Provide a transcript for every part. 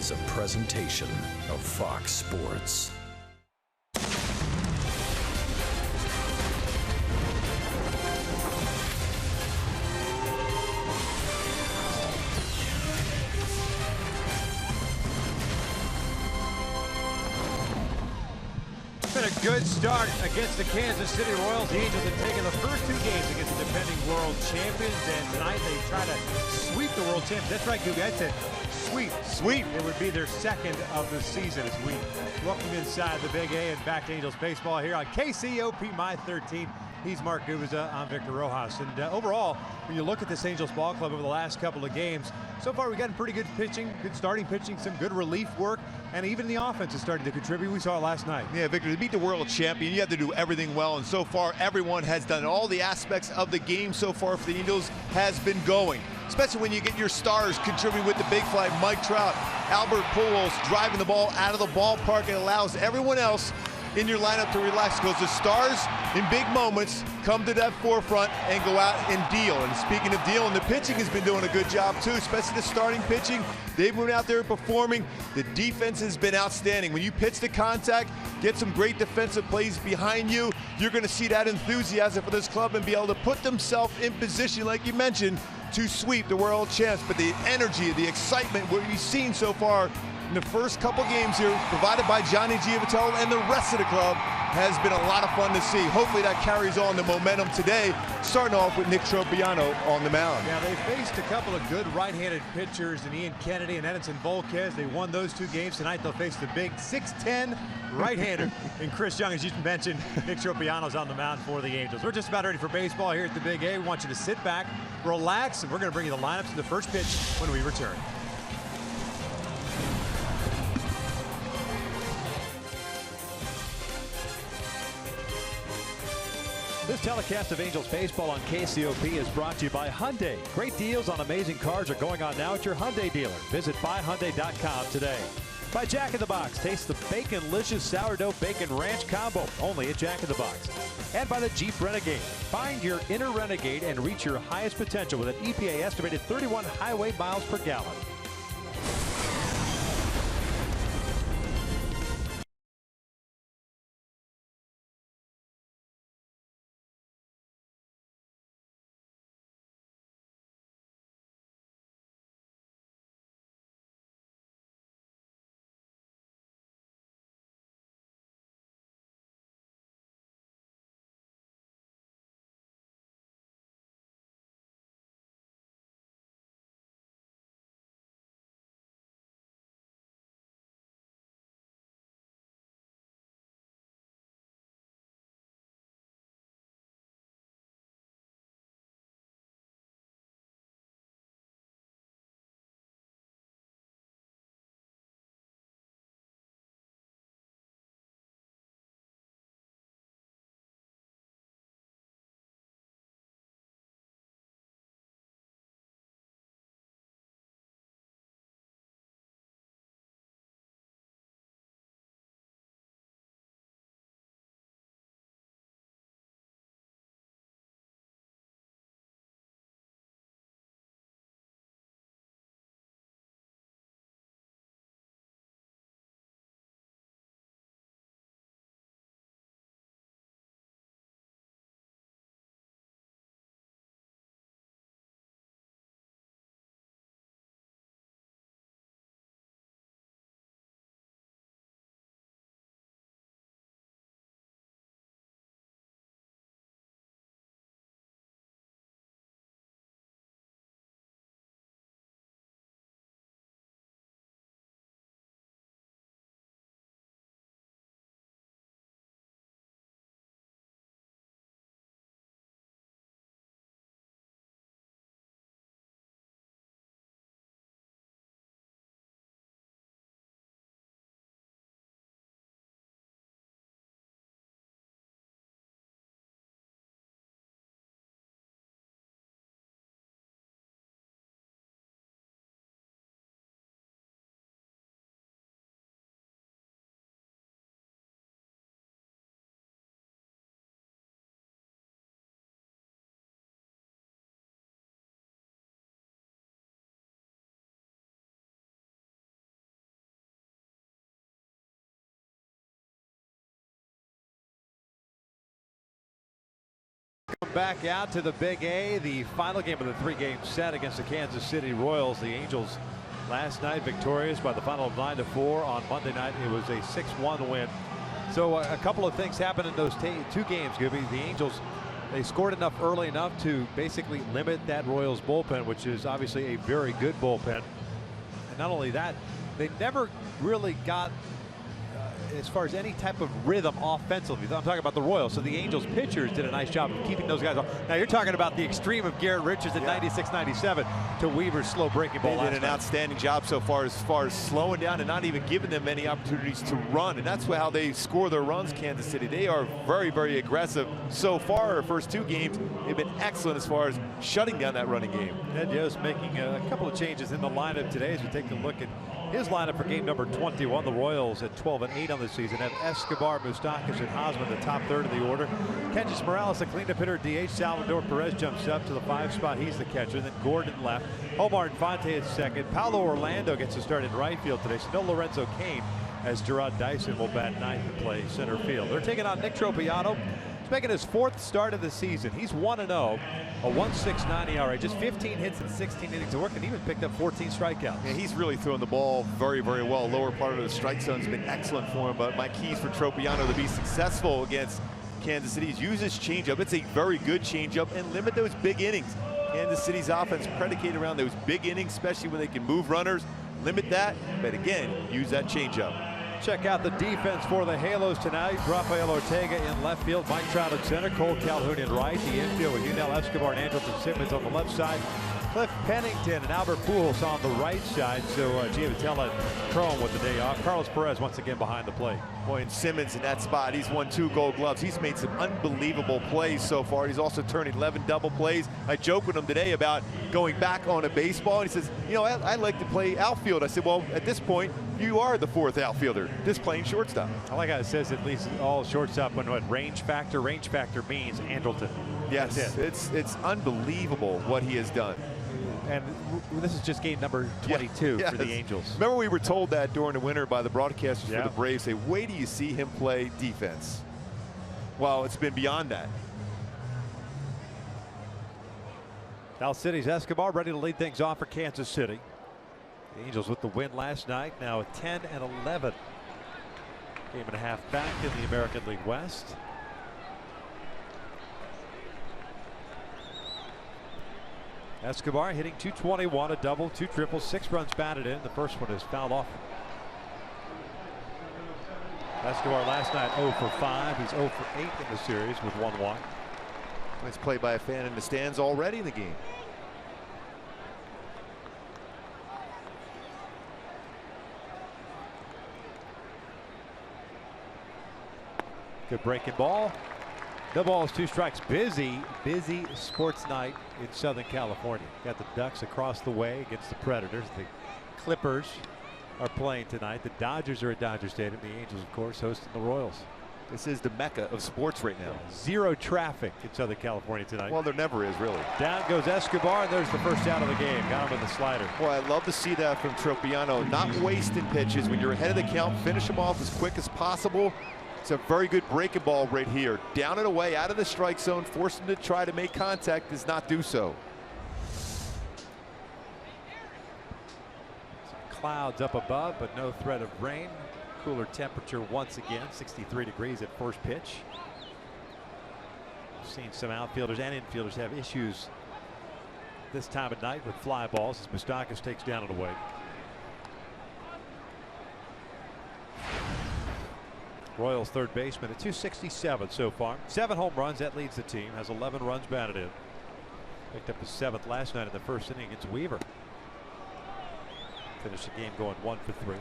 is a presentation of Fox Sports. Been a good start against the Kansas City Royals. The Angels have taken the first two games against the defending world champions, and tonight they try to sweep the world champions. That's right, Googie. I said sweep. It would be their second of the season as we welcome inside the Big A and back to Angels baseball here on KCOP My 13. He's Mark Gubiza, I'm Victor Rojas. And overall, when you look at this Angels ball club over the last couple of games, so far we've gotten pretty good pitching, good starting pitching, some good relief work, and even the offense is starting to contribute. We saw it last night. Yeah, Victor, to beat the world champion, you have to do everything well, and so far everyone has done it. All the aspects of the game so far for the Angels has been going, especially when you get your stars contributing with the big fly. Mike Trout, Albert Pujols driving the ball out of the ballpark. It allows everyone else in your lineup to relax, because the stars in big moments come to that forefront and go out and deal. And speaking of dealing, the pitching has been doing a good job too, especially the starting pitching. They've been out there performing. The defense has been outstanding. When you pitch to contact, get some great defensive plays behind you, you're going to see that enthusiasm for this club and be able to put themselves in position, like you mentioned, to sweep the world champs. But the energy, the excitement, what we've seen so far in the first couple games here, provided by Johnny Giavitello and the rest of the club, has been a lot of fun to see. Hopefully that carries on the momentum today, starting off with Nick Tropiano on the mound. Yeah, they faced a couple of good right-handed pitchers in Ian Kennedy and Edinson Volquez. They won those two games. Tonight they'll face the big 6'10" right-hander in Chris Young. As you mentioned, Nick Tropiano's on the mound for the Angels. We're just about ready for baseball here at the Big A. We want you to sit back, relax, and we're going to bring you the lineups in the first pitch when we return. This telecast of Angels baseball on KCOP is brought to you by Hyundai. Great deals on amazing cars are going on now at your Hyundai dealer. Visit buyhyundai.com today. By Jack in the Box. Taste the Baconlicious Sourdough Bacon Ranch Combo, only at Jack in the Box. And by the Jeep Renegade. Find your inner Renegade and reach your highest potential with an EPA estimated 31 highway miles per gallon. Back out to the Big A, the final game of the three-game set against the Kansas City Royals. The Angels last night victorious by the final of 9-4. On Monday night it was a 6-1 win. So a couple of things happened in those two games, Gibby. The Angels, they scored early enough to basically limit that Royals bullpen, which is obviously a very good bullpen. And not only that, they never really got as far as any type of rhythm offensively. I'm talking about the Royals. So the Angels pitchers did a nice job of keeping those guys off. Now you're talking about the extreme of Garrett Richards at 96-97 to Weaver's slow breaking ball. They did an outstanding job so far as slowing down and not even giving them many opportunities to run. And that's how they score their runs, Kansas City. They are very, very aggressive. So far, our first two games, they've been excellent as far as shutting down that running game. Ed Yost making a couple of changes in the lineup today as we take a look at his lineup for game number 21. The Royals at 12-8 on the season have Escobar, Moustakas, and Hosmer the top third of the order. Kendrys Morales, a cleanup hitter, DH. Salvador Perez jumps up to the 5 spot. He's the catcher. Then Gordon left. Omar Infante at second. Paulo Orlando gets a start in right field today. So no Lorenzo Cain, as Gerard Dyson will bat ninth and play center field. They're taking on Nick Tropiano. He's making his 4th start of the season. He's 1-0, a 1.69 ERA, just 15 hits in 16 innings of work, and even picked up 14 strikeouts. Yeah, he's really throwing the ball very, very well. Lower part of the strike zone's been excellent for him, but my keys for Tropiano to be successful against Kansas City is use his changeup. It's a very good changeup, and limit those big innings. Kansas City's offense predicated around those big innings, especially when they can move runners. Limit that, but again, use that changeup. Check out the defense for the Halos tonight. Rafael Ortega in left field, Mike Trout at center, Cole Calhoun in right. The infield with Yunel Escobar and Andrelton Simmons on the left side. Cliff Pennington and Albert Pujols on the right side. So Giavotella Chrome with the day off. Carlos Perez once again behind the plate. Boy, and Simmons in that spot, he's won 2 Gold Gloves. He's made some unbelievable plays so far. He's also turned 11 double plays. I joked with him today about going back on a baseball, and he says, you know, I like to play outfield. I said, well, at this point, you are the 4th outfielder, just playing shortstop. I like how it says at least all shortstop when what range factor means Andrelton. Yes, it's unbelievable what he has done. And this is just game number 22 for the Angels. Remember, we were told that during the winter by the broadcasters for the Braves. Say, wait till you see him play defense. Well, it's been beyond that. Cal City's Escobar ready to lead things off for Kansas City. The Angels with the win last night, now at 10-11. Game and a half back in the American League West. Escobar hitting .221, a double, 2 triples, 6 runs batted in. The first one is fouled off. Escobar last night 0 for 5. He's 0 for 8 in the series with 1 walk. Nice play by a fan in the stands already in the game. Good breaking ball. No balls, 2 strikes. Busy sports night in Southern California. Got the Ducks across the way against the Predators. The Clippers are playing tonight. The Dodgers are at Dodger Stadium. The Angels, of course, hosting the Royals. This is the mecca of sports right now. 0 traffic in Southern California tonight. Well, there never is, really. Down goes Escobar, and there's the first out of the game. Got him with the slider. Boy, I love to see that from Tropiano. Not wasting pitches. When you're ahead of the count, finish them off as quick as possible. It's a very good breaking ball right here. Down and away, out of the strike zone, force him to try to make contact, does not do so. Some clouds up above, but no threat of rain. Cooler temperature once again, 63 degrees at first pitch. We've seen some outfielders and infielders have issues this time of night with fly balls as Moustakas takes down and away. Royals third baseman at .267 so far. 7 home runs, that leads the team. Has 11 runs batted in. Picked up his 7th last night in the first inning against Weaver. Finished the game going 1 for 3.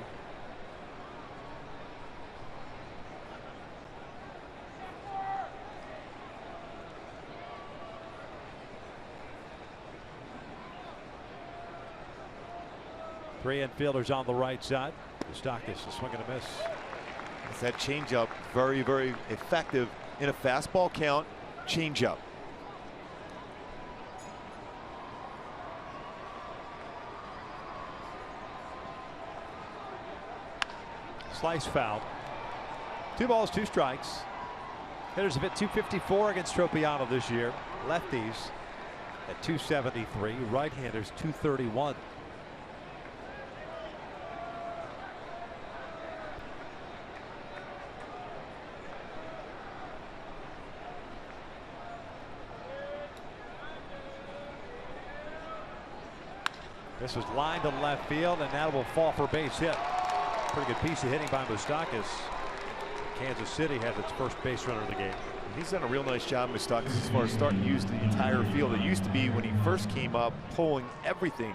Three infielders on the right side. Moustakas a swing and a miss. That changeup very, very effective in a fastball count. Changeup. Slice foul. 2 balls, 2 strikes. Hitters have hit .254 against Tropiano this year. Lefties at .273. Right-handers .231. This was lined to left field, and now will fall for a base hit. Pretty good piece of hitting by Moustakas. Kansas City has its first base runner of the game. He's done a real nice job, Moustakas, as far as starting to use the entire field. It used to be when he first came up, pulling everything.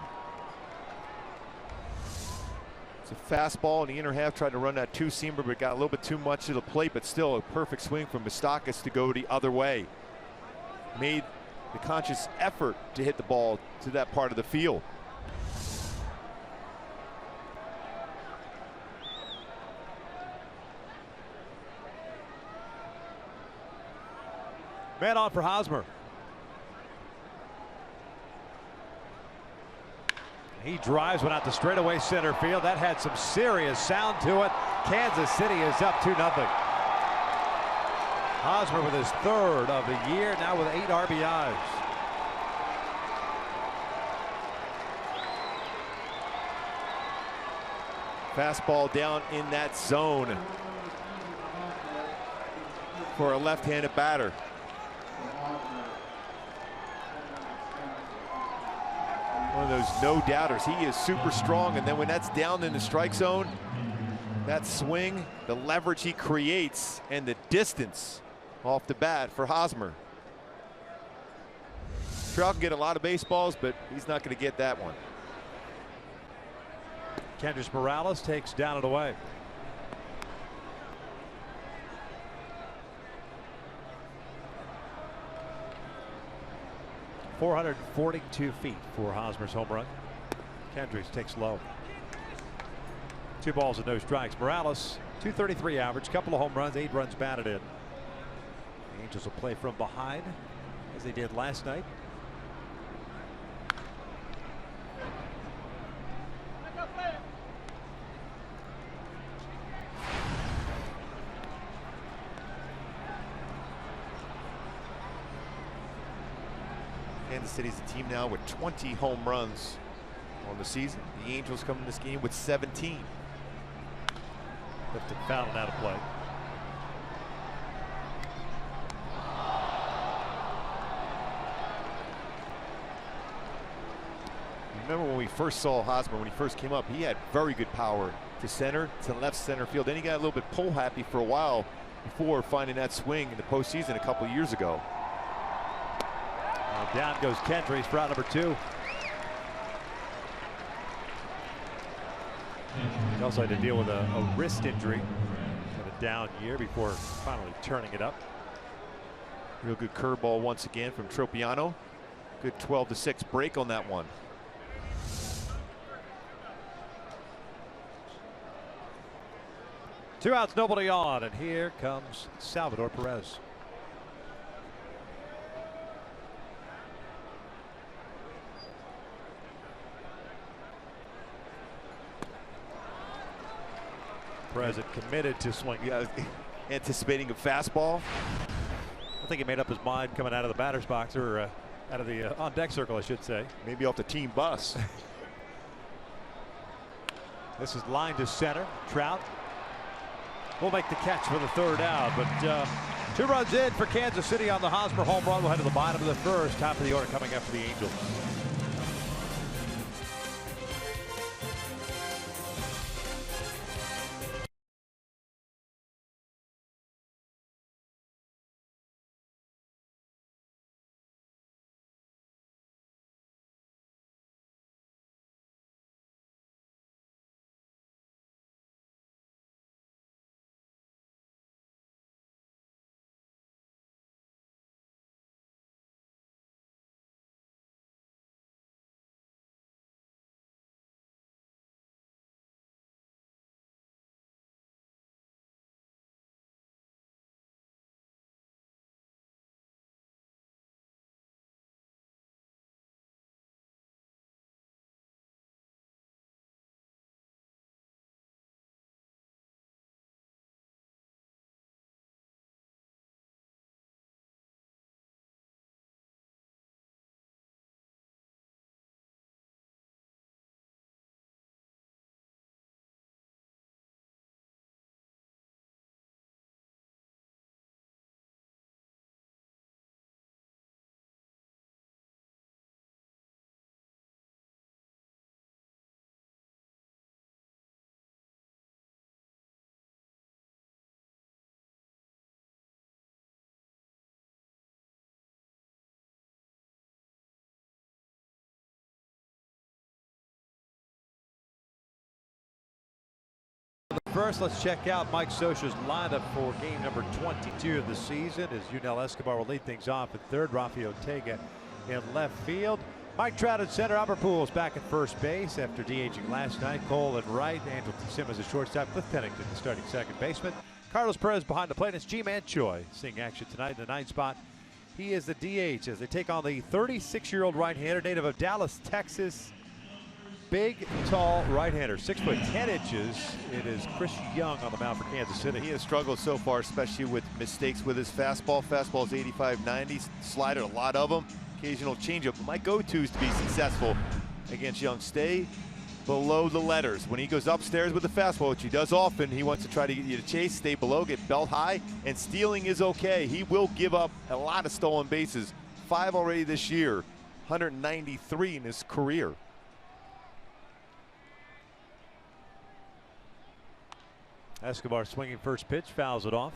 It's a fastball in the inner half, tried to run that two-seamer, but got a little bit too much to the plate, but still a perfect swing from Moustakas to go the other way. Made the conscious effort to hit the ball to that part of the field. Man on for Hosmer. He drives one out to straightaway center field. That had some serious sound to it. Kansas City is up 2-0. Hosmer with his third of the year, now with 8 RBIs. Fastball down in that zone for a left-handed batter. One of those no-doubters. He is super strong, and then when that's down in the strike zone, that swing, the leverage he creates, and the distance off the bat for Hosmer. Trout can get a lot of baseballs, but he's not going to get that one. Kendrys Morales takes down and away. .442 feet for Hosmer's home run. Kendrys takes low. 2 balls and no strikes. Morales, .233 average, couple of home runs, 8 runs batted in. The Angels will play from behind as they did last night. Kansas City's a team now with 20 home runs on the season. The Angels come in this game with 17. Lifted foul and out of play. Remember when we first saw Hosmer, when he first came up, he had very good power to center, to left center field. Then he got a little bit pull happy for a while before finding that swing in the postseason a couple of years ago. Down goes Kendrys for out number 2. He also had to deal with a wrist injury. Had a down year before finally turning it up. Real good curveball once again from Tropiano. Good 12-6 break on that one. Two outs, nobody on, and here comes Salvador Perez. Perez had committed to swing. Yeah, anticipating a fastball. I think he made up his mind coming out of the batter's box, or out of the on-deck circle, I should say. Maybe off the team bus. This is line to center. Trout will make the catch for the 3rd out, but 2 runs in for Kansas City on the Hosmer home run. We'll head to the bottom of the 1st. Top of the order coming up for the Angels. first, let's check out Mike Scioscia's lineup for game number 22 of the season, as Yunel Escobar will lead things off at third. Rafael Ortega in left field. Mike Trout at center. Albert Pujols back at first base after DHing last night. Cole at right. Angel Simmons at shortstop. Cliff Pennington the starting second baseman. Carlos Perez behind the plate. It's Ji-Man Choi seeing action tonight in the ninth spot. He is the DH as they take on the 36-year-old right-hander, native of Dallas, Texas. Big, tall right-hander, 6'10" It is Chris Young on the mound for Kansas City. He has struggled so far, especially with mistakes with his fastball. Fastball's 85-90, slider, a lot of them. Occasional changeup. My go-to is to be successful against Young. Stay below the letters. When he goes upstairs with the fastball, which he does often, he wants to try to get you to chase, stay below, get belt high, and stealing is okay. He will give up a lot of stolen bases. 5 already this year, 193 in his career. Escobar swinging first pitch, fouls it off.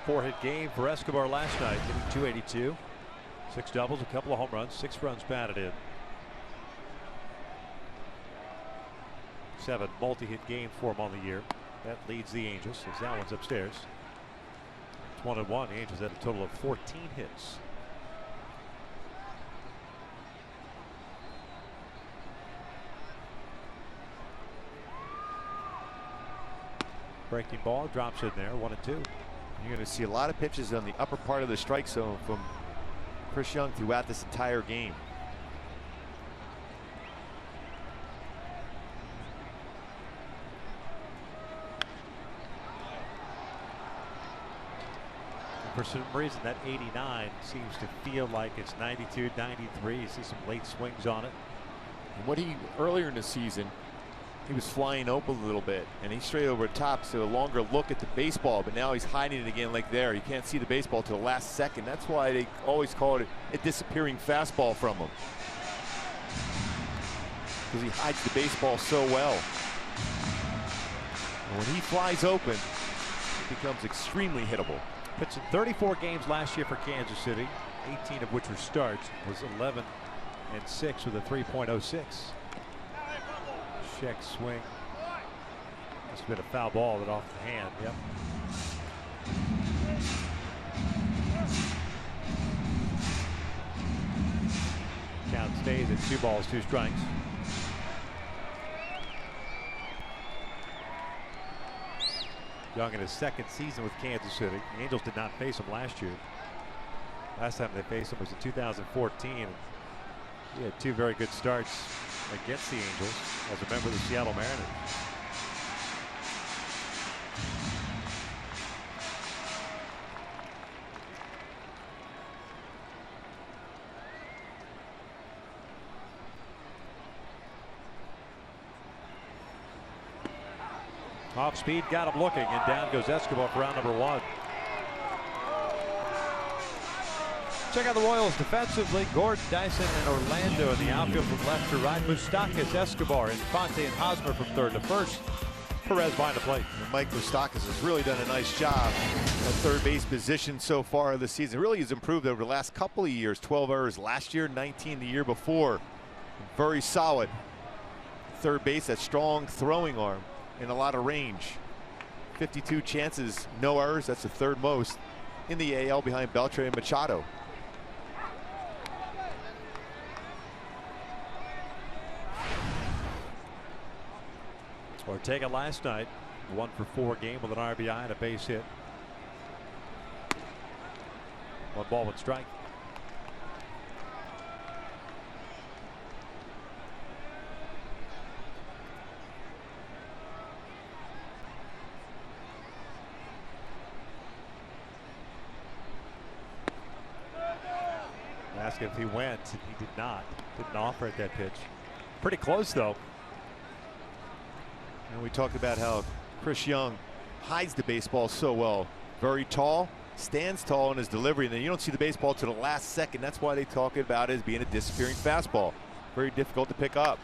4-hit game for Escobar last night, hitting .282. 6 doubles, a couple of home runs, 6 runs batted in. 7 multi-hit games for him on the year. That leads the Angels as that one's upstairs. It's 1-1. The Angels had a total of 14 hits. Breaking ball drops in there, 1-2. You're going to see a lot of pitches on the upper part of the strike zone from Chris Young throughout this entire game. For some reason, that 89 seems to feel like it's 92, 93. You see some late swings on it. And what earlier in the season, he was flying open a little bit, and he's straight over the top, so a longer look at the baseball, but now he's hiding it again like there. You can't see the baseball till the last second. That's why they always call it a disappearing fastball from him, because he hides the baseball so well. And when he flies open, it becomes extremely hittable. Pitched in 34 games last year for Kansas City, 18 of which were starts. Was 11-6 with a 3.06. Check swing. Must have been a foul ball that off the hand. Yep. Count stays at 2 balls, 2 strikes. Young in his second season with Kansas City. The Angels did not face him last year. Last time they faced him was in 2014. He had 2 very good starts against the Angels as a member of the Seattle Mariners. Off speed, got him looking, and down goes Escobar for round number 1. Check out the Royals defensively. Gordon, Dyson, and Orlando in the outfield from left to right. Moustakas, Escobar, Infante, and Hosmer from third to first. Perez behind the plate. And Mike Moustakas has really done a nice job at third base position so far this season. Really has improved over the last couple of years. 12 errors last year, 19 the year before. Very solid third base, that strong throwing arm and a lot of range. 52 chances, no errors. That's the 3rd most in the AL behind Beltre and Machado. Ortega last night, 1 for 4 game with an RBI and a base hit. 1 ball, 1 strike. Asked if he went, and he did not. Didn't offer at that pitch. Pretty close though. And we talked about how Chris Young hides the baseball so well. Very tall, stands tall in his delivery, and then you don't see the baseball to the last second. That's why they talk about it as being a disappearing fastball. Very difficult to pick up.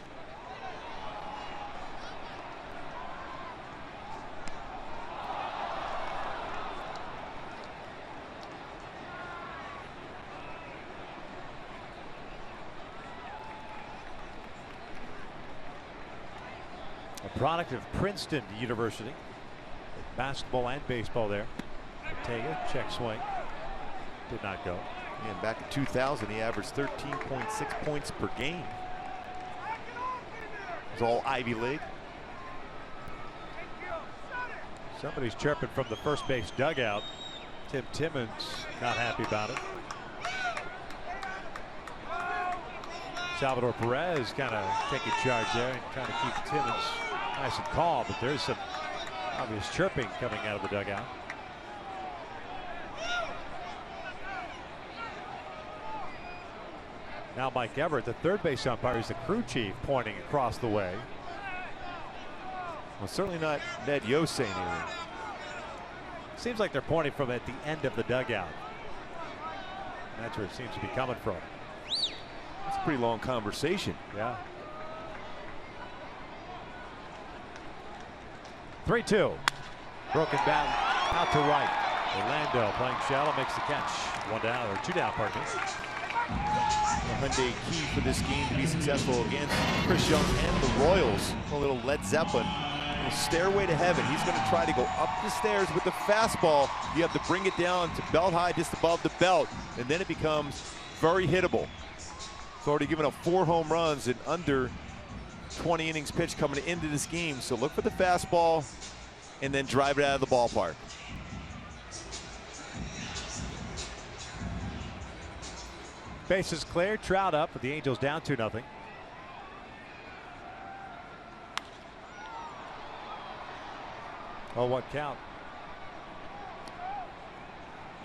A product of Princeton University. Basketball and baseball there. Ortega, check swing. Did not go. And back in 2000, he averaged 13.6 points per game. It was all Ivy League. Somebody's chirping from the first base dugout. Tim Timmons not happy about it. Salvador Perez kind of taking charge there and trying to keep Timmons nice and calm, but there's some obvious chirping coming out of the dugout. Now Mike Everett, the third base umpire, is the crew chief, pointing across the way. Well, certainly not Ned Yost saying anything. Seems like they're pointing from at the end of the dugout. And that's where it seems to be coming from. It's a pretty long conversation. Yeah. 3-2. Broken bat out to right. Orlando playing shallow, makes the catch. 1 down, or 2 down, pardon me. The Hyundai key for this game to be successful against Chris Young and the Royals. A little Led Zeppelin. A little stairway to heaven. He's going to try to go up the stairs with the fastball. You have to bring it down to belt high, just above the belt, and then it becomes very hittable. He's already given up 4 home runs in under 20 innings pitched coming into this game. So look for the fastball and then drive it out of the ballpark. Bases clear, Trout up, with the Angels down 2-0. Oh, what count?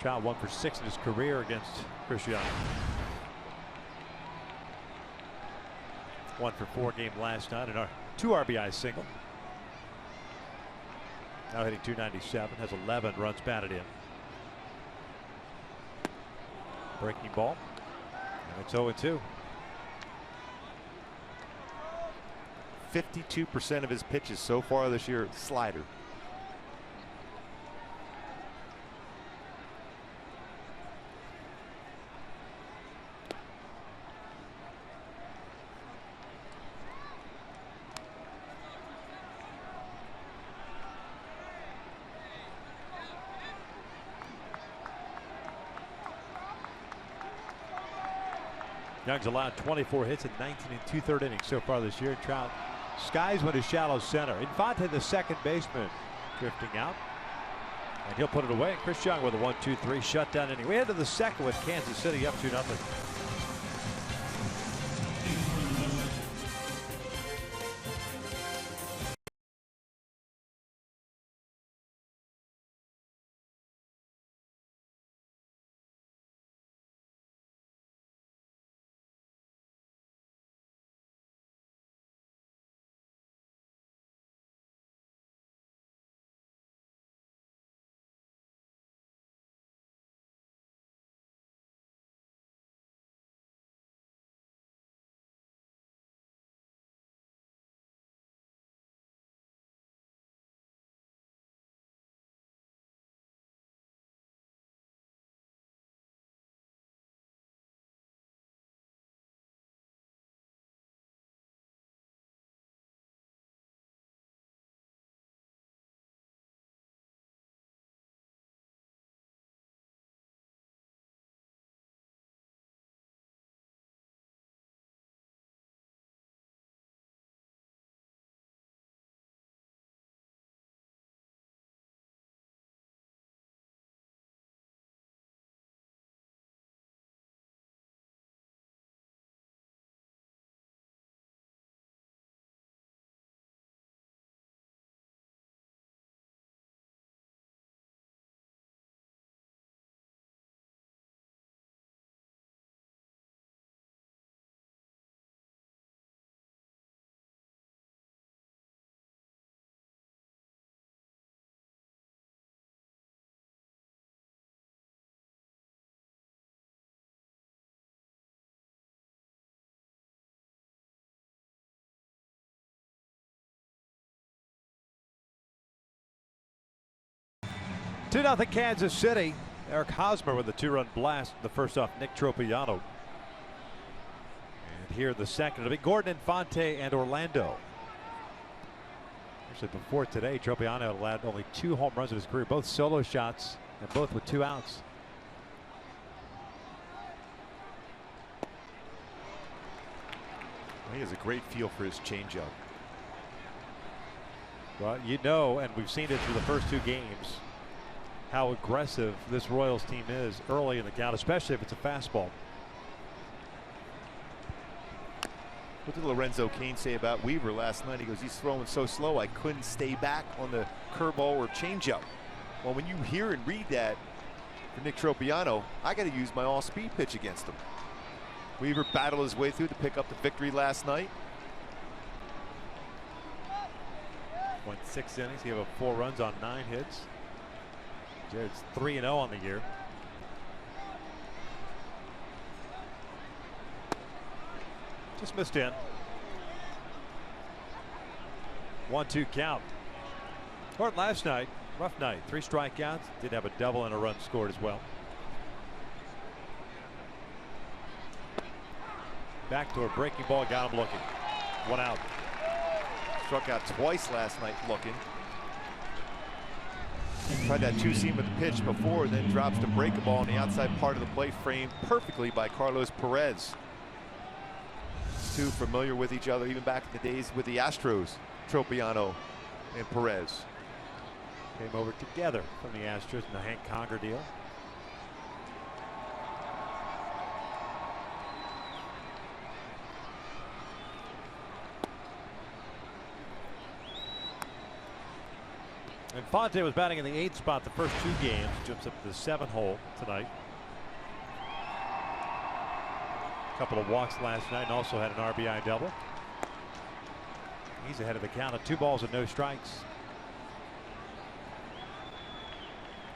Trout 1 for 6 in his career against Chris Young. 1 for 4 game last night, and our 2 RBI single. Now hitting .297, has 11 runs batted in. Breaking ball. And it's 0-2. 52% of his pitches so far this year, slider. Young's allowed 24 hits in 19 2/3 innings so far this year. Trout skies one to shallow center. Infante, the second baseman, drifting out, and he'll put it away. Chris Young with a 1-2-3 shutdown inning. We head to the second with Kansas City up 2-0. Two 2-0 Kansas City. Eric Hosmer with a 2-run blast. The first off Nick Tropiano. And here in the second, it'll be Gordon, Infante, and Orlando. Actually, before today, Tropiano allowed only 2 home runs in his career, both solo shots and both with 2 outs. He has a great feel for his changeup. Well, you know, and we've seen it through the first 2 games, how aggressive this Royals team is early in the count, especially if it's a fastball. What did Lorenzo Cain say about Weaver last night? He goes, he's throwing so slow, I couldn't stay back on the curveball or changeup. Well, when you hear and read that for Nick Tropiano, I got to use my all-speed pitch against him. Weaver battled his way through to pick up the victory last night. Went 6 innings. He gave up 4 runs on 9 hits. Jared's 3-0 on the year. Just missed in. 1-2 count. Or last night, rough night. 3 strikeouts. Did have a double and a run scored as well. Back to a breaking ball. Got him looking. 1 out. Struck out twice last night looking. Tried that 2-seam with the pitch before, then drops to break a ball on the outside part of the plate, framed perfectly by Carlos Perez. 2 familiar with each other even back in the days with the Astros, Tropiano and Perez. Came over together from the Astros in the Hank Conger deal. And Fonte was batting in the 8th spot the first 2 games. Jumps up to the 7th hole tonight. A couple of walks last night and also had an RBI double. He's ahead of the count of 2 balls and no strikes.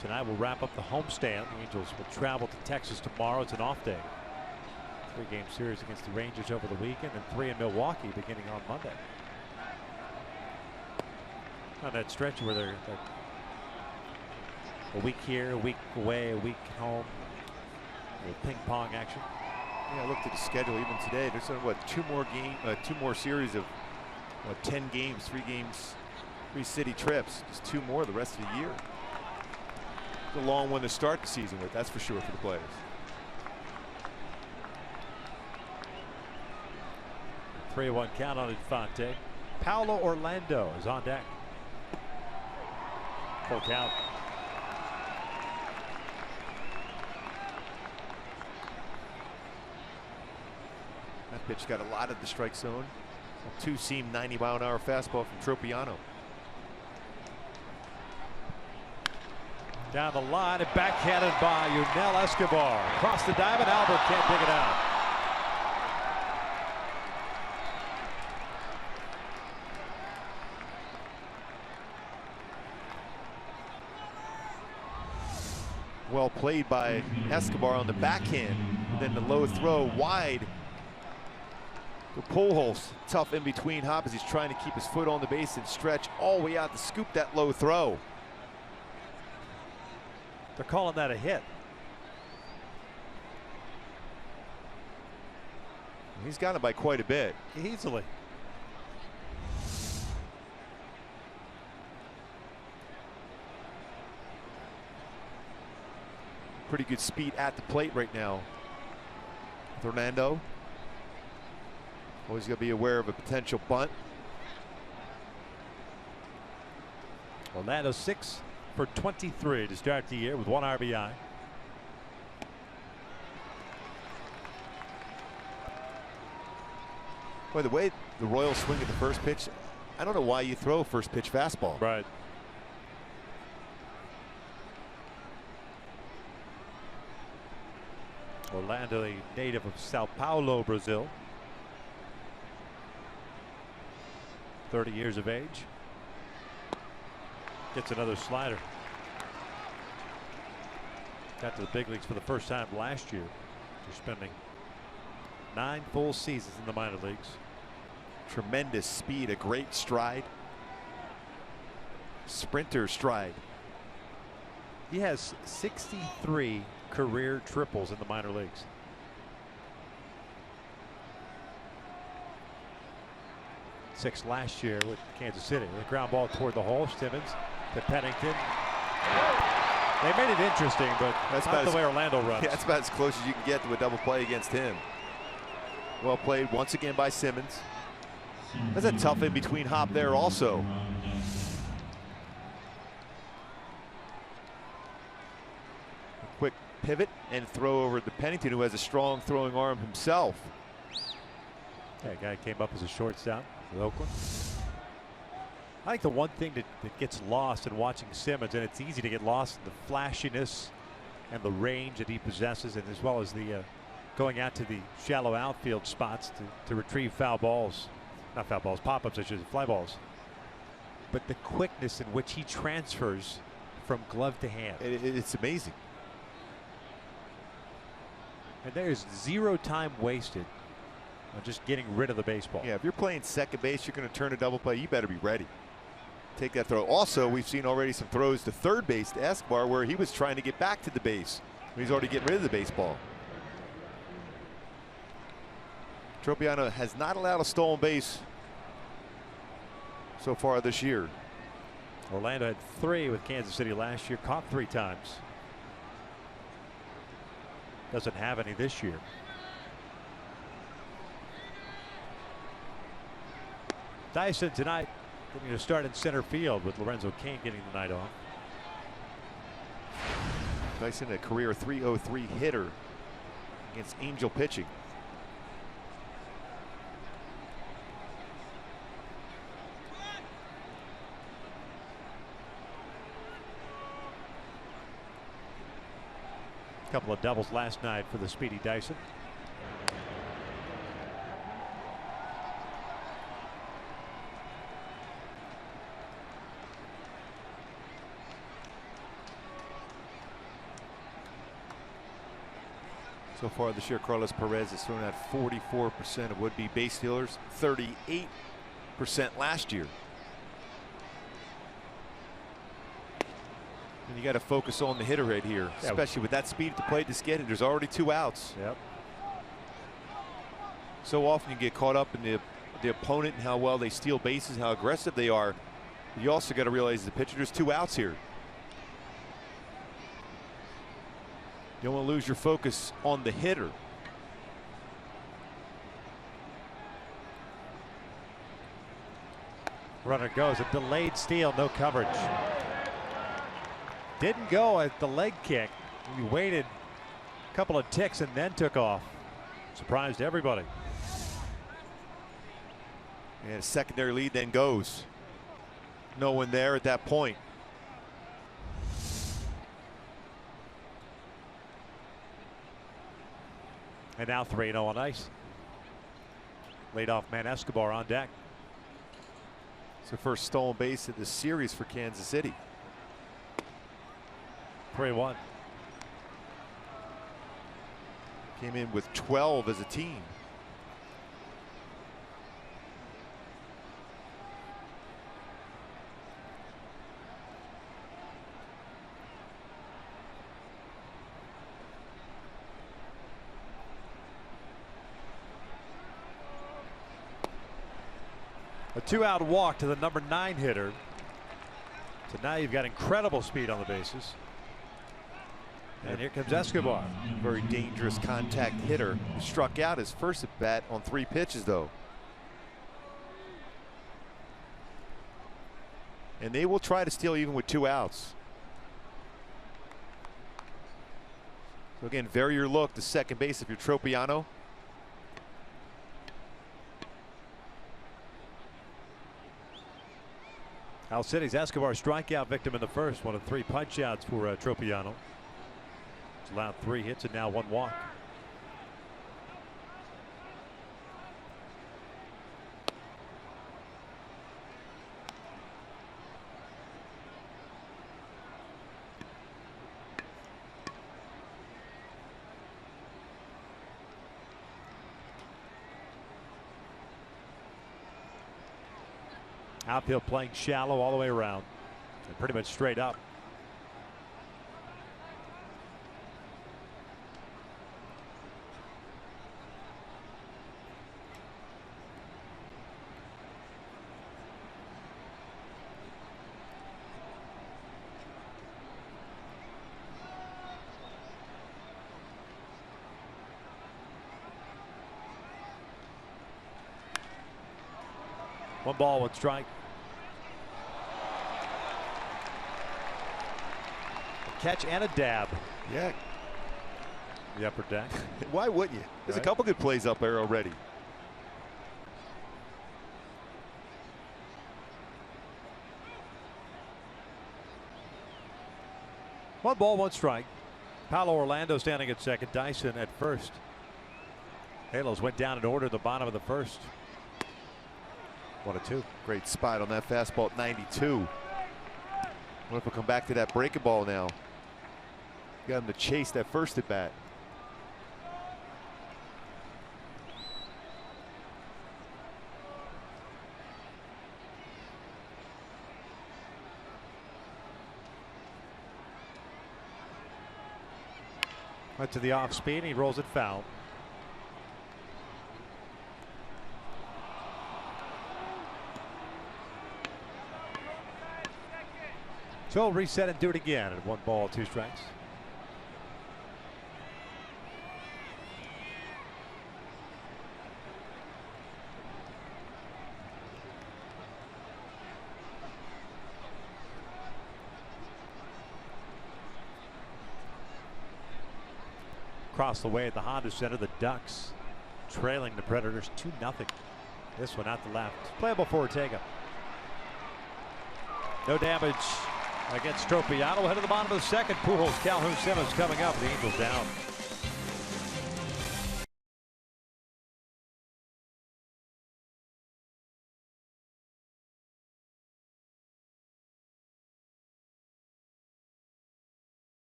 Tonight we'll wrap up the homestand. The Angels will travel to Texas tomorrow. It's an off day. 3-game series against the Rangers over the weekend and 3 in Milwaukee beginning on Monday. On that stretch where they're a week here, a week away, a week home. A little ping pong action. Yeah, I looked at the schedule even today. There's what 2 more series of 10 games, 3 games, 3 city trips. Just 2 more the rest of the year. It's a long one to start the season with, that's for sure for the players. A 3-1 count on Infante. Paulo Orlando is on deck. Full count. That pitch got a lot of the strike zone. A 2-seam 90-mile-an-hour fastball from Tropiano. Down the line and backhanded by Yunel Escobar. Across the diamond, Albert can't dig it out. Well played by Escobar on the backhand. And then the low throw wide. The Pujols tough in between hop as he's trying to keep his foot on the base and stretch all the way out to scoop that low throw. They're calling that a hit. He's got it by quite a bit. Easily. Pretty good speed at the plate right now. Fernando. Always got to be aware of a potential bunt. Orlando 6 for 23 to start the year with 1 RBI. By the way, the Royals swing at the first pitch. I don't know why you throw first pitch fastball. Right. Orlando, a native of Sao Paulo, Brazil. 30 years of age. Gets another slider. Got to the big leagues for the first time last year. After spending 9 full seasons in the minor leagues. Tremendous speed, a great stride. Sprinter stride. He has 63 career triples in the minor leagues. 6 last year with Kansas City. The ground ball toward the hole. Simmons to Pennington. They made it interesting, but that's not the way Orlando runs. Yeah, that's about as close as you can get to a double play against him. Well played once again by Simmons. That's a tough in-between hop there also. A quick pivot and throw over to Pennington, who has a strong throwing arm himself. That guy came up as a shortstop with Oakland. I think the one thing that gets lost in watching Simmons, and it's easy to get lost in the flashiness and the range that he possesses, and as well as the going out to the shallow outfield spots to retrieve foul balls. Not foul balls, pop-ups, I should say, fly balls. But the quickness in which he transfers from glove to hand. It's amazing. And there's zero time wasted on just getting rid of the baseball. Yeah, if you're playing second base, you're going to turn a double play. You better be ready. Take that throw. Also, we've seen already some throws to third base to Escobar where he was trying to get back to the base. He's already getting rid of the baseball. Tropiano has not allowed a stolen base so far this year. Orlando had 3 with Kansas City last year, caught 3 times. Doesn't have any this year. Dyson tonight getting to start in center field with Lorenzo Cain getting the night off. Dyson, a career .303 hitter against Angel pitching. A couple of doubles last night for the speedy Dyson. So far this year, Carlos Perez has thrown out 44% of would-be base stealers, 38% last year. And you got to focus on the hitter right here, especially with that speed at the plate. Just get it. There's already 2 outs. Yep. So often you get caught up in the opponent and how well they steal bases, how aggressive they are. You also got to realize the pitcher, there's 2 outs here. You don't want to lose your focus on the hitter. Runner goes, a delayed steal, no coverage. Didn't go at the leg kick. He waited a couple of ticks and then took off. Surprised everybody. And a secondary lead then goes. No one there at that point. And now 3-0 on ice. Laid off man Escobar on deck. It's the first stolen base of the series for Kansas City. 3-1. Came in with 12 as a team. A 2-out walk to the number 9 hitter. So now you've got incredible speed on the bases. And here comes Escobar. Very dangerous contact hitter who struck out his first at bat on 3 pitches though. And they will try to steal even with 2 outs. So again, vary your look to second base if you're Tropiano. Al City's Escobar strikeout victim in the first, one of 3 punch outs for Tropiano. It's allowed 3 hits and now 1 walk. Outfield playing shallow all the way around and pretty much straight up. 1 ball, 1 strike. A catch and a dab. Yeah. The upper deck. Why wouldn't you? There's Right. a couple good plays up there already. One ball, 1 strike. Paolo Orlando standing at second. Dyson at first. Halos went down in order at the bottom of the first. 1-2. Great spot on that fastball at 92. What if we come back to that breaking ball now? Got him to chase that first at bat. Went to the off speed. He rolls it foul. So he'll reset and do it again at 1 ball, 2 strikes. Across the way at the Honda Center, the Ducks trailing the Predators 2-0. This one out the left. Playable for Ortega. No damage against Tropiano. Head to the bottom of the second. Pujols, Calhoun, Simmons coming up. The Angels down.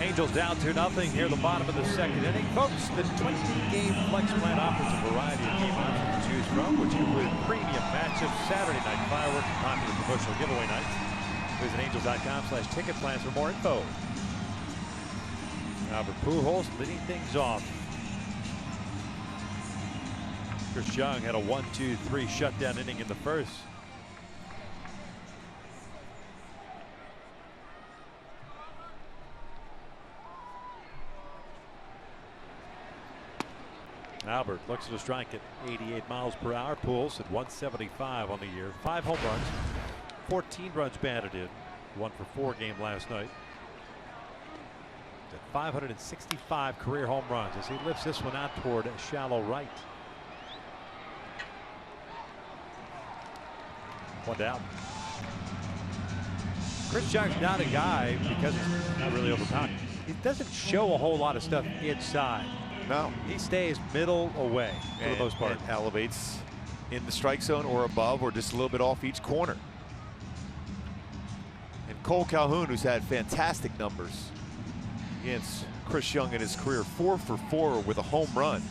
Angels down 2-0 near the bottom of the second inning. Folks, the 20-game flex plan offers a variety of game options to choose from, which include premium matchups, Saturday night fireworks, and popular promotional giveaway nights. Visit angels.com/ticket plans for more info. Albert Pujols leading things off. Chris Young had a 1-2-3 shutdown inning in the first. Albert looks at a strike at 88 miles per hour. Pujols at 175 on the year. 5 home runs, 14 runs batted in. 1 for 4 game last night. At 565 career home runs as he lifts this one out toward shallow right. 1 down. Chris Young's not a guy, because he's not really overpowered. He doesn't show a whole lot of stuff inside. No. He stays middle away for the most part. And elevates in the strike zone or above, or just a little bit off each corner. And Cole Calhoun, who's had fantastic numbers against Chris Young in his career, 4 for 4 with a home run.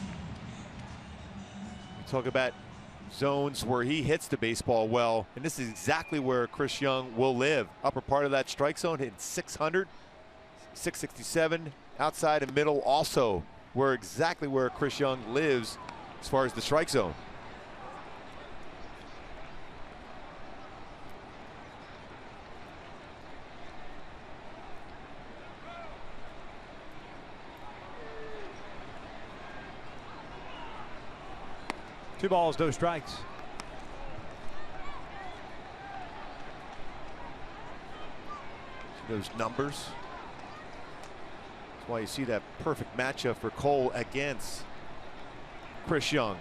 You talk about zones where he hits the baseball well, and this is exactly where Chris Young will live. Upper part of that strike zone, hitting 600, 667, outside and middle also exactly where Chris Young lives as far as the strike zone. Two balls, no strikes. Those numbers. That's why you see that perfect matchup for Cole against Chris Young.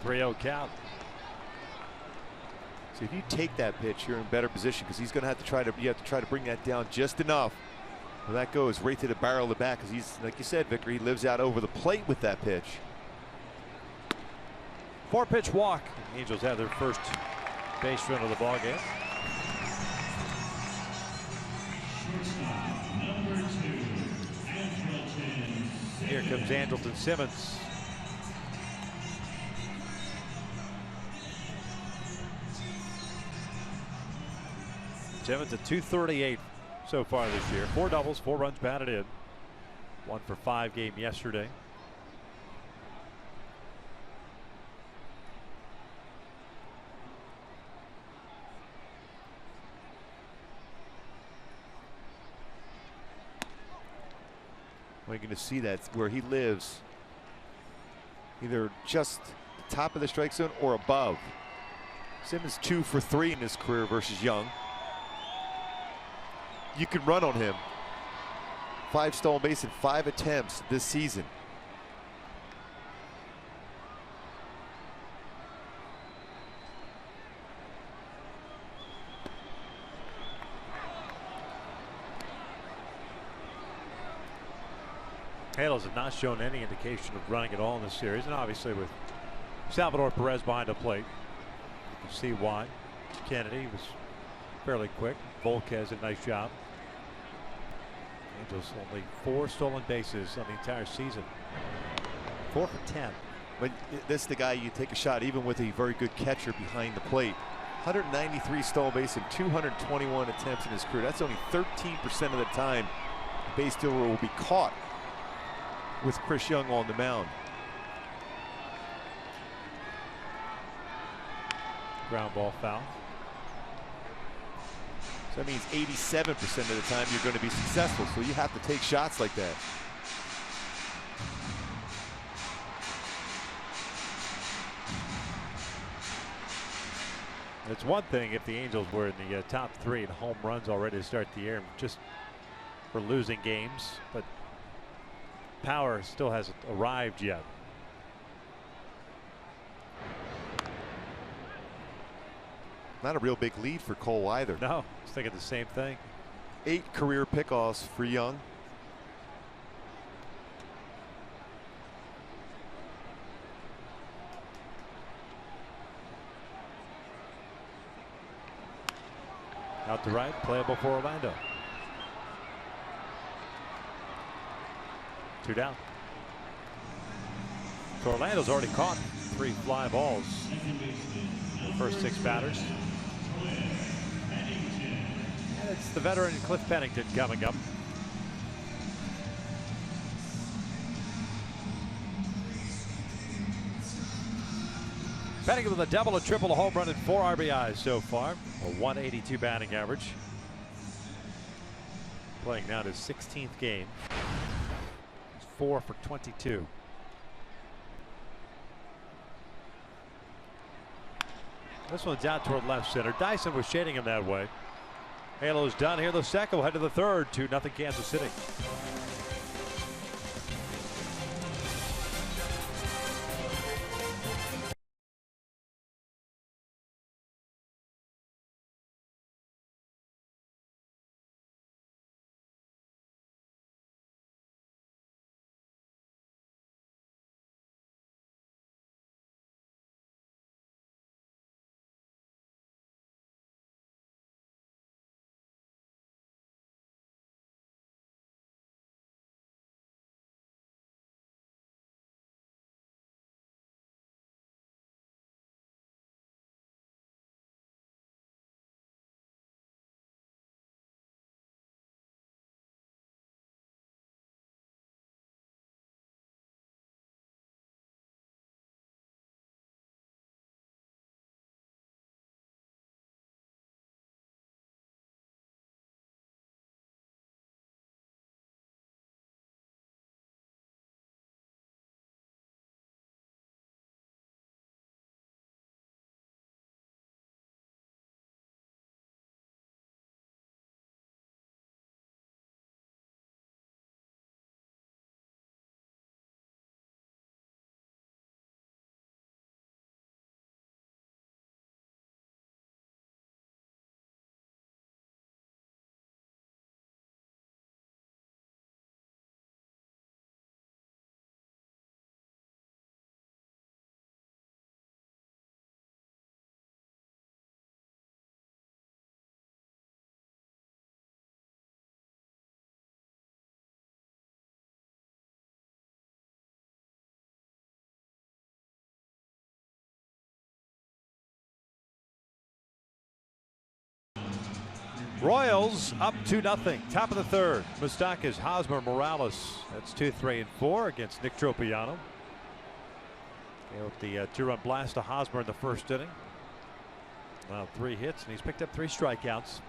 .30 count. So if you take that pitch, you're in better position because he's going to have to try to bring that down just enough. Well, that goes right to the barrel of the bat because he's, like you said, Victor, he lives out over the plate with that pitch. 4-pitch walk. The Angels have their first base run of the ball game. Here comes Andrelton Simmons. Simmons at .238 so far this year. 4 doubles, 4 runs batted in. 1 for 5 game yesterday. We're going to see that where he lives, either just the top of the strike zone or above. Simmons 2 for 3 in his career versus Young. You can run on him. 5 stolen base in 5 attempts this season. Halos have not shown any indication of running at all in this series, and obviously with Salvador Perez behind the plate, you can see why. Kennedy was fairly quick. Volquez did a nice job. Angels only 4 stolen bases on the entire season. 4 for 10. But this is the guy you take a shot, even with a very good catcher behind the plate. 193 stolen base in 221 attempts in his career. That's only 13% of the time the base stealer will be caught with Chris Young on the mound. Ground ball foul. So that means 87% of the time you're going to be successful. So you have to take shots like that. It's one thing if the Angels were in the top 3 in home runs already to start the year, just for losing games, but power still hasn't arrived yet. Not a real big lead for Cole either. No, I was thinking the same thing. 8 career pickoffs for Young. Out to right, playable for Orlando. 2 down. So Orlando's already caught 3 fly balls in the first 6 batters. And it's the veteran Cliff Pennington coming up. Pennington with a double, a triple, a home run, and 4 RBIs so far. A 182 batting average. Playing now his 16th game. 4 for 22. This one's out toward left center. Dyson was shading him that way. Halo's done here. The second will head to the third. 2-0 Kansas City. Royals up 2-0. Top of the third. Moustakas, Hosmer, Morales. That's 2, 3, and 4 against Nick Tropiano. With the 2-run blast to Hosmer in the first inning. Now 3 hits, and he's picked up 3 strikeouts.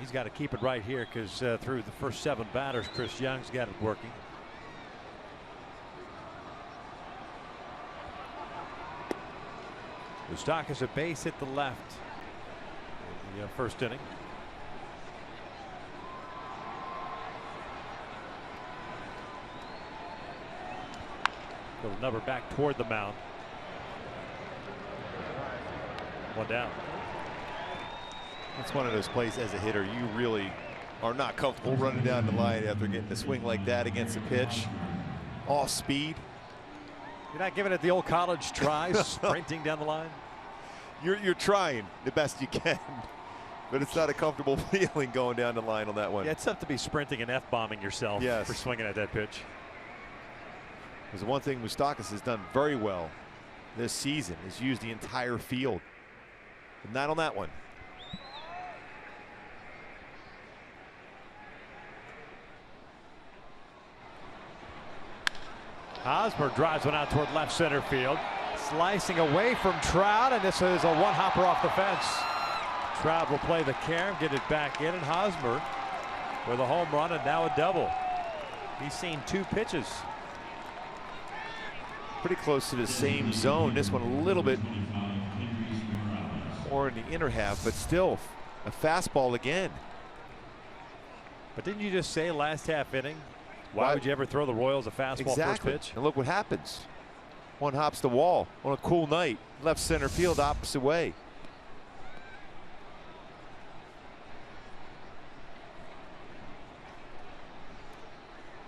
He's got to keep it right here because through the first 7 batters, Chris Young's got it working. Moustakas a base hit the left in the first inning. Little number back toward the mound. 1 down. It's one of those plays as a hitter you really are not comfortable running down the line after getting a swing like that against a pitch. Off speed. You're not giving it the old college try, sprinting down the line. You're trying the best you can, but it's not a comfortable feeling going down the line on that one. Yeah, it's tough to be sprinting and F-bombing yourself for swinging at that pitch. Because one thing Moustakas has done very well this season is use the entire field. But not on that one. Hosmer drives one out toward left center field. Slicing away from Trout, and this is a one-hopper off the fence. Trout will play the carom, get it back in, and Hosmer with a home run and now a double. He's seen 2 pitches. Pretty close to the same zone. This one a little bit more in the inner half, but still a fastball again. But didn't you just say last half inning? Why would you ever throw the Royals a fastball first pitch? And look what happens. One hops the wall on a cool night. Left center field, opposite way.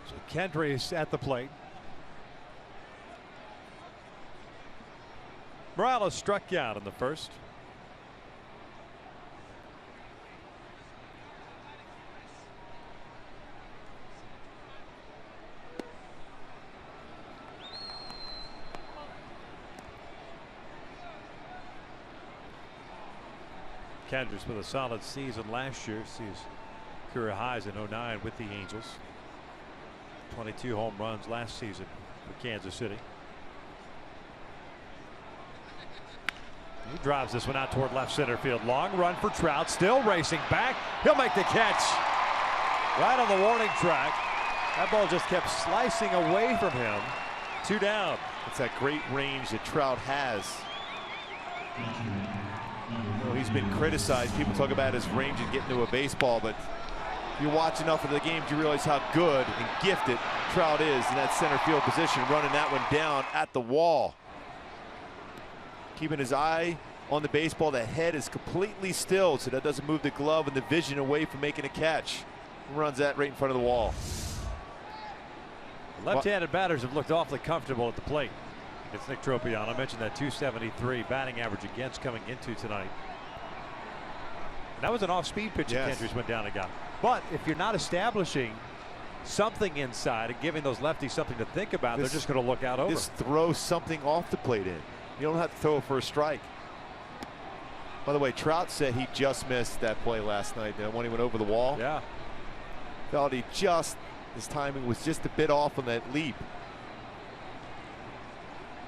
So Kendry's at the plate. Morales struck out in the first. Kendrick with a solid season last year. Sees career highs in 09 with the Angels. 22 home runs last season for Kansas City. He drives this one out toward left center field. Long run for Trout. Still racing back. He'll make the catch. Right on the warning track. That ball just kept slicing away from him. 2 down. It's that great range that Trout has. Well, he's been criticized. People talk about his range and getting to a baseball, but if you watch enough of the games, you realize how good and gifted Trout is in that center field position, running that one down at the wall. Keeping his eye on the baseball. The head is completely still, so that doesn't move the glove and the vision away from making a catch. He runs that right in front of the wall. Left-handed batters have looked awfully comfortable at the plate. It's Nick Tropiano. I mentioned that 273 batting average against coming into tonight. And that was an off-speed pitch that Kendrick went down and got. But if you're not establishing something inside and giving those lefties something to think about, they're just going to look out over. Just throw something off the plate in. You don't have to throw it for a strike. By the way, Trout said he just missed that play last night when he went over the wall. Yeah. Felt his timing was just a bit off on that leap.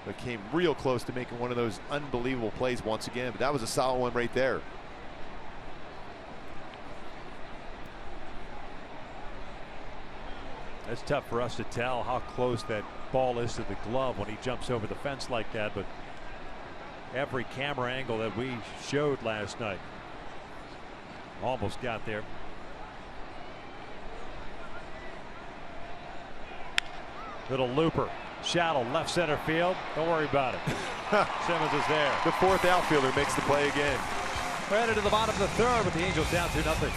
But came real close to making one of those unbelievable plays once again. But that was a solid one right there. It's tough for us to tell how close that ball is to the glove when he jumps over the fence like that, but every camera angle that we showed last night almost got there. Little looper, shallow left center field. Don't worry about it. Simmons is there. The 4th outfielder makes the play again. We're headed to the bottom of the 3rd with the Angels down 2-0.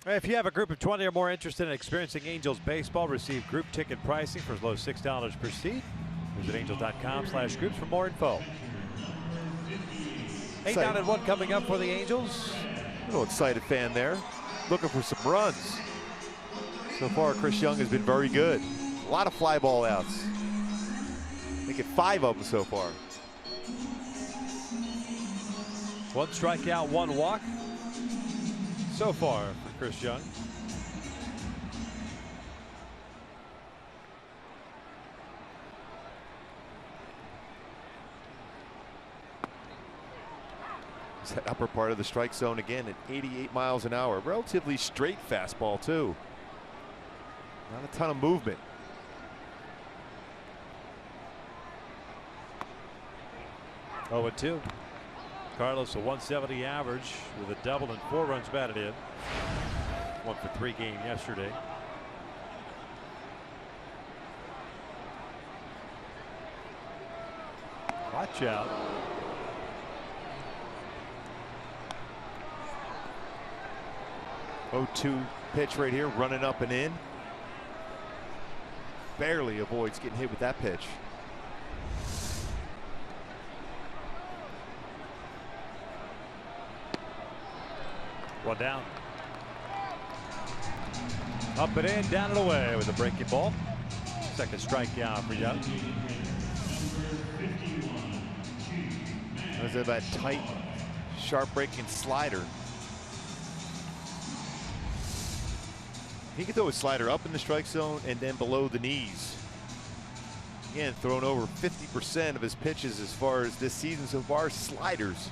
If you have a group of 20 or more interested in experiencing Angels baseball, receive group ticket pricing for as low as $6 per seat. Visit angels.com/groups for more info. 8 down and 1 coming up for the Angels. A little excited fan there, looking for some runs. So far, Chris Young has been very good. A lot of fly ball outs. Making 5 of them so far. 1 strikeout, 1 walk so far for Chris Young. It's that upper part of the strike zone again at 88 miles an hour. Relatively straight fastball too. Not a ton of movement. Oh, 2. Carlos a 170 average with a double and 4 runs batted in. 1 for 3 game yesterday. Watch out. 0-2 pitch right here, running up and in. Barely avoids getting hit with that pitch. One down. Up and in, down and away with a breaking ball. Second strikeout for Young. That was that tight, sharp breaking slider. He can throw a slider up in the strike zone and then below the knees. Again, thrown over 50% of his pitches as far as this season so far, sliders.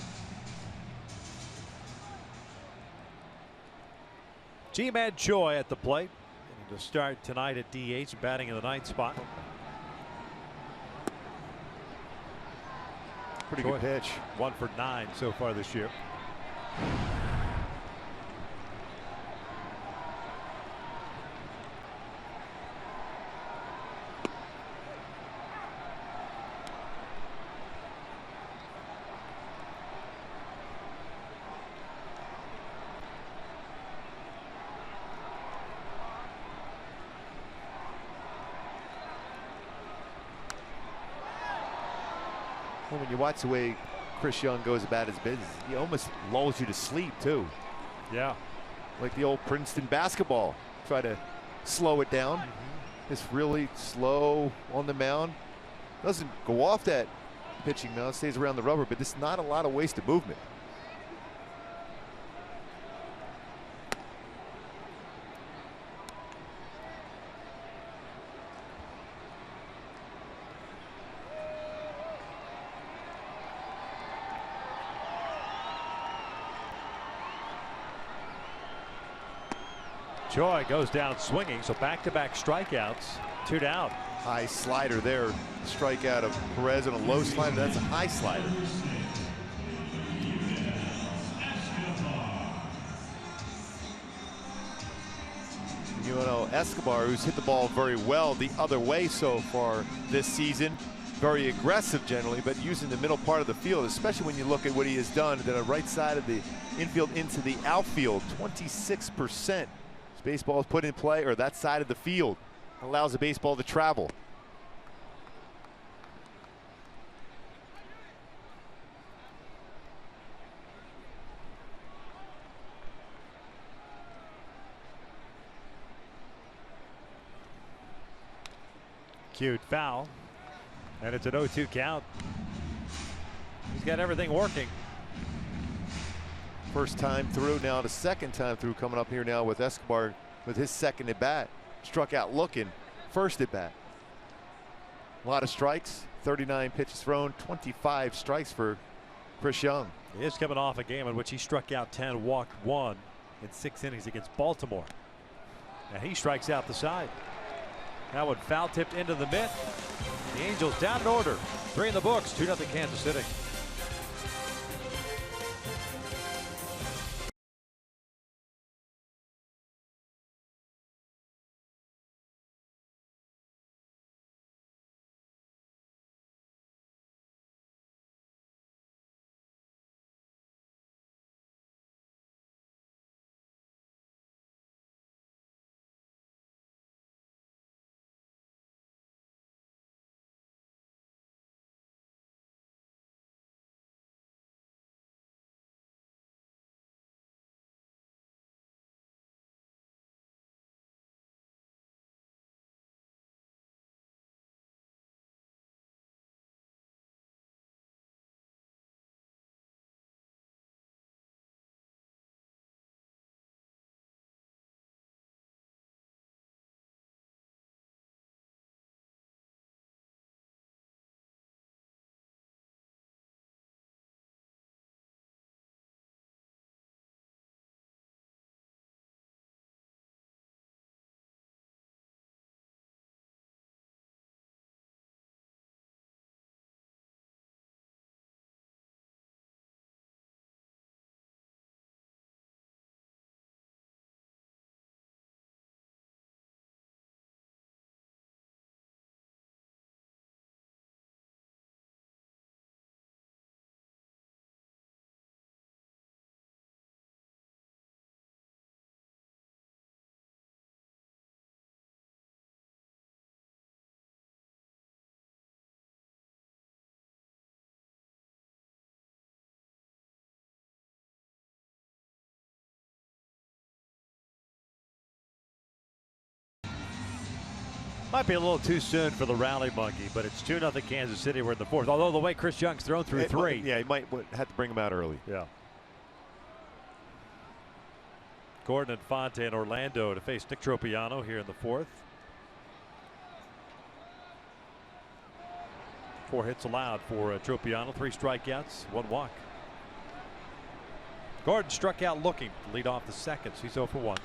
G-Man Choi at the plate. To start tonight at DH, batting in the 9th spot. Pretty good pitch. 1 for 9 so far this year. Well, when you watch the way Chris Young goes about his business, he almost lulls you to sleep too. Yeah. Like the old Princeton basketball. Try to slow it down. It's really slow on the mound. Doesn't go off that pitching mound, stays around the rubber, but there's not a lot of wasted movement. Choi goes down swinging, so back-to-back strikeouts, 2 down. High slider there. Strikeout of Perez and a low slider. That's a high slider. You know, Escobar, who's hit the ball very well the other way so far this season. Very aggressive generally, but using the middle part of the field, especially when you look at what he has done to the right side of the infield into the outfield. 26%. Baseball is put in play, or that side of the field allows the baseball to travel. Cute foul, and it's an 0-2 count. He's got everything working. First time through, now the second time through coming up here now with Escobar with his second at bat. Struck out looking, first at bat. A lot of strikes, 39 pitches thrown, 25 strikes for Chris Young. He is coming off a game in which he struck out 10, walked 1 in 6 innings against Baltimore. And he strikes out the side. That one foul tipped into the mitt. The Angels down in order. 3 in the books, 2-0 Kansas City. Might be a little too soon for the rally monkey, but it's 2-0 Kansas City. We're in the fourth. Although the way Chris Young's thrown through three. Yeah, he might have to bring him out early. Yeah. Gordon and Fonte in Orlando to face Nick Tropiano here in the fourth. 4 hits allowed for Tropiano, 3 strikeouts, 1 walk. Gordon struck out looking to lead off the second. He's 0 for 1.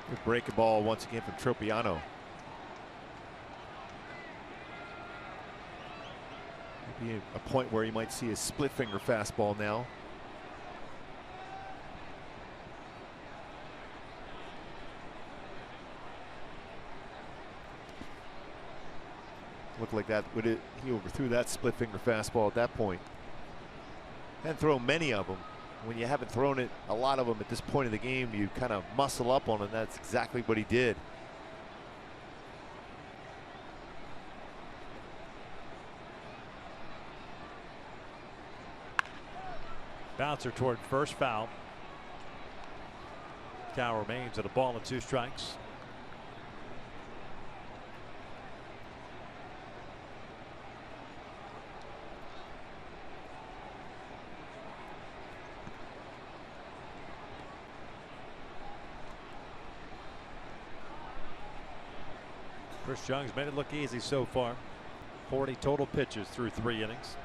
Good breaking ball once again from Tropiano. Maybe a point where you might see a split finger fastball now. Looked like that he overthrew that split finger fastball at that point. Hadn't thrown many of them. When you haven't thrown it, a lot of them at this point of the game, you kind of muscle up on it. That's exactly what he did. Bouncer toward first, foul. Count remains at a ball and 2 strikes. Chris Young's made it look easy so far. 40 total pitches through 3 innings.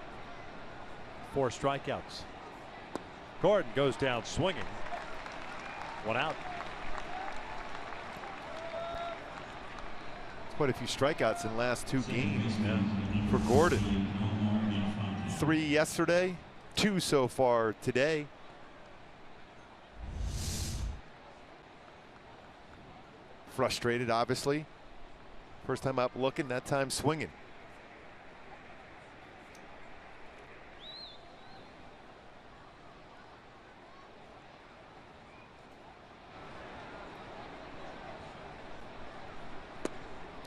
4 strikeouts. Gordon goes down swinging. 1 out. Quite a few strikeouts in the last 2 games for Gordon. 3 yesterday, 2 so far today. Frustrated, obviously. First time up looking, that time swinging.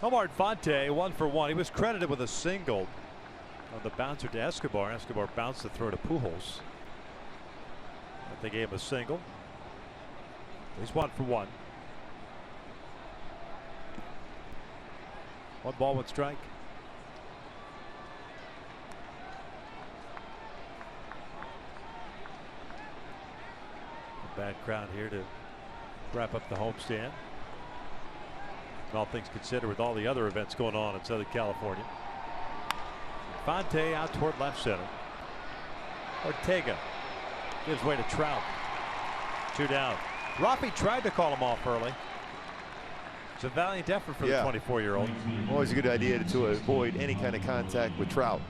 Omar Fonte 1 for 1. He was credited with a single on the bouncer to Escobar. Escobar bounced the throw to Pujols. But they gave him a single. He's 1 for 1. 1 ball, 1 strike. A bad crowd here to wrap up the homestand. All things considered, with all the other events going on in Southern California. Fonte out toward left center. Ortega gives way to Trout. 2 down. Rafi tried to call him off early. It's a valiant effort for the 24-year-old. Always a good idea to avoid any kind of contact with Trout.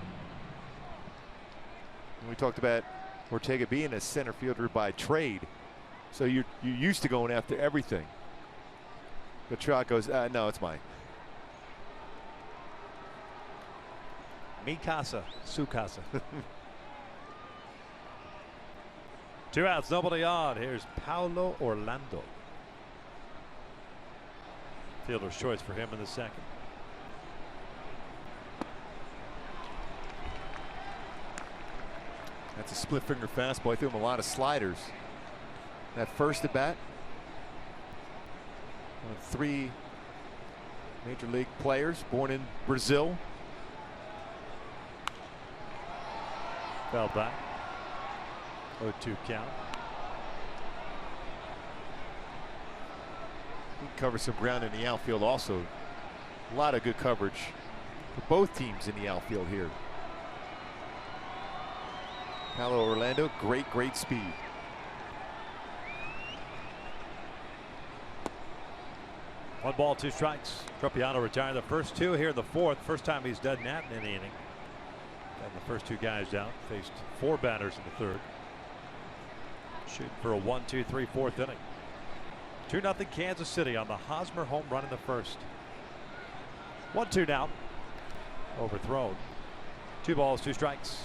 And we talked about Ortega being a center fielder by trade, so you're used to going after everything. But Trout goes, no, it's mine. Mi casa, su casa. 2 outs, nobody on. Here's Paulo Orlando. Fielder's choice for him in the second. That's a split finger fastball. I threw him a lot of sliders. That first at bat. One of 3 major league players born in Brazil. Fell back. 0-2 count. He covers some ground in the outfield also. A lot of good coverage for both teams in the outfield here. Paulo Orlando, great speed. One ball, 2 strikes. Tropiano retired the first 2 here in the fourth. First time he's done that in an inning. Got the first 2 guys down. Faced 4 batters in the third. Shooting for a 1-2-3 fourth inning. 2-0 Kansas City on the Hosmer home run in the first. 1-2 now. Overthrown. 2 balls, 2 strikes.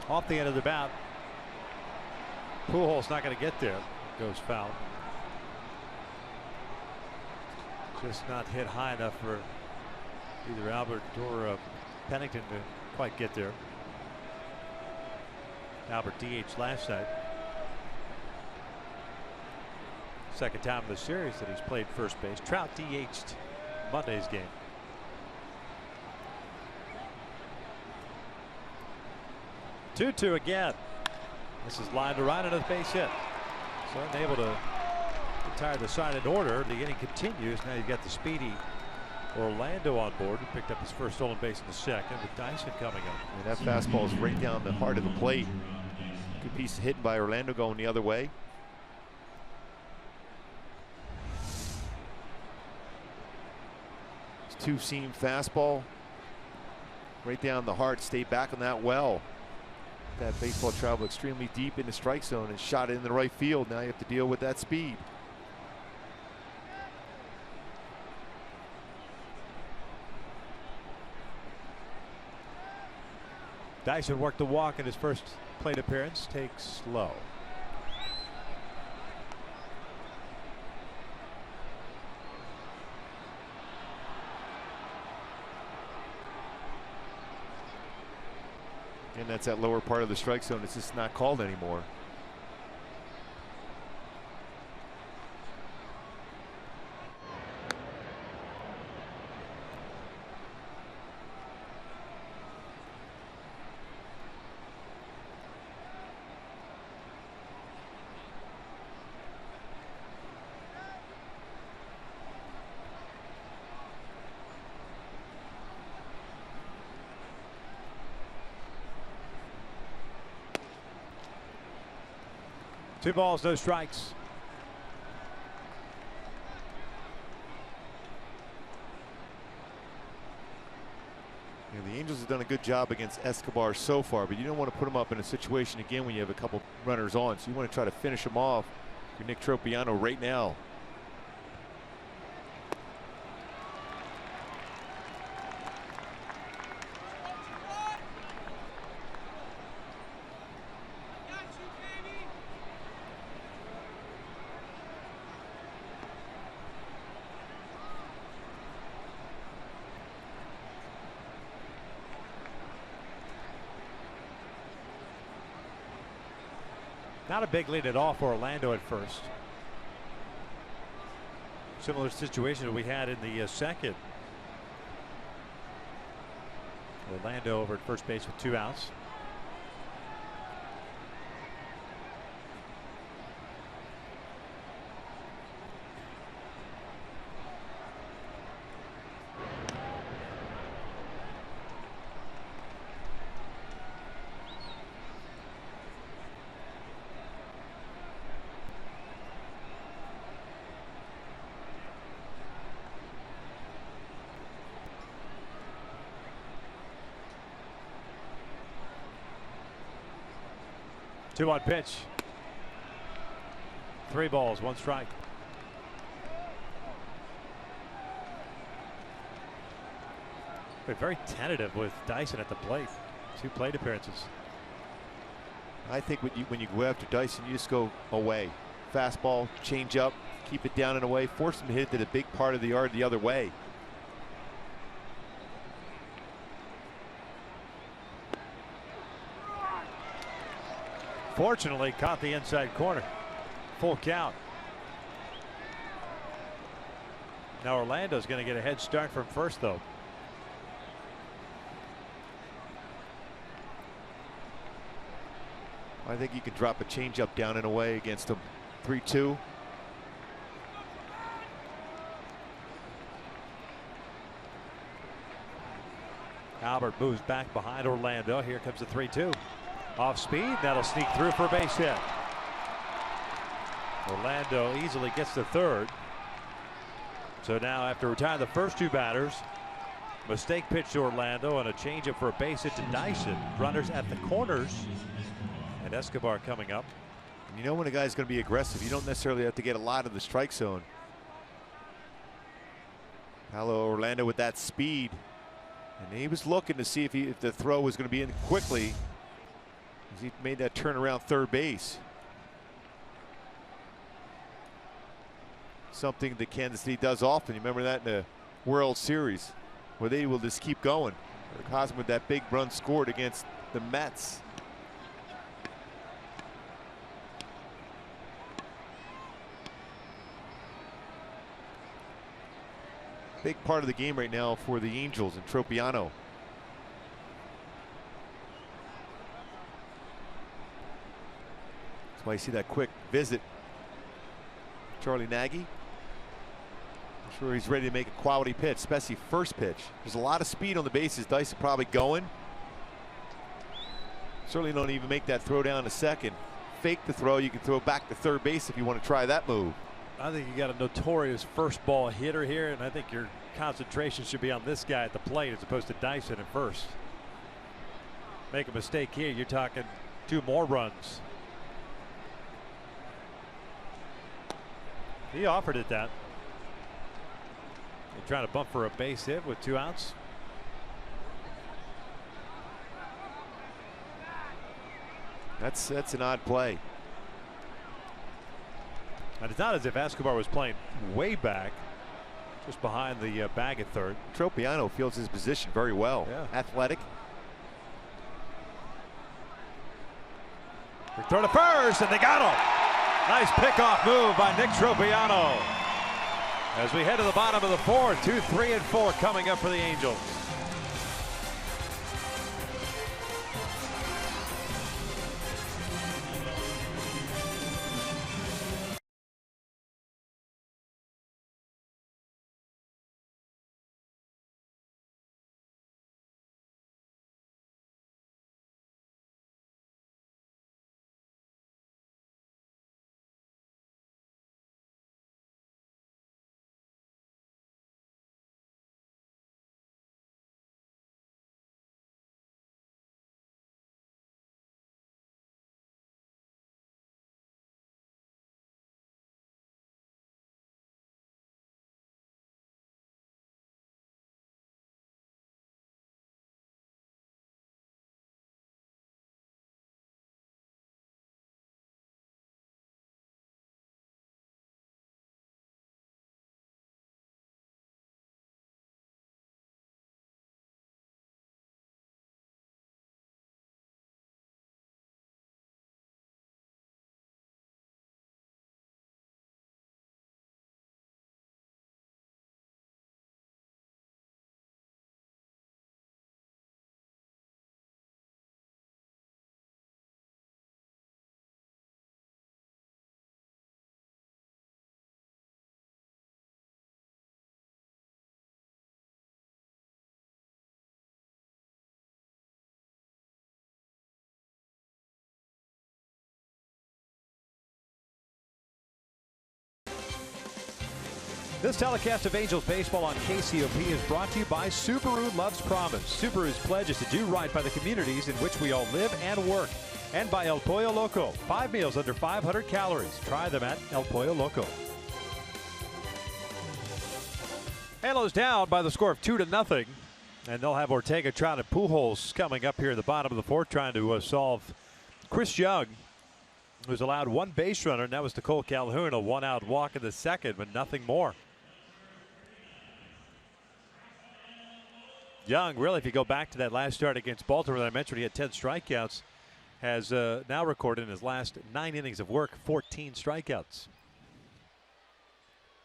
Off the end of the bat. Pujols not going to get there. Goes foul. Just not hit high enough for either Albert or Pennington to quite get there. Albert DH last night. Second time in the series that he's played first base. Trout DH'd Monday's game. 2-2 again. This is line to right, another base hit. So unable to retire the side in order. The inning continues. Now you've got the speedy Orlando on board, who picked up his first stolen base in the second, with Dyson coming up. And that fastball is right down the heart of the plate. Good piece of hitting by Orlando going the other way. It's two-seam fastball right down the heart. Stay back on that well. That baseball traveled extremely deep in the strike zone and shot it in the right field. Now you have to deal with that speed. Dyson worked the walk in his first plate appearance. Takes low. And that's that lower part of the strike zone. It's just not called anymore. Two balls, no strikes. You know, the Angels have done a good job against Escobar so far, but you don't want to put him up in a situation again when you have a couple runners on. So you want to try to finish him off. You're Nick Tropiano right now. Not a big lead at all for Orlando at first. Similar situation that we had in the second. Orlando over at first base with 2 outs. Two on pitch. 3 balls, 1 strike. Been very tentative with Dyson at the plate. 2 plate appearances. I think when you go after Dyson, you just go away. Fastball, change up, keep it down and away, force him to hit it to the big part of the yard the other way. Fortunately, caught the inside corner. Full count. Now Orlando's going to get a head start from first, though. I think you can drop a changeup down and away against him. 3-2. Albert moves back behind Orlando. Here comes the 3-2. Off speed, that'll sneak through for a base hit. Orlando easily gets the third. So now, after retiring the first 2 batters, mistake pitch to Orlando and a changeup for a base hit to Dyson. Runners at the corners, and Escobar coming up. You know when a guy's going to be aggressive, you don't necessarily have to get a lot of the strike zone. Hello, Orlando with that speed, and he was looking to see if the throw was going to be in quickly. He made that turn around third base. Something that Kansas City does often. You remember that in the World Series, where they will just keep going. Hosmer with that big run scored against the Mets. Big part of the game right now for the Angels and Tropiano. That's why you see that quick visit. Charlie Nagy. I'm sure he's ready to make a quality pitch, especially first pitch. There's a lot of speed on the bases. Dice is probably going. Certainly don't even make that throw down to second. Fake the throw. You can throw back to third base if you want to try that move. I think you got a notorious first ball hitter here, and I think your concentration should be on this guy at the plate as opposed to Dyson at first. Make a mistake here, you're talking 2 more runs. He offered it that. They're trying to bump for a base hit with 2 outs. That's an odd play. And it's not as if Escobar was playing way back, just behind the bag at third. Tropiano feels his position very well. Yeah. Athletic. They throw to first, and they got him. Nice pickoff move by Nick Tropiano. As we head to the bottom of the 4th, 2, 3, and 4 coming up for the Angels. This telecast of Angels baseball on KCOP is brought to you by Subaru Loves Promise. Subaru's pledge is to do right by the communities in which we all live and work. And by El Pollo Loco. 5 meals under 500 calories. Try them at El Pollo Loco. Halos down by the score of 2-0. And they'll have Ortega, Trout, and Pujols coming up here in the bottom of the 4th, trying to solve Chris Young, who's allowed 1 base runner, and that was to Cole Calhoun, a 1-out walk in the 2nd, but nothing more. Young, really, if you go back to that last start against Baltimore that I mentioned, he had 10 strikeouts, has now recorded in his last 9 innings of work 14 strikeouts.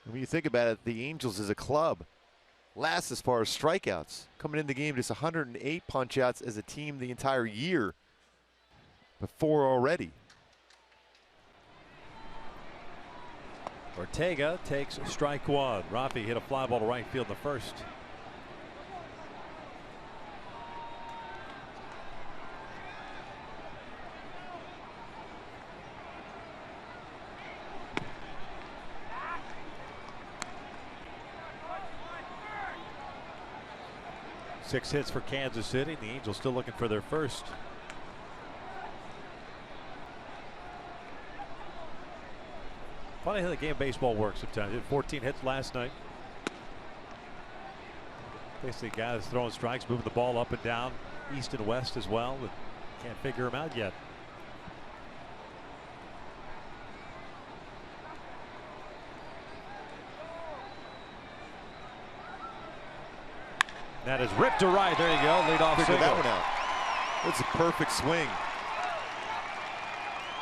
When you think about it, the Angels as a club last as far as strikeouts. Coming in the game, just 108 punch-outs as a team the entire year. But 4 already. Ortega takes strike 1. Rafi hit a fly ball to right field in the 1st. Six hits for Kansas City. The Angels still looking for their first. Funny how the game of baseball works sometimes. He had 14 hits last night. Basically, guys throwing strikes, moving the ball up and down, east and west as well. But can't figure him out yet. That is ripped to right. There you go. Lead off Figure single. that one out. That's a perfect swing.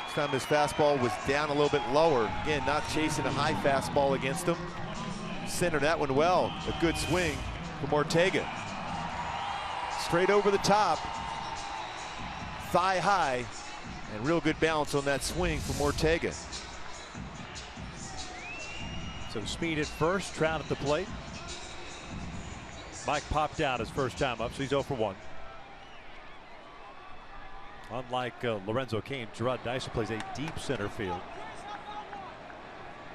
This time his fastball was down a little bit lower. Again, not chasing a high fastball against him. Centered that one well. A good swing from Ortega. Straight over the top. Thigh high. And real good balance on that swing from Ortega. So speed at first, Trout at the plate. Mike popped out his first time up, so he's 0 for 1. Unlike Lorenzo Cain, Gerard Dyson plays a deep center field.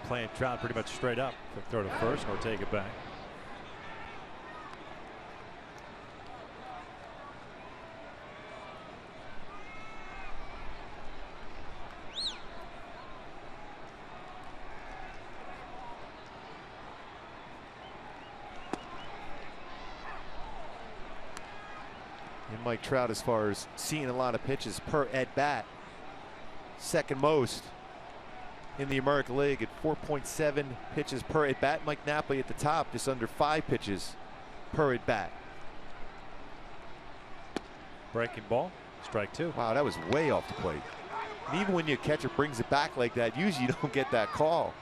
Playing Trout pretty much straight up. Throw to first, and Ortega back. And Mike Trout, as far as seeing a lot of pitches per at bat, second most in the American League at 4.7 pitches per at bat. Mike Napoli at the top, just under 5 pitches per at bat. Breaking ball, strike 2. Wow, that was way off the plate. And even when your catcher brings it back like that, usually you don't get that call.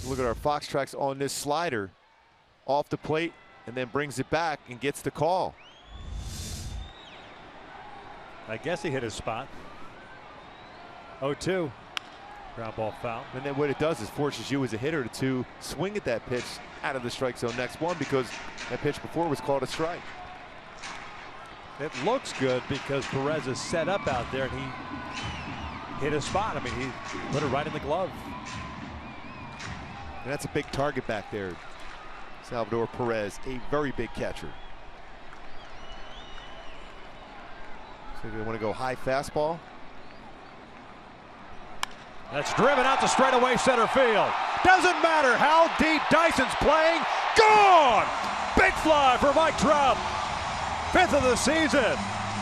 Look at our Fox tracks on this slider, off the plate, and then brings it back and gets the call. I guess he hit his spot. 0-2. Ground ball foul. And then what it does is forces you as a hitter to swing at that pitch out of the strike zone next one, because that pitch before was called a strike. It looks good because Perez is set up out there and he hit his spot. I mean, he put it right in the glove. And that's a big target back there. Salvador Perez, a very big catcher. So they want to go high fastball. That's driven out to straightaway center field. Doesn't matter how deep Dyson's playing. Gone! Big fly for Mike Trout. 5th of the season.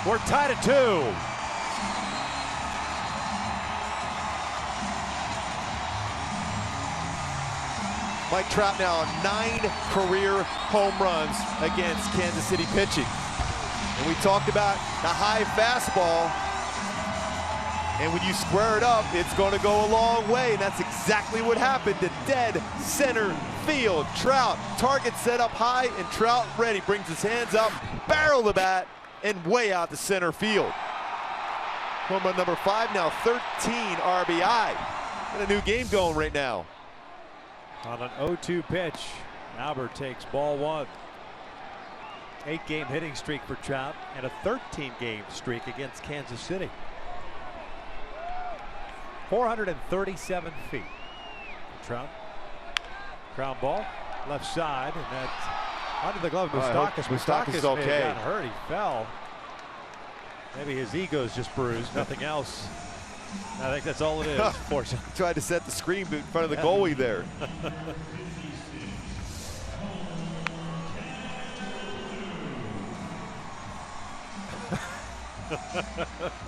We're tied at 2. Mike Trout now 9 career home runs against Kansas City pitching. And we talked about the high fastball. And when you square it up, it's going to go a long way. And that's exactly what happened to dead center field. Trout, target set up high, and Trout ready. Brings his hands up, barrel the bat, and way out to center field. Home run number 5, now 13 RBI. And a new game going right now. On an 0-2 pitch, Albert takes ball 1. 8-game hitting streak for Trout and a 13-game streak against Kansas City. 437 feet. Trout. Ground ball, left side, and that's under the glove of Moustakas. Moustakas is okay. May have gotten hurt. He fell. Maybe his ego's just bruised, nothing else. I think that's all it is. Fortunately. Tried to set the screen in front of the goalie there.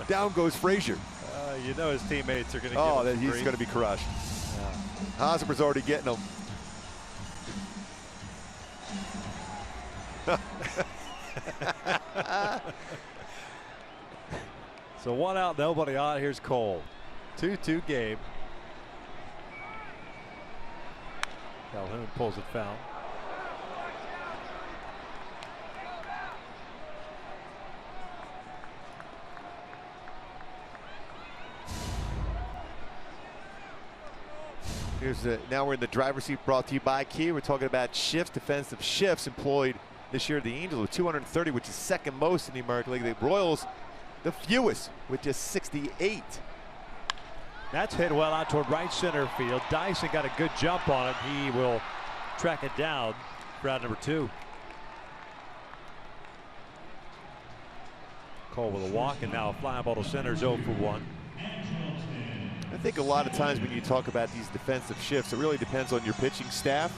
Down goes Frazier. You know his teammates are going to Oh, give him he's grief. going to be crushed. Yeah. Hosmer's already getting him. So 1 out, nobody on. Here's Cole. 2-2 game. Calhoun pulls it foul. Now we're in the driver's seat, brought to you by Kia. We're talking about shifts, defensive shifts employed this year. The Angels with 230, which is second most in the American League. The Royals, the fewest, with just 68. That's hit well out toward right center field. Dyson got a good jump on it. He will track it down for out number 2. Cole with a walk, and now a fly ball to center, 0 for 1. I think a lot of times when you talk about these defensive shifts, it really depends on your pitching staff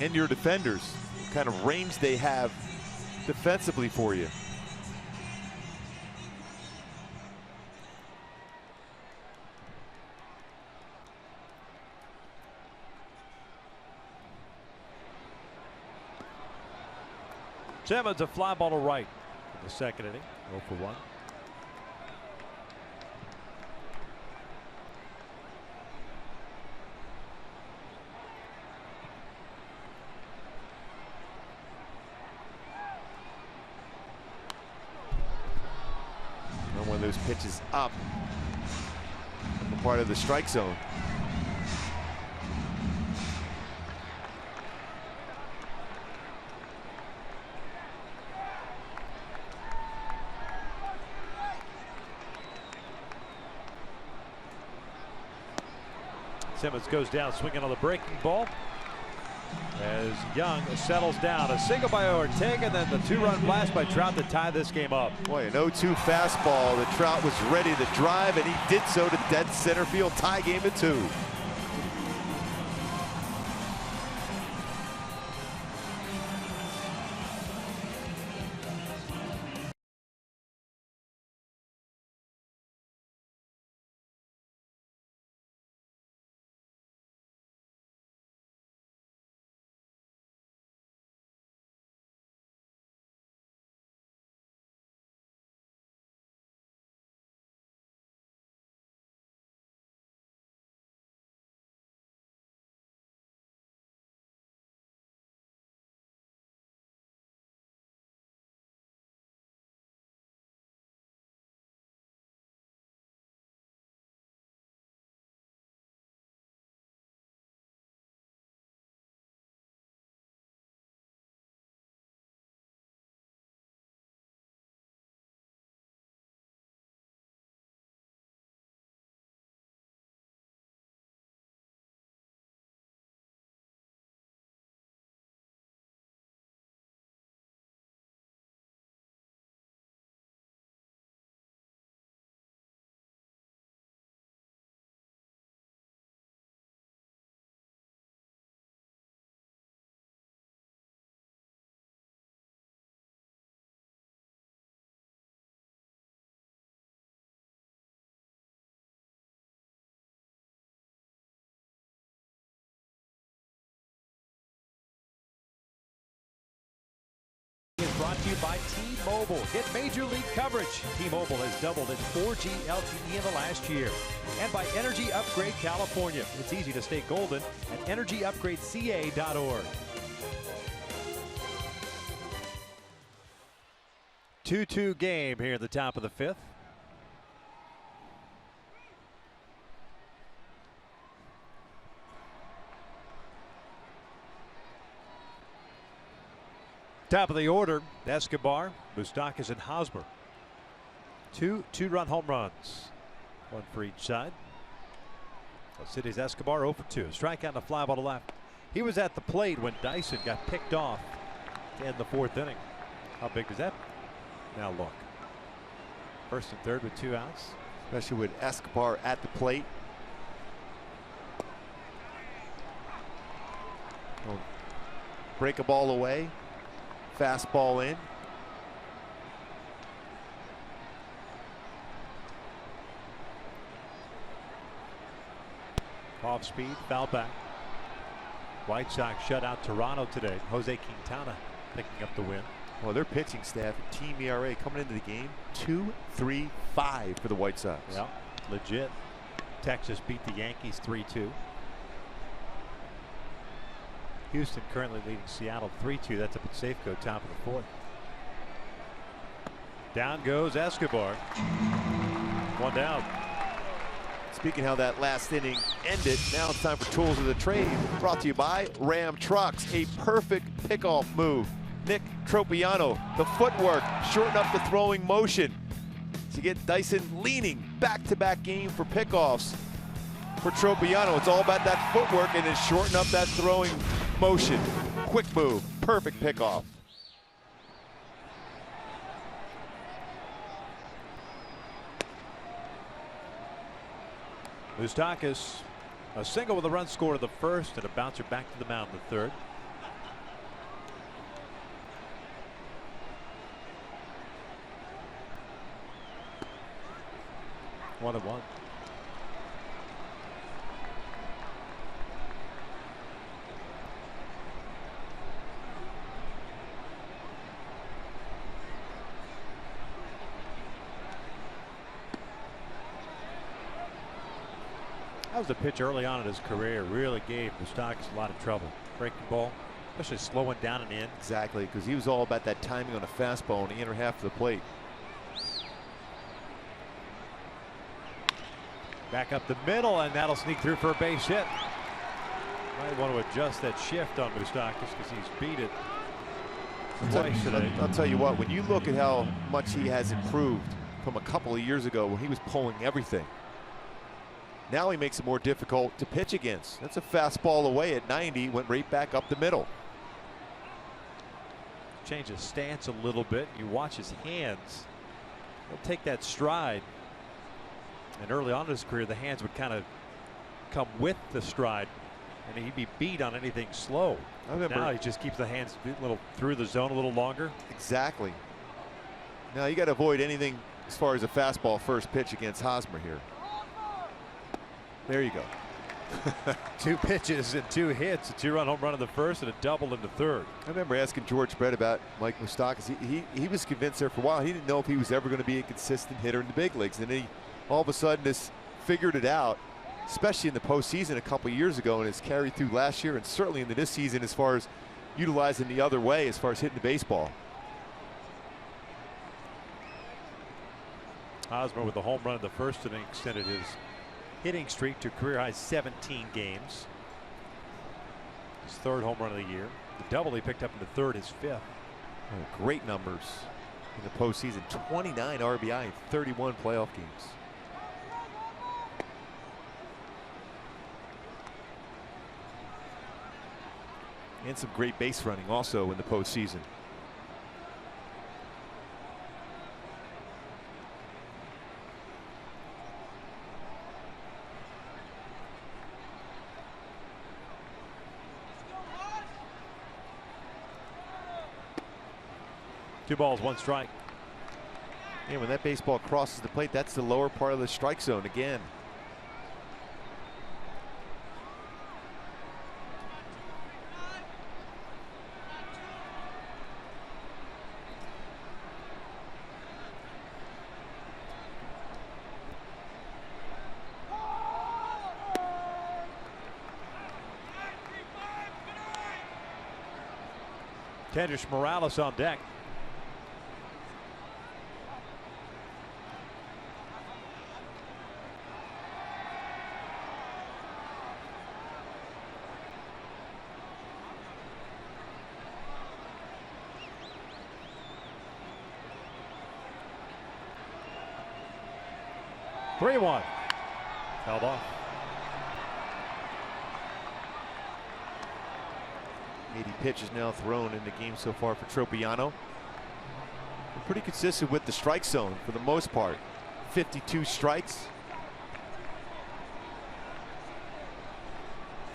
and your defenders, what kind of range they have defensively for you. Simmons a fly ball to right in the second inning. 0 for 1. And one of those pitches up, part of the strike zone. Simmons goes down swinging on the breaking ball as Young settles down. A single by Ortega, and then the 2-run blast by Trout to tie this game up. Boy, an 0-2 fastball. The Trout was ready to drive, and he did so to dead center field. Tie game at 2. Is brought to you by T-Mobile. Get major league coverage. T-Mobile has doubled its 4G LTE in the last year. And by Energy Upgrade California. It's easy to stay golden at energyupgradeca.org. 2-2 game here at the top of the 5th. Top of the order, Escobar, Moustakas, and Hosmer. 2 2-run home runs. 1 for each side. City's Escobar 0 for 2. Strikeout and a fly ball to left. He was at the plate when Dyson got picked off to end the 4th inning. How big is that? Now look. 1st and 3rd with 2 outs. Especially with Escobar at the plate. Don't break a ball away. Fastball in. Off speed, foul back. White Sox shut out Toronto today. Jose Quintana picking up the win. Well, their pitching staff, team ERA coming into the game 2.35 for the White Sox. Yeah, legit. Texas beat the Yankees 3-2. Houston currently leading Seattle 3-2. That's up at Safeco, top of the 4th. Down goes Escobar. 1 down. Speaking how that last inning ended, now it's time for Tools of the Trade. Brought to you by Ram Trucks. A perfect pickoff move. Nick Tropiano, the footwork, shorten up the throwing motion to get Dyson leaning. Back-to-back game for pickoffs for Tropiano. It's all about that footwork and then shorten up that throwing motion. Quick move, perfect pickoff. Moustakas, a single with a run scored in the 1st and a bouncer back to the mound in the 3rd. One and one. That was the pitch early on in his career. Really gave Moustakas a lot of trouble. Breaking ball, especially slowing down and in. Exactly, because he was all about that timing on a fastball in the inner half of the plate. Back up the middle, and that'll sneak through for a base hit. Might want to adjust that shift on Moustakas because he's beat it twice today. I'll tell you what, when you look at how much he has improved from a couple of years ago when he was pulling everything, now he makes it more difficult to pitch against. That's a fastball away at 90, went right back up the middle. Change his stance a little bit. You watch his hands. He'll take that stride. And early on in his career, the hands would kind of come with the stride, and he'd be beat on anything slow. I remember. Now he just keeps the hands a little through the zone a little longer. Exactly. Now you got to avoid anything as far as a fastball first pitch against Hosmer here. There you go. 2 pitches and 2 hits, a 2-run home run in the first and a double in the third. I remember asking George Brett about Mike Moustakas. He was convinced there for a while. He didn't know if he was ever going to be a consistent hitter in the big leagues, and then he all of a sudden has figured it out, especially in the postseason a couple of years ago, and has carried through last year and certainly into this season as far as utilizing the other way as far as hitting the baseball. Hosmer with a home run in the first inning extended his hitting streak to career high 17 games. His 3rd home run of the year. The double he picked up in the third, his 5th. Oh, great numbers in the postseason. 29 RBI in 31 playoff games. And some great base running also in the postseason. Two balls, 1 strike. And when that baseball crosses the plate, that's the lower part of the strike zone again. Kendrick Morales on deck. Three one. Held off. 80 pitches now thrown in the game so far for Tropiano. Pretty consistent with the strike zone for the most part. 52 strikes.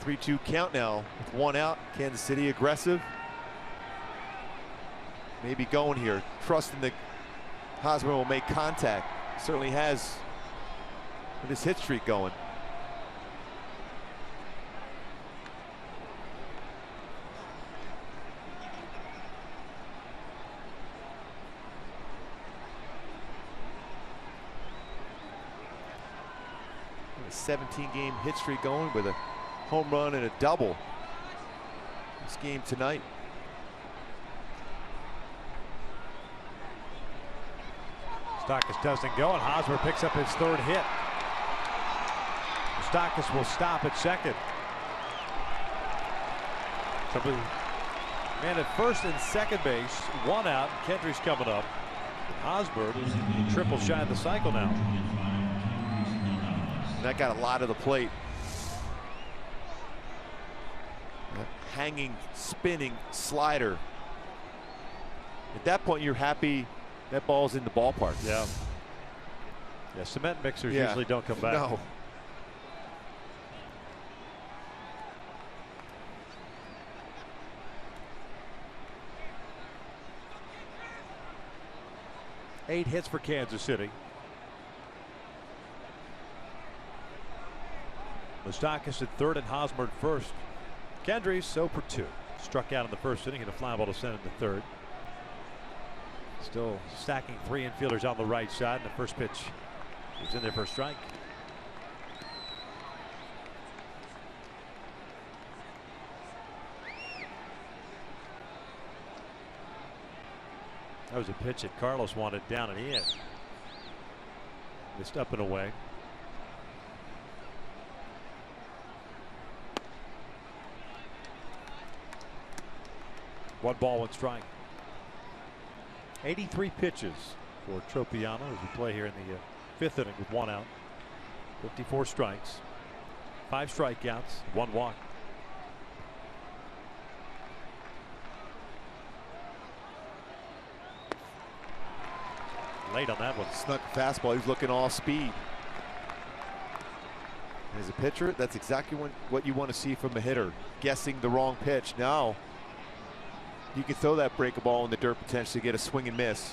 3-2 count now with 1 out. Kansas City aggressive. Maybe going here, trusting that Hosmer will make contact. Certainly has with his hit streak going. A 17-game hit streak going with a home run and a double this game tonight. Moustakas doesn't go, and Hosmer picks up his 3rd hit. Moustakas will stop at second. Somebody man at first and second base, 1 out. Kendrick's coming up. Hosmer is triple shy of the cycle now. And that got a lot of the plate. Hanging, spinning slider. At that point, you're happy that ball's in the ballpark. Yeah. Yeah, cement mixers usually don't come back. No. Eight hits for Kansas City. Moustakas at 3rd and Hosmer at 1st. Kendrick 0 for 2. Struck out in the 1st inning and a fly ball to center in the 3rd. Still stacking 3 infielders on the right side, and the first pitch is in there for a strike. That was a pitch that Carlos wanted down and in. Missed up and away. One ball, one strike. 83 pitches for Tropiano as we play here in the fifth inning with one out. 54 strikes, 5 strikeouts, 1 walk. Late on that one. Snuck fastball. He's looking all speed. As a pitcher, that's exactly what you want to see from a hitter. Guessing the wrong pitch. Now, you can throw that breaker ball in the dirt, potentially get a swing and miss.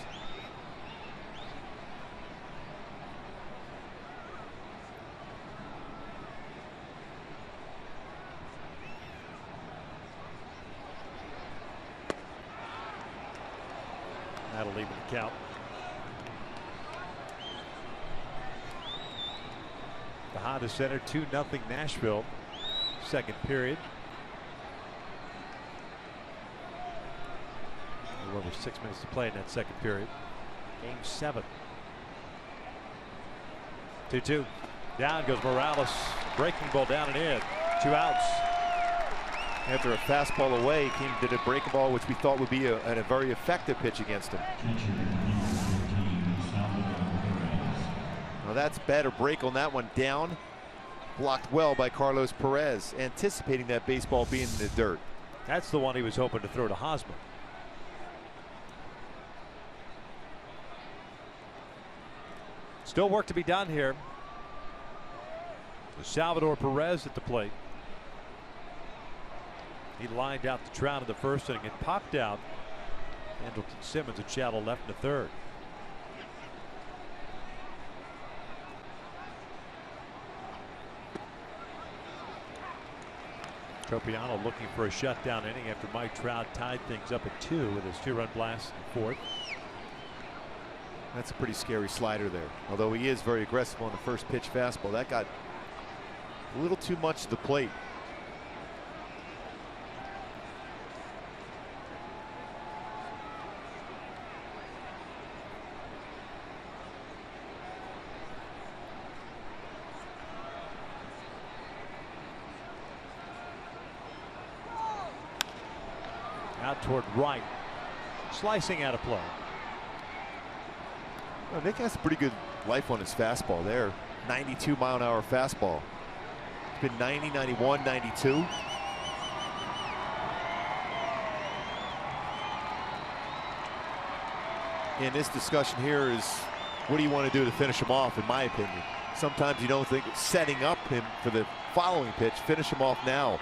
That'll leave the count. The Honda Center, 2-0 Nashville. Second period. A little over 6 minutes to play in that second period. Game 7. 2-2. Down goes Morales. Breaking ball down and in. 2 outs. After a fastball away, came to the breaking ball, which we thought would be a very effective pitch against him. Now that's better break on that one down. Blocked well by Carlos Perez, anticipating that baseball being in the dirt. That's the one he was hoping to throw to Hosmer. Still work to be done here. Salvador Perez at the plate. He lined out the Trout in the first inning and popped out. Andrelton Simmons at shallow left in the third. Tropiano looking for a shutdown inning after Mike Trout tied things up at 2 with his 2-run blast in the 4th. That's a pretty scary slider there. Although he is very aggressive on the first pitch fastball. That got a little too much to the plate. Out toward right. Slicing out of play. Well, Nick has a pretty good life on his fastball there. 92-mile-an-hour fastball. It's been 90, 91, 92. And this discussion here is, what do you want to do to finish him off, in my opinion. Sometimes you don't think it's setting up him for the following pitch. Finish him off now.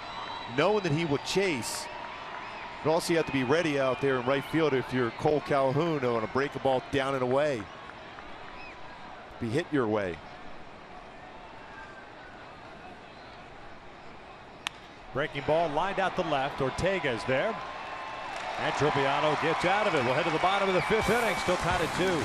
Knowing that he will chase. But also you have to be ready out there in right field if you're Cole Calhoun on a break a ball down and away. Be hit your way. Breaking ball lined out the left. Ortega's there. And Tropiano gets out of it. We'll head to the bottom of the 5th inning. Still tied at 2.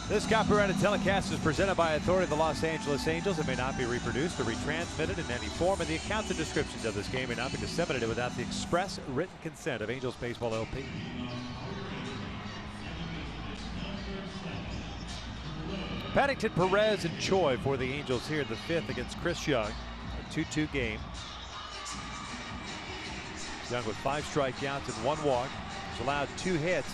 This copyrighted telecast is presented by authority of the Los Angeles Angels. It may not be reproduced or retransmitted in any form, and the accounts and descriptions of this game may not be disseminated without the express written consent of Angels Baseball LP. Paddington, Perez, and Choi for the Angels here in the 5th against Chris Young. A 2-2 game. Young with 5 strikeouts and 1 walk. He's allowed 2 hits.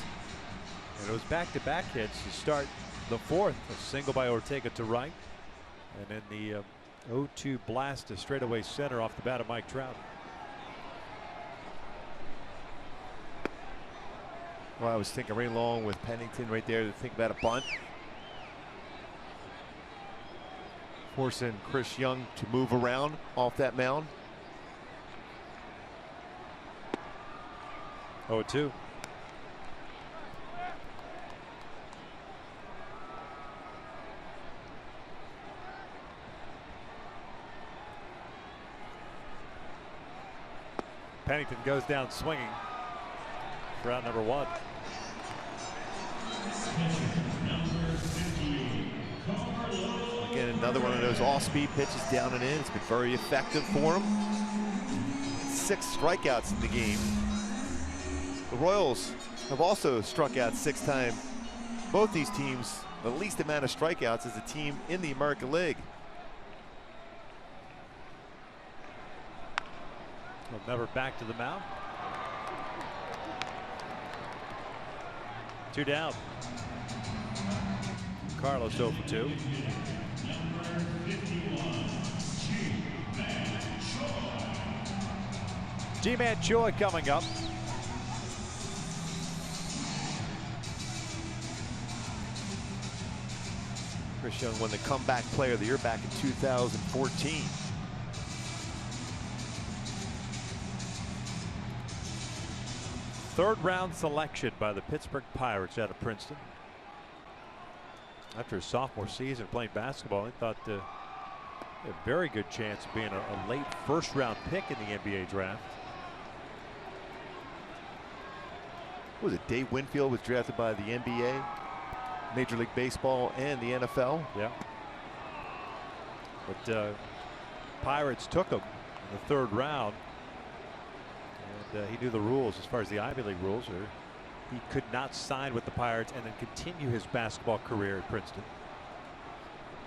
And it was back-to-back hits to start the 4th. A single by Ortega to right. And then the 0-2 blast to straightaway center off the bat of Mike Trout. Well, I was thinking right along with Pennington right there to think about a bunt. Forcing Chris Young to move around off that mound. 0-2. Pennington goes down swinging for out number 1. Again, another one of those off-speed pitches down and in. It's been very effective for him. 6 strikeouts in the game. The Royals have also struck out 6 times. Both these teams, the least amount of strikeouts as a team in the American League. Never back to the mound. 2 down. Carlos 0 for 2. G-Man Choi coming up. Chris Young won the comeback player of the year back in 2014. Third-round selection by the Pittsburgh Pirates out of Princeton. After his sophomore season playing basketball, he thought a very good chance of being a late first-round pick in the NBA draft. What was it? Dave Winfield was drafted by the NBA, Major League Baseball, and the NFL. Yeah. But Pirates took him in the 3rd round. And he knew the rules as far as the Ivy League rules are. He could not sign with the Pirates and then continue his basketball career at Princeton.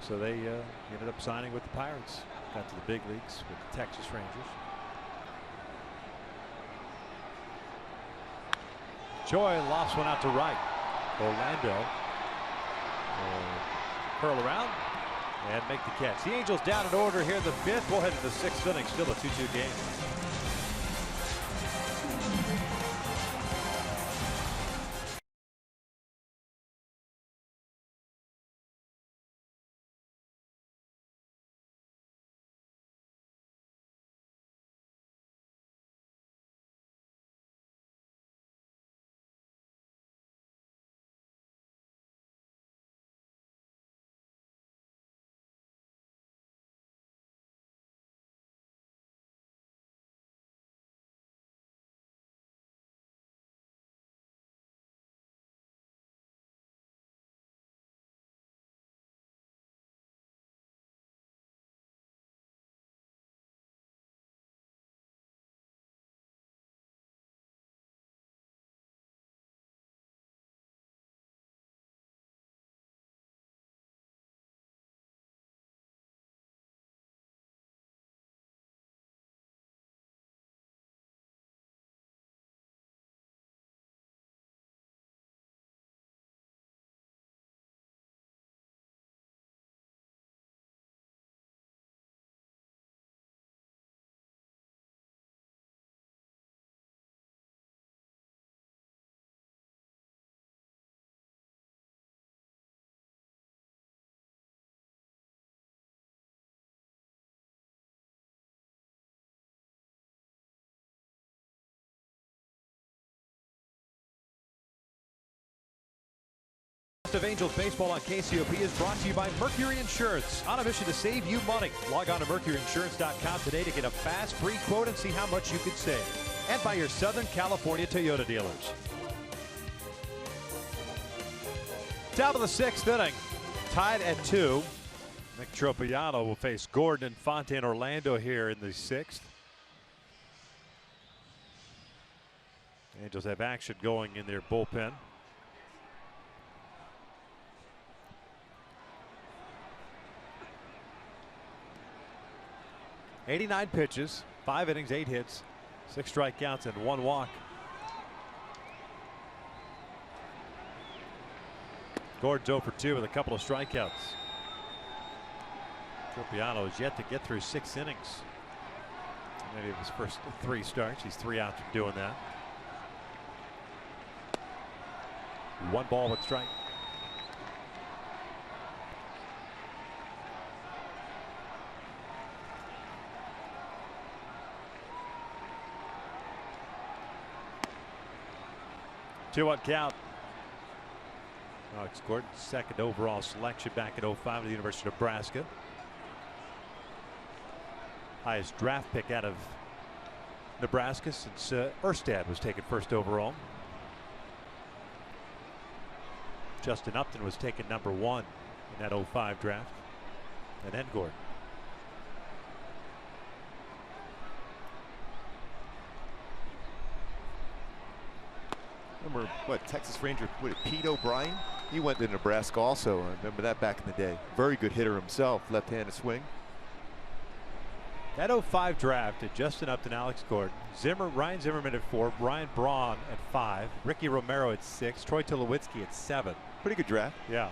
So they ended up signing with the Pirates. Got to the big leagues with the Texas Rangers. Choi lofts one out to right. Orlando curl around and make the catch. The Angels down in order here in the 5th. We'll head to the 6th inning. Still a 2-2 game. Of Angels baseball on KCOP is brought to you by Mercury Insurance. On a mission to save you money. Log on to mercuryinsurance.com today to get a fast free quote and see how much you could save. And by your Southern California Toyota dealers. Top of the 6th inning, tied at 2. Nick Tropiano will face Gordon and Fonte in Orlando here in the 6th. Angels have action going in their bullpen. '89 pitches, 5 innings, 8 hits, 6 strikeouts, and 1 walk. Gordon 0 for 2 with a couple of strikeouts. Tropiano has yet to get through 6 innings. Maybe his first 3 starts. He's 3 out from doing that. 1 ball with strike. Two-one count. Alex Gordon, second overall selection back in '05 to the University of Nebraska. Highest draft pick out of Nebraska since Erstad was taken first overall. Justin Upton was taken #1 in that '05 draft. And then Gordon. Remember what, Texas Ranger, Pete O'Brien? He went to Nebraska also. I remember that back in the day. Very good hitter himself, left-handed swing. That '05 draft at Justin Upton, Alex Gordon, Ryan Zimmerman at 4, Brian Braun at 5, Ricky Romero at 6, Troy Tulowitzki at 7. Pretty good draft. Yeah.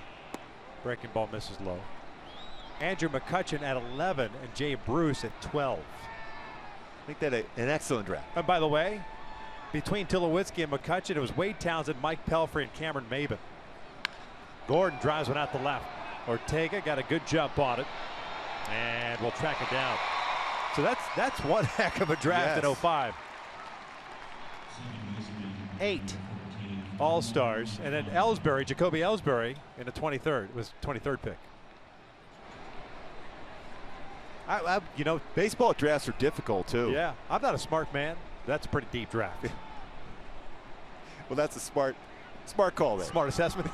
Breaking ball misses low. Andrew McCutchen at 11 and Jay Bruce at 12. Make that an excellent draft. And by the way, between Tulowitzki and McCutchen, it was Wade Townsend, Mike Pelfrey, and Cameron Maben. Gordon drives one out the left. Ortega got a good jump on it, and we'll track it down. So that's one heck of a draft in '05. 8 All-Stars, and then Jacoby Ellsbury in the 23rd, was 23rd pick. You know, baseball drafts are difficult too. Yeah, I'm not a smart man. That's a pretty deep draft. Well, that's a smart call there. Smart assessment.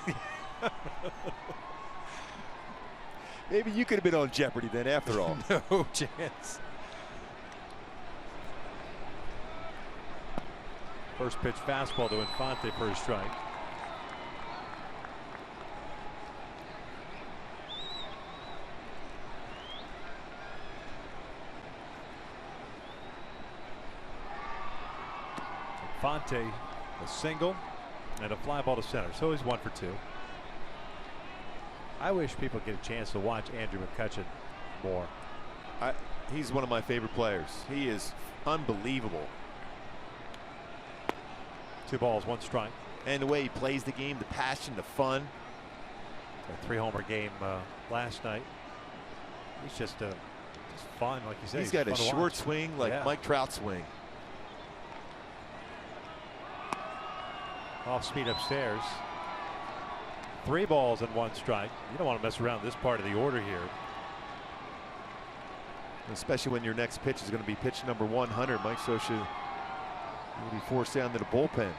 Maybe you could have been on Jeopardy then after all. No chance. First pitch fastball to Infante for a strike. Infante, a single and a fly ball to center. So he's 1 for 2. I wish people get a chance to watch Andrew McCutchen more. He's one of my favorite players. He is unbelievable. 2 balls, 1 strike. And the way he plays the game, the passion, the fun. A 3-homer game last night. He's just fun, like you said. He's got a short swing like Mike Trout swing. Off speed upstairs. 3 balls and 1 strike. You don't want to mess around this part of the order here. Especially when your next pitch is going to be pitch number 100. Mike Scioscia will be forced down to the bullpen.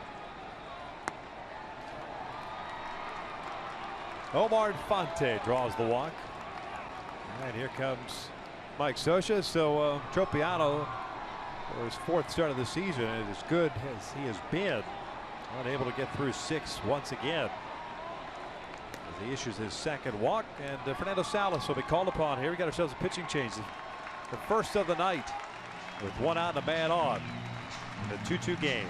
Omar Infante draws the walk. And here comes Mike Scioscia. So Tropiano, for his 4th start of the season, is as good as he has been. Unable to get through 6 once again. As he issues his 2nd walk, and Fernando Salas will be called upon here. We got ourselves a pitching change. The first of the night, with 1 out and a man on in the 2-2 game.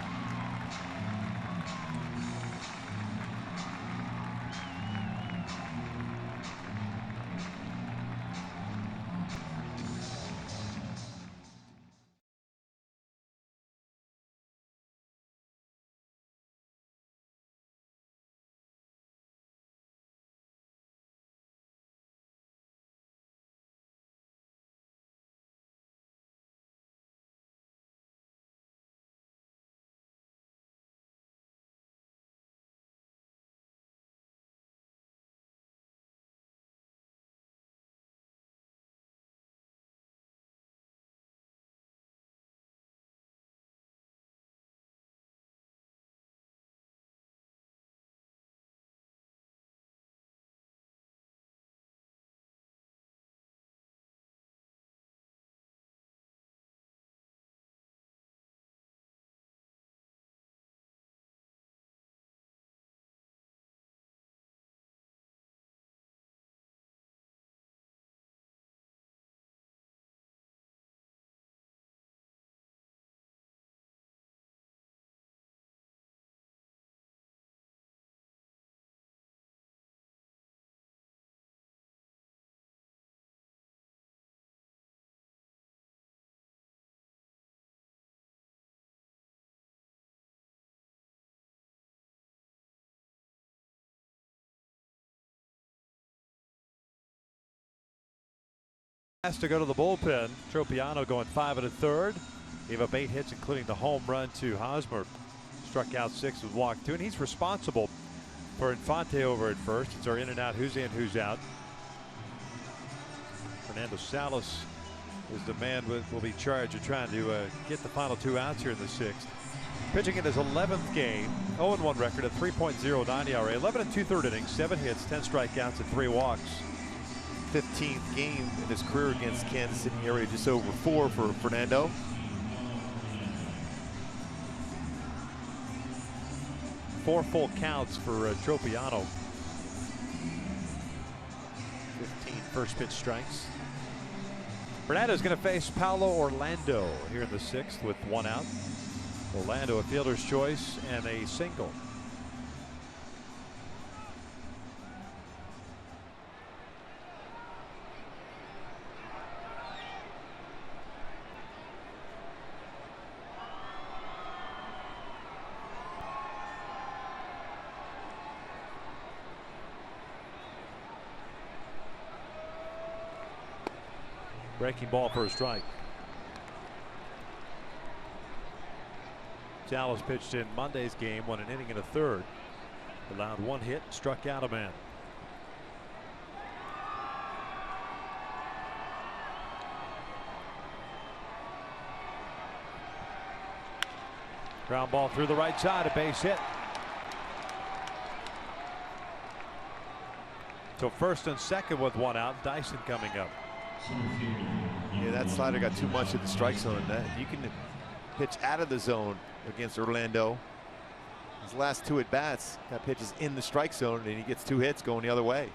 Has to go to the bullpen. Tropiano going 5 1/3. Gave up 8 hits, including the home run to Hosmer. Struck out 6 with walk 2, and he's responsible for Infante over at first. It's our in and out, who's in, who's out. Fernando Salas is the man will be charged of trying to get the final 2 outs here in the 6th. Pitching in his 11th game, 0-1 record, a 3.09 ERA, 11 2/3 innings, 7 hits, 10 strikeouts, and 3 walks. 15th game in his career against Kansas City area, just over 4 for Fernando. Four full counts for Tropiano. 15 first pitch strikes. Fernando's going to face Paulo Orlando here in the 6th with 1 out. Orlando a fielder's choice and a single. Breaking ball for a strike. Salas pitched in Monday's game, won an inning and a third. Allowed 1 hit, struck out a man. Ground ball through the right side, a base hit. So first and second with 1 out, Dyson coming up. Yeah, that slider got too much of the strike zone. You can pitch out of the zone against Orlando. His last 2 at bats, that pitch is in the strike zone, and he gets 2 hits going the other way.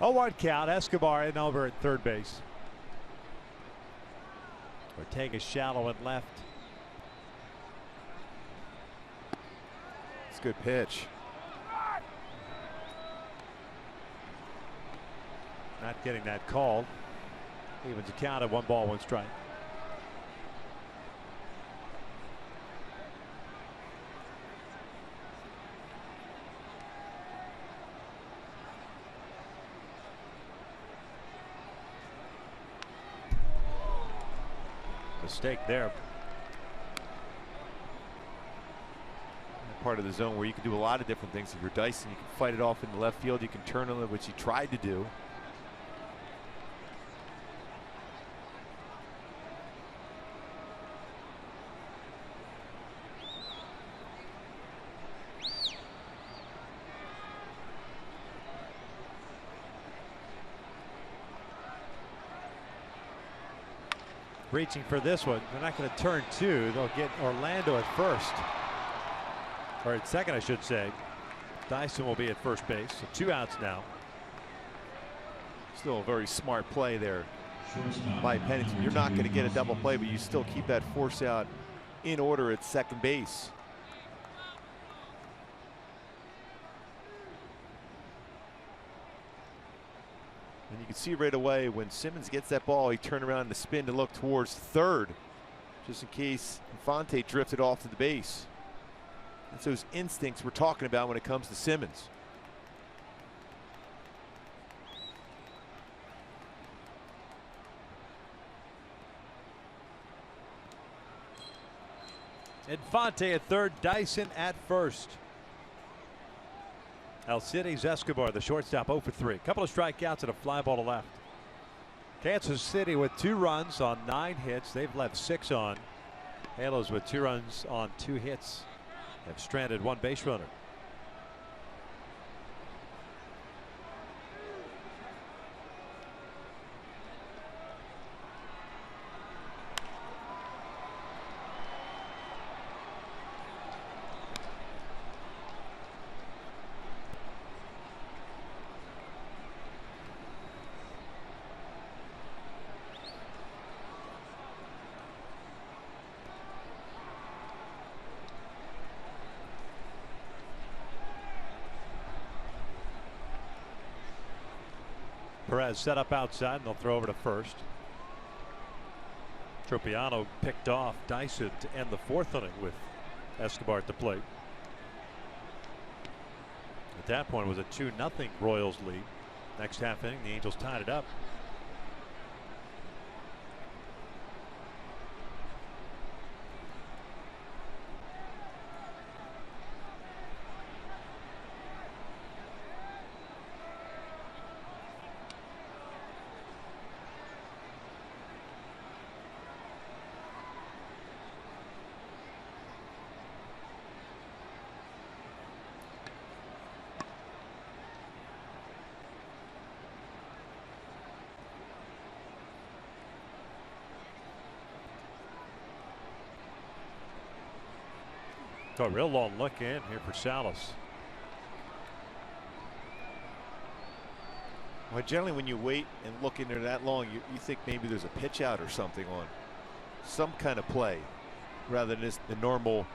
Oh, 1 count. Escobar in over at third base. Ortega shallow and left. It's a good pitch. Not getting that call. Evens a count at 1 ball, 1 strike. Mistake there. Part of the zone where you can do a lot of different things. If you're Dyson, you can fight it off in the left field. You can turn on it, which he tried to do. Reaching for this one. They're not going to turn 2. They'll get Orlando at first. Or at second, I should say. Dyson will be at first base. So 2 outs now. Still a very smart play there by Pennington. You're not going to get a double play, but you still keep that force out in order at second base. And you can see right away when Simmons gets that ball, he turned around to spin to look towards third, just in case Infante drifted off to the base. That's those instincts we're talking about when it comes to Simmons. Infante at third, Dyson at first. Alcides Escobar, the shortstop, 0 for 3. Couple of strikeouts and a fly ball to left. Kansas City with 2 runs on 9 hits. They've left 6 on. Halos with 2 runs on 2 hits have stranded 1 base runner. Perez set up outside, and they'll throw over to first. Tropiano picked off Dyson to end the fourth inning with Escobar at the plate. At that point, it was a 2-0 Royals lead. Next half inning, the Angels tied it up. So a real long look in here for Salas. Well, generally when you wait and look in there that long, you think maybe there's a pitch out or something on some kind of play rather than just the normal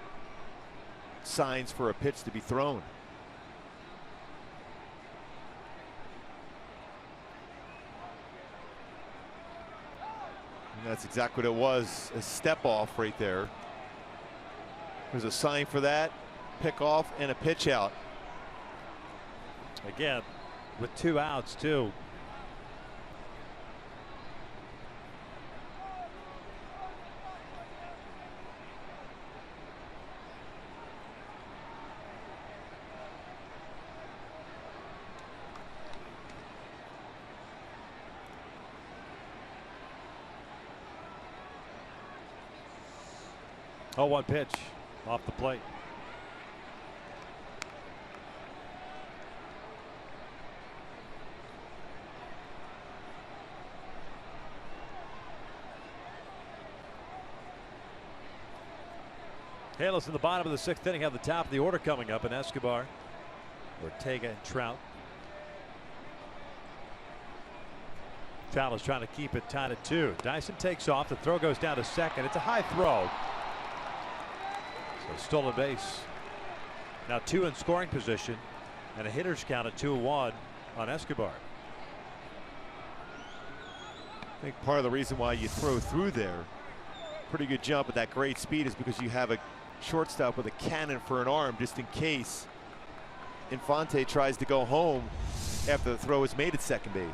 signs for a pitch to be thrown. And that's exactly what it was, a step off right there. There's a sign for that, pick off and a pitch out. Again, with 2 outs too. Oh, 1 pitch off the plate. Halos in the bottom of the 6th inning have the top of the order coming up, and Escobar, Ortega, and Trout. Trout is trying to keep it tied at 2. Dyson takes off. The throw goes down to second. It's a high throw. So stolen base. Now 2 in scoring position, and a hitter's count at 2-1 on Escobar. I think part of the reason why you throw through there, pretty good jump at that great speed, is because you have a shortstop with a cannon for an arm just in case Infante tries to go home after the throw is made at second base.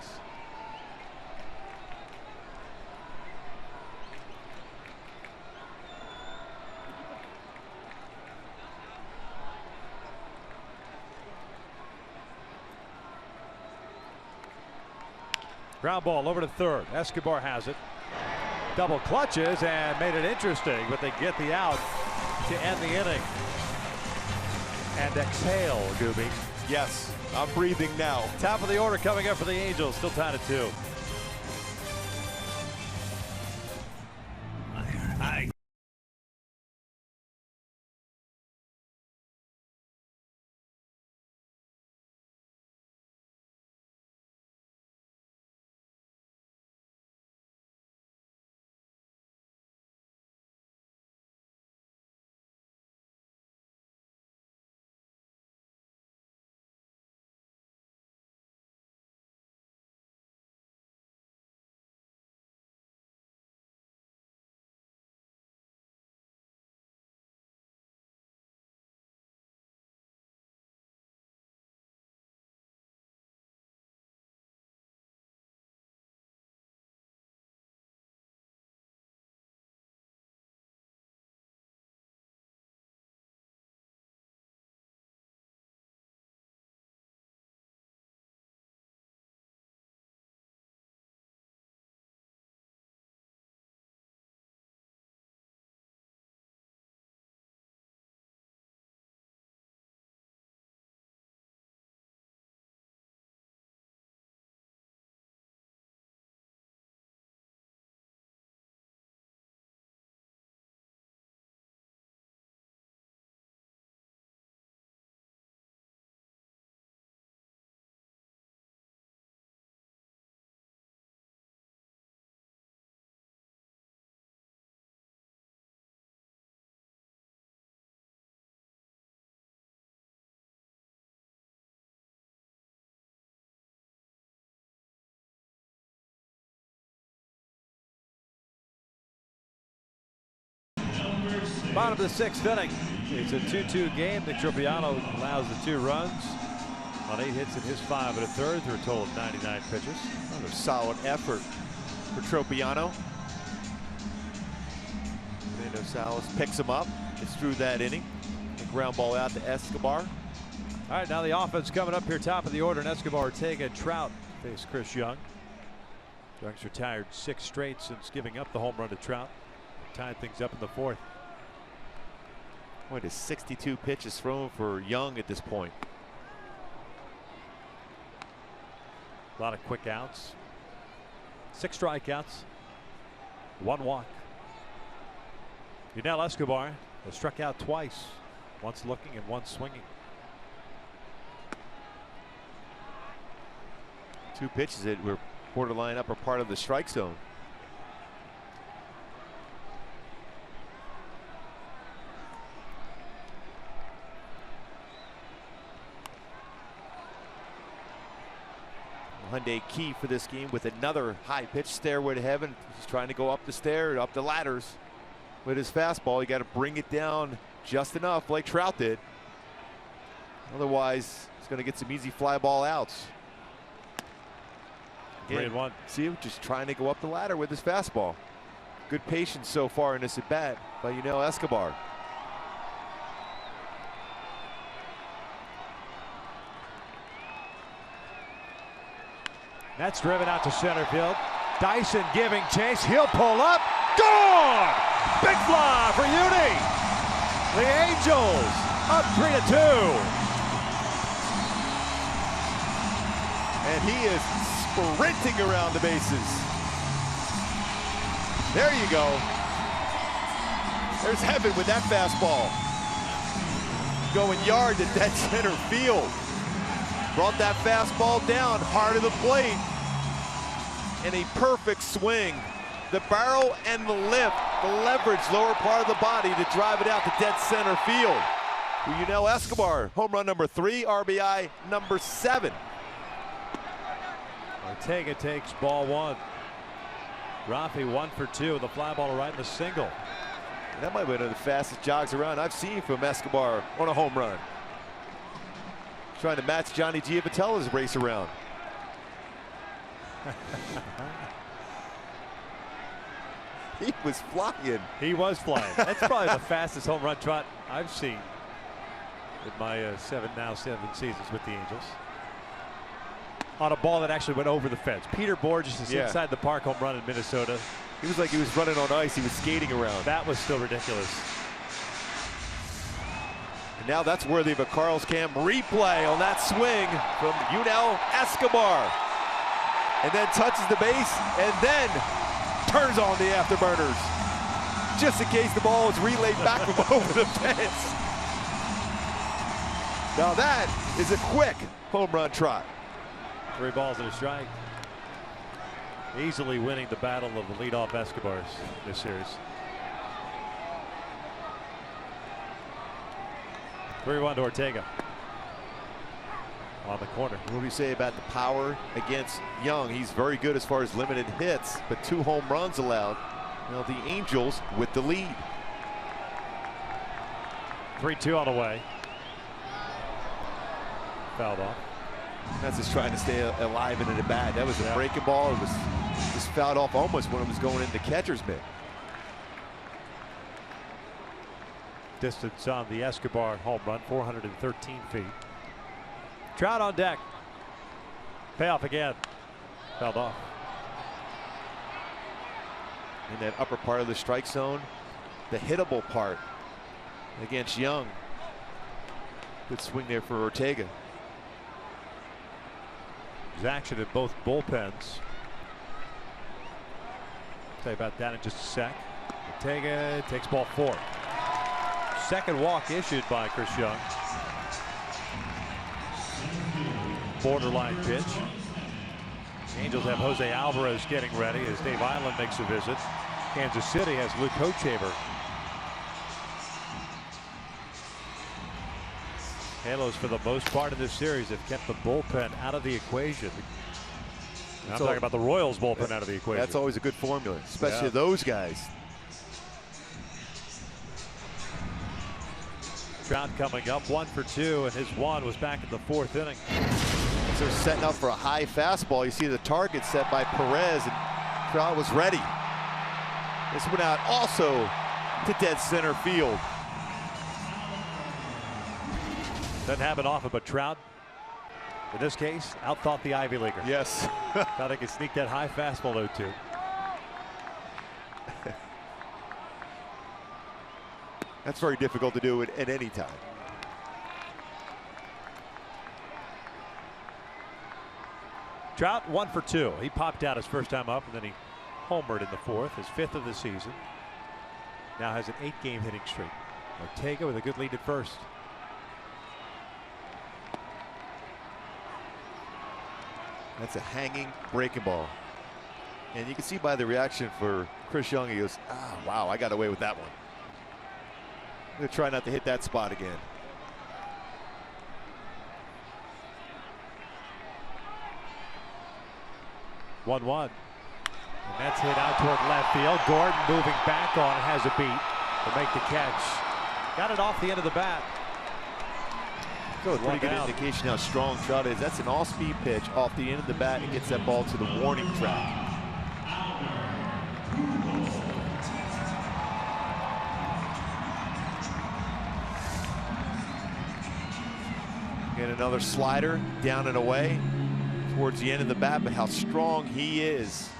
Ground ball over to third. Escobar has it. Double clutches and made it interesting, but they get the out to end the inning. And exhale, Gooby. Yes, I'm breathing now. Top of the order coming up for the Angels, still tied at 2. Bottom of the 6th inning. It's a 2-2 game. Nick Tropiano allows the 2 runs on 8 hits in his 5 1/3 through a total of 99 pitches. Another solid effort for Tropiano. Fernando Salas picks him up. It's through that inning. A ground ball out to Escobar. All right, now the offense coming up here, top of the order. And Escobar, Ortega, Trout face Chris Young. Young's retired 6 straight since giving up the home run to Trout. Tied things up in the 4th. What is 62 pitches thrown for Young at this point? A lot of quick outs. 6 strikeouts. 1 walk. Yunel Escobar has struck out twice. Once looking and once swinging. 2 pitches that were borderline upper part of the strike zone. Hyundai key for this game with another high pitch, stairway to heaven. He's trying to go up the stair, up the ladders with his fastball. You got to bring it down just enough like Trout did. Otherwise, he's going to get some easy fly ball outs. 3-1. See him just trying to go up the ladder with his fastball. Good patience so far in this at bat by Yunel Escobar. That's driven out to center field. Dyson giving chase. He'll pull up. Gone! Big fly for Uni. The Angels up 3-2. And he is sprinting around the bases. There you go. There's heaven with that fastball. Going yard to dead center field. Brought that fastball down hard of the plate. And a perfect swing. The barrel and the lift, the leverage, lower part of the body to drive it out to dead center field. Yunel Escobar, home run number 3, RBI number 7. Ortega takes ball 1. Rafi 1 for 2 with a fly ball right in the single. And that might be one of the fastest jogs around I've seen from Escobar on a home run. Trying to match Johnny Giavatella's race around. He was flying. He was flying. That's probably the fastest home run trot I've seen in my 7 seasons with the Angels. On a ball that actually went over the fence. Peter Borges is inside the park home run in Minnesota. He was like he was running on ice. He was skating around. That was still ridiculous. And now that's worthy of a Carl's Cam replay on that swing from Yunel Escobar. And then touches the base and then turns on the afterburners. Just in case the ball is relayed back from over the fence. Now that is a quick home run trot. 3 balls and a strike. Easily winning the battle of the leadoff Escobars this series. 3-1 to Ortega. On the corner. What do you say about the power against Young? He's very good as far as limited hits, but 2 home runs allowed. Now the Angels with the lead. 3-2 on the way. Fouled off. That's just trying to stay alive in the bat. That was a breaking ball. It was just fouled off almost when it was going into catcher's mitt. Distance on the Escobar home run, 413 feet. Trout on deck. Payoff again. Fouled off. In that upper part of the strike zone, the hittable part against Young. Good swing there for Ortega. There's action in both bullpens. Tell you about that in just a sec. Ortega takes ball 4. Second walk issued by Chris Young. Borderline pitch. The Angels have Jose Alvarez getting ready as Dave Island makes a visit. Kansas City has Luke Hochaber. Halos, for the most part of this series, have kept the bullpen out of the equation. I'm talking about the Royals bullpen out of the equation. That's always a good formula, especially those guys. Trout coming up 1 for 2, and his one was back in the 4th inning. So they're setting up for a high fastball. You see the target set by Perez, and Trout was ready. This went out also to dead center field. Doesn't happen often, but Trout, in this case, outthought the Ivy Leaguer. Yes. Thought he could sneak that high fastball 0-2. That's very difficult to do at any time. Trout 1 for 2. He popped out his first time up, and then he homered in the 4th, his 5th of the season. Now has an 8-game hitting streak. Ortega with a good lead at first. That's a hanging breaking ball. And you can see by the reaction for Chris Young, he goes, ah, wow, I got away with that one. I'm going to try not to hit that spot again. And that's hit out toward left field. Gordon moving back on it, has a beat to make the catch. Got it off the end of the bat. So a pretty good indication how strong Trout is. That's an all-speed pitch off the end of the bat and gets that ball to the warning track. And another slider down and away towards the end of the bat, but how strong he is.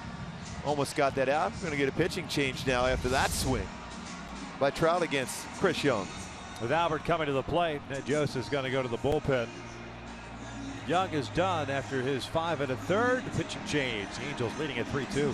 Almost got that out. We're going to get a pitching change now after that swing by Trout against Chris Young. With Albert coming to the plate, Ned Joseph's going to go to the bullpen. Young is done after his 5 1/3. Pitching change. Angels leading at 3-2.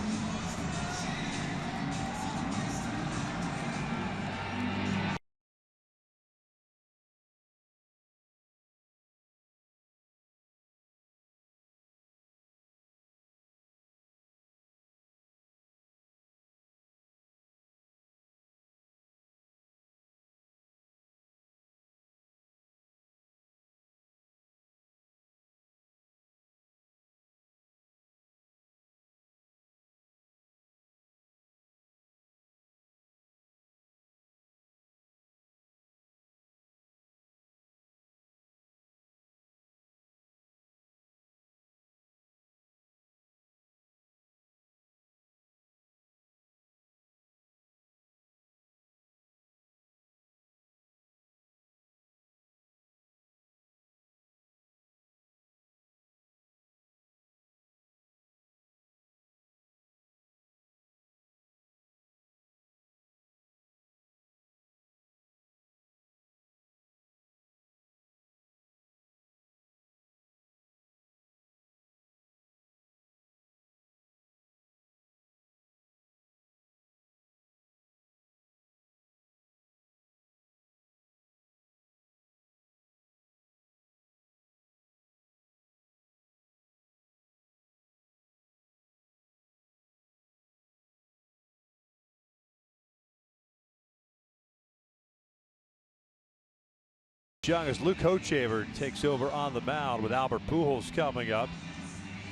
Young as Luke Hochevar takes over on the mound with Albert Pujols coming up.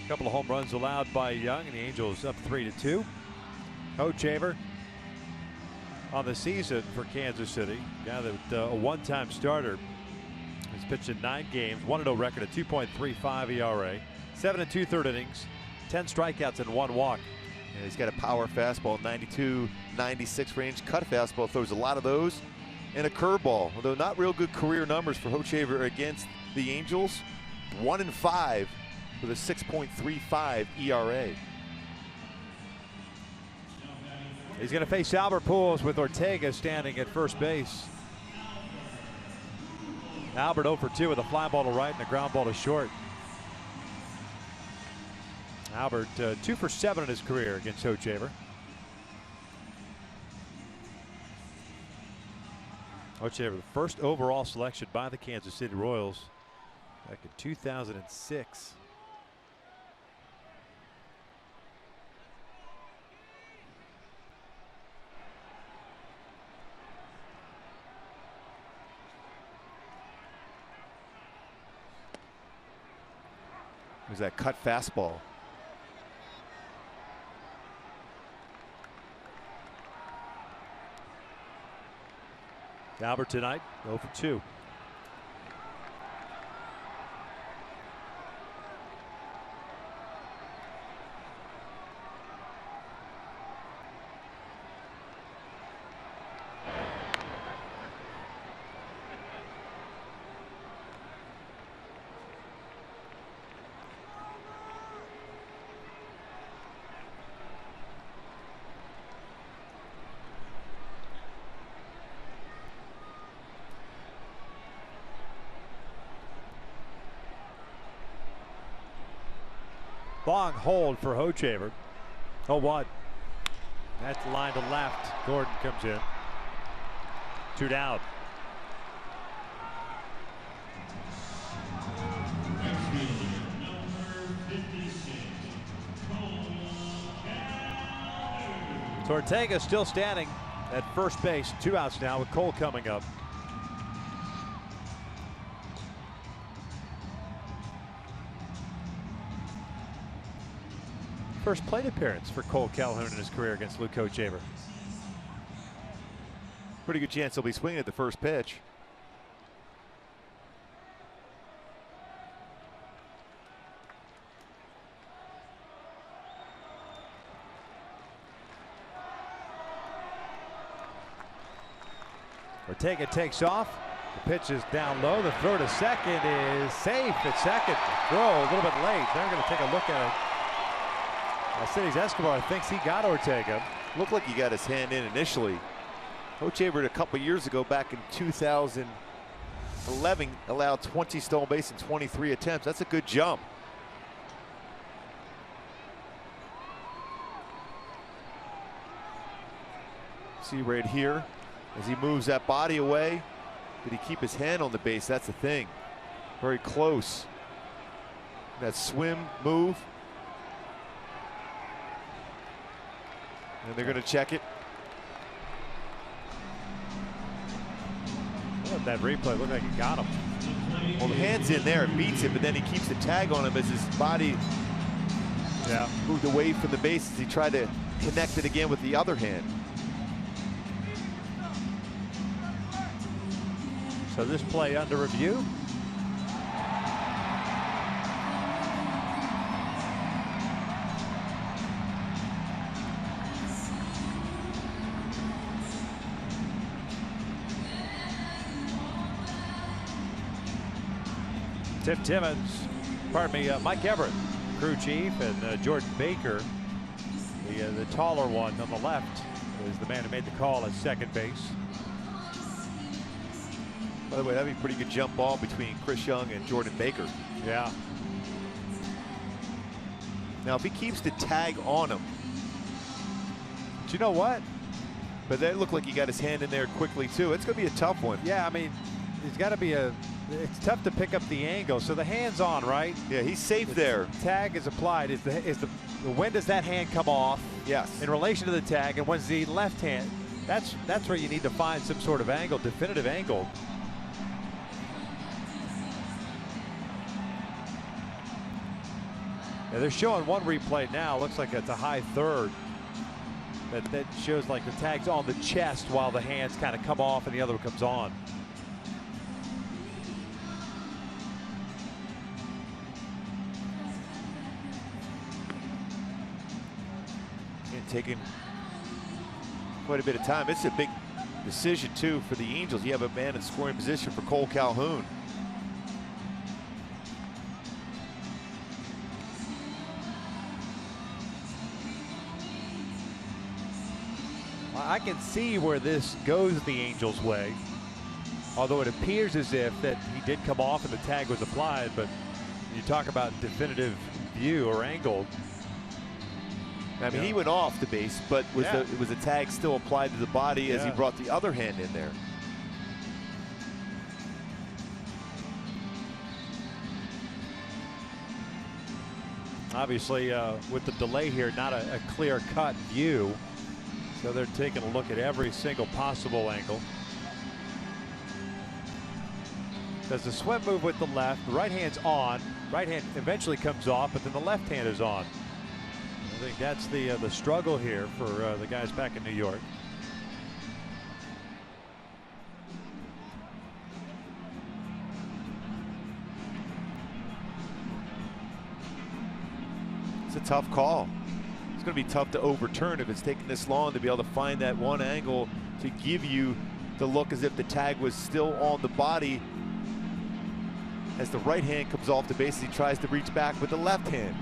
A couple of home runs allowed by Young, and the Angels up 3-2. Hochevar on the season for Kansas City. Guy that a one-time starter. He's pitched in 9 games, 1-0 record, a 2.35 ERA, 7 2/3 innings, 10 strikeouts and 1 walk. And he's got a power fastball, 92, 96 range. Cut fastball, throws a lot of those. And a curveball, although not real good career numbers for Hochevar against the Angels. 1-5 with a 6.35 ERA. He's going to face Albert Pujols with Ortega standing at first base. Albert 0 for 2 with a fly ball to right and a ground ball to short. Albert 2 for 7 in his career against Hochevar. Hochevar, the first overall selection by the Kansas City Royals back in 2006. There's that cut fastball. Albert tonight, 0 for 2. Long hold for Hochevar. 0-1. That's the line to left. Gordon comes in. 2 down. So Ortega still standing at first base. 2 outs now with Cole coming up. First plate appearance for Cole Calhoun in his career against Luke Hochevar. Pretty good chance he'll be swinging at the first pitch. Ortega takes off. The pitch is down low. The throw to second is safe at second. Throw a little bit late. They're going to take a look at it. Cities Escobar thinks he got Ortega. Looked like he got his hand in initially. Hochevar a couple years ago, back in 2011, allowed 20 stolen bases in 23 attempts. That's a good jump. See right here, as he moves that body away, did he keep his hand on the base? That's the thing. Very close. That swim move. And they're going to check it. That replay looked like he got him. Well, the hand's in there, it beats it, but then he keeps the tag on him as his body moved away from the base as he tried to connect it again with the other hand. So this play under review. Tim Timmons, Mike Everett, crew chief, and Jordan Baker, the taller one on the left, is the man who made the call at second base. By the way, that'd be a pretty good jump ball between Chris Young and Jordan Baker. Yeah. Now, if he keeps the tag on him. But you know what? But that looked like he got his hand in there quickly, too. It's going to be a tough one. Yeah, I mean, he's got to be it's tough to pick up the angle. So the hand's on, right? Yeah, he's safe there. Tag is applied. When does that hand come off? Yes. In relation to the tag, and when's the left hand? That's where you need to find some sort of angle, definitive angle. Yeah, they're showing one replay now. Looks like it's a high third. That shows like the tag's on the chest while the hands kind of come off and the other comes on. Taking quite a bit of time. It's a big decision too for the Angels. You have a man in scoring position for Cole Calhoun. I can see where this goes the Angels' way, although it appears as if that he did come off and the tag was applied. But you talk about definitive view or angle. I mean, he went off the base, but it was a tag still applied to the body as he brought the other hand in there. Obviously, with the delay here, not a clear-cut view. So they're taking a look at every single possible angle. Does the swim move with the left? The right hand's on. Right hand eventually comes off, but then the left hand is on. I think that's the struggle here for the guys back in New York. tough call. It's going to be tough to overturn if it's taking this long to be able to find that one angle to give you the look as if the tag was still on the body, as the right hand comes off the base, he tries to reach back with the left hand.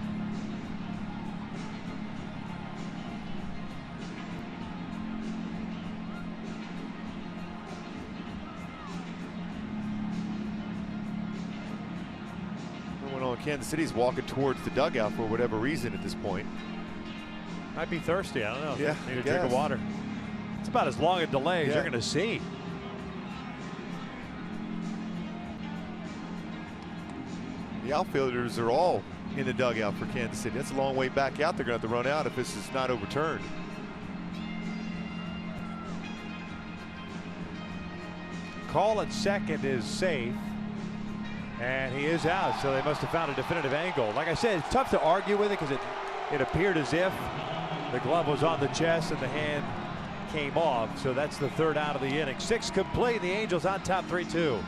Kansas City's walking towards the dugout for whatever reason at this point. Might be thirsty. I don't know. Yeah, Need a drink of water. It's about as long a delay as you're going to see. The outfielders are all in the dugout for Kansas City. That's a long way back out. They're going to have to run out if this is not overturned. Call at second is safe. And he is out, so they must have found a definitive angle. Like I said, it's tough to argue with it because it appeared as if the glove was on the chest and the hand came off. So that's the third out of the inning. 6 complete. The Angels on top 3-2.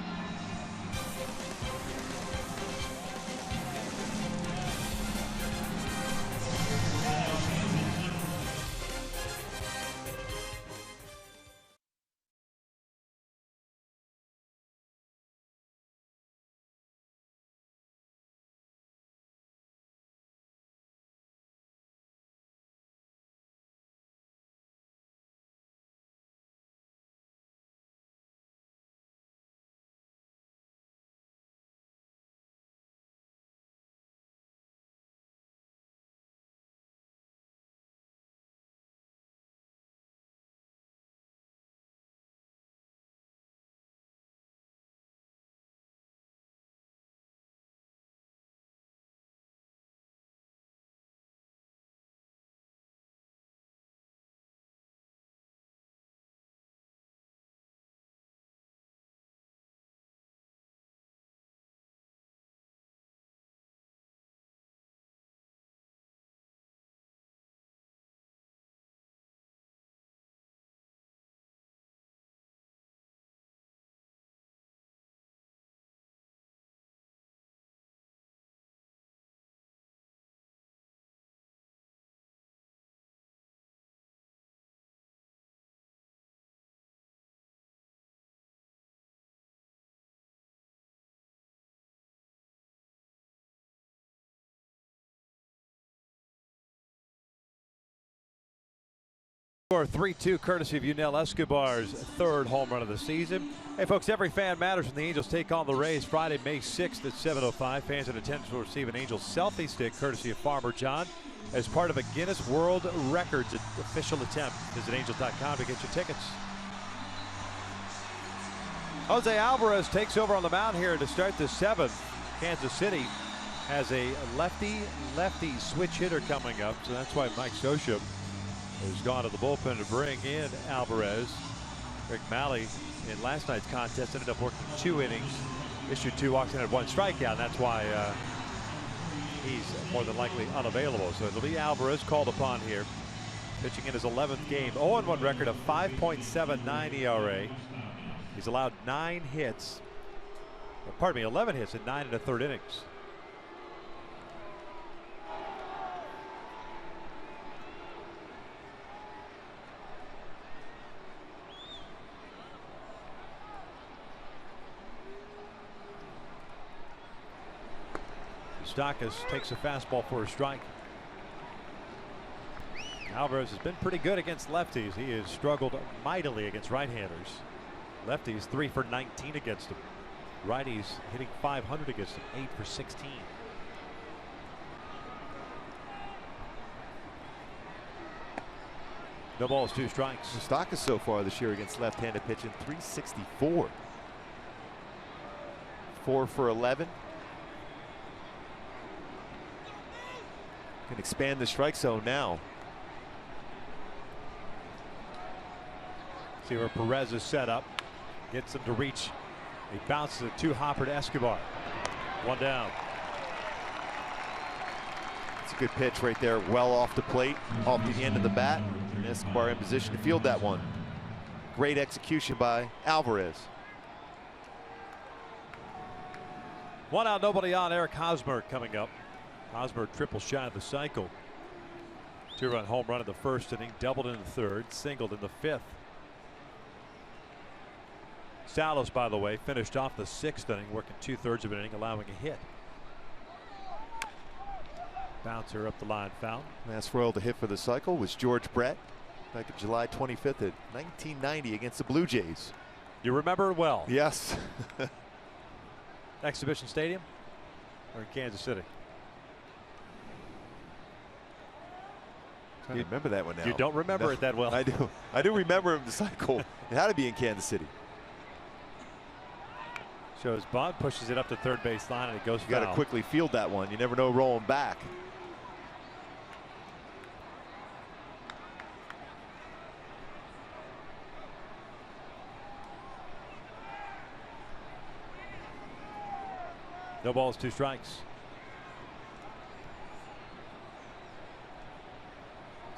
Score 3-2 courtesy of Yunel Escobar's third home run of the season. Hey folks, every fan matters when the Angels take on the Rays Friday, May 6th at 7:05. Fans in attendance will receive an Angels selfie stick courtesy of Farmer John as part of a Guinness World Records official attempt. Visit angels.com to get your tickets. Jose Alvarez takes over on the mound here to start the 7th. Kansas City has a lefty switch hitter coming up, so that's why Mike Scioscia has gone to the bullpen to bring in Alvarez. Rick Malley in last night's contest ended up working 2 innings, issued 2 walks and had 1 strikeout. And that's why he's more than likely unavailable. So it'll be Alvarez called upon here, pitching in his 11th game. 0-1 record of 5.79 ERA. He's allowed 11 hits in 9 1/3 innings. Stockus takes a fastball for a strike. Alvarez has been pretty good against lefties. He has struggled mightily against right-handers. Lefties 3 for 19 against him. Righties hitting .500 against him, 8 for 16. No balls, 2 strikes. Stockus so far this year against left-handed pitching, .364. 4 for 11. Can expand the strike zone now. See where Perez is set up. Gets him to reach. He bounces a 2-hopper to Escobar. 1 down. It's a good pitch right there, well off the plate, off the end of the bat. And Escobar in position to field that one. Great execution by Alvarez. 1 out, nobody on. Eric Hosmer coming up. Hosmer triple shy of the cycle. Two-run home run in the first inning, doubled in the third, singled in the fifth. Salas, by the way, finished off the sixth inning, working 2/3 of an inning, allowing a hit. Bouncer up the line, foul. Last Royal to hit for the cycle was George Brett back on July 25th at 1990 against the Blue Jays. You remember it well. Yes. Exhibition Stadium or in Kansas City? I remember that one now. You don't remember it that well. I do. I do remember the cycle. It had to be in Kansas City. Shows bunt, pushes it up to third base line, and it goes foul. You got to quickly field that one. You never know rolling back. No balls, 2 strikes.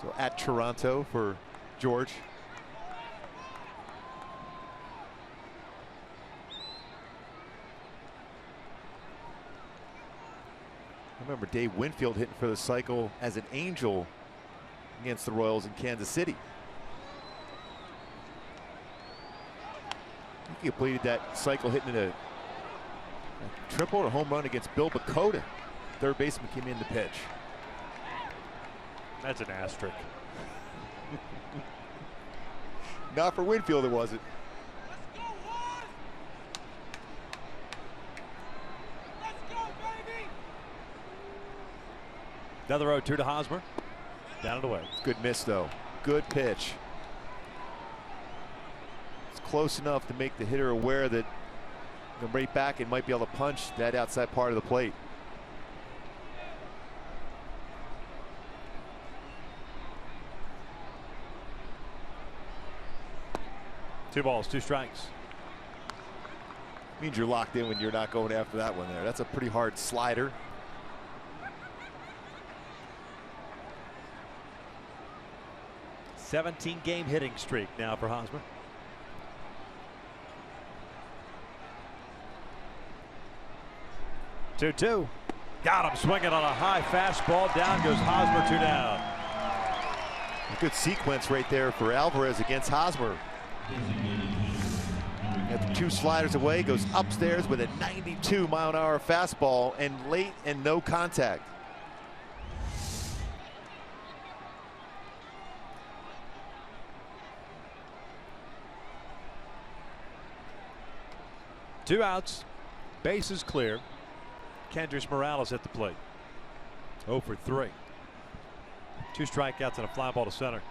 So at Toronto for George. I remember Dave Winfield hitting for the cycle as an Angel against the Royals in Kansas City. I think he completed that cycle hitting a triple or home run against Bill Bakota. Third baseman came in to pitch. That's an asterisk. Not for Winfield, it wasn't. Another 0-2 to Hosmer. Down and away. Good miss, though. Good pitch. It's close enough to make the hitter aware that right back and might be able to punch that outside part of the plate. Two balls, 2 strikes. Means you're locked in when you're not going after that one there. That's a pretty hard slider. Game hitting streak now for Hosmer. 2-2. Got him swinging on a high fastball. Down goes Hosmer, 2 down. A good sequence right there for Alvarez against Hosmer. Got the 2 sliders away, goes upstairs with a 92-mile-an-hour fastball and late and no contact. Two outs, bases clear. Kendrys Morales at the plate. 0 for 3. 2 strikeouts and a fly ball to center.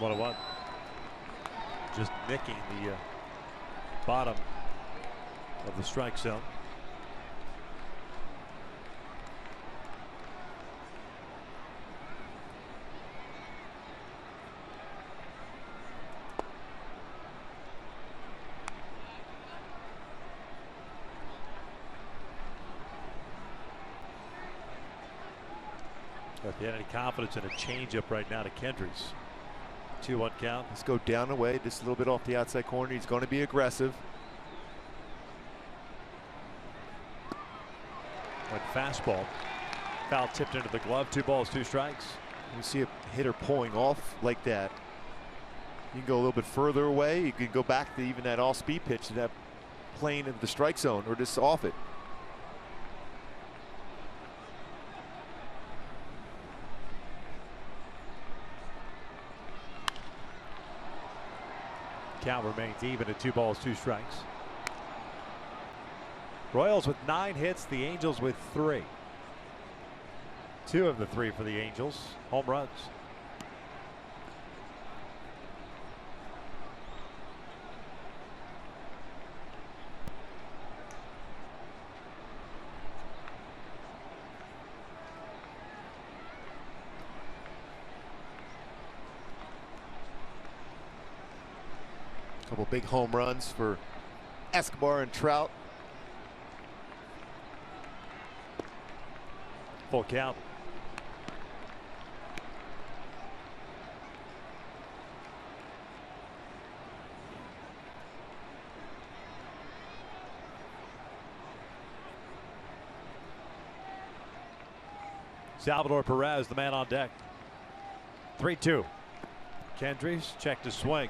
One. Just nicking the bottom of the strike zone. If you had any confidence in a changeup right now to Kendrys. 2-1 count. Let's go down the way, just a little bit off the outside corner. He's going to be aggressive. Went fastball. Foul tipped into the glove. 2 balls, 2 strikes. You see a hitter pulling off like that. You can go a little bit further away. You can go back to even that all-speed pitch to that plane of the strike zone or just off it. Count remains even at 2 balls, 2 strikes. Royals with 9 hits, the Angels with 3. 2 of the 3 for the Angels, home runs. Couple big home runs for Escobar and Trout. Full count. Salvador Perez, the man on deck. 3-2. Kendrys checked his swing.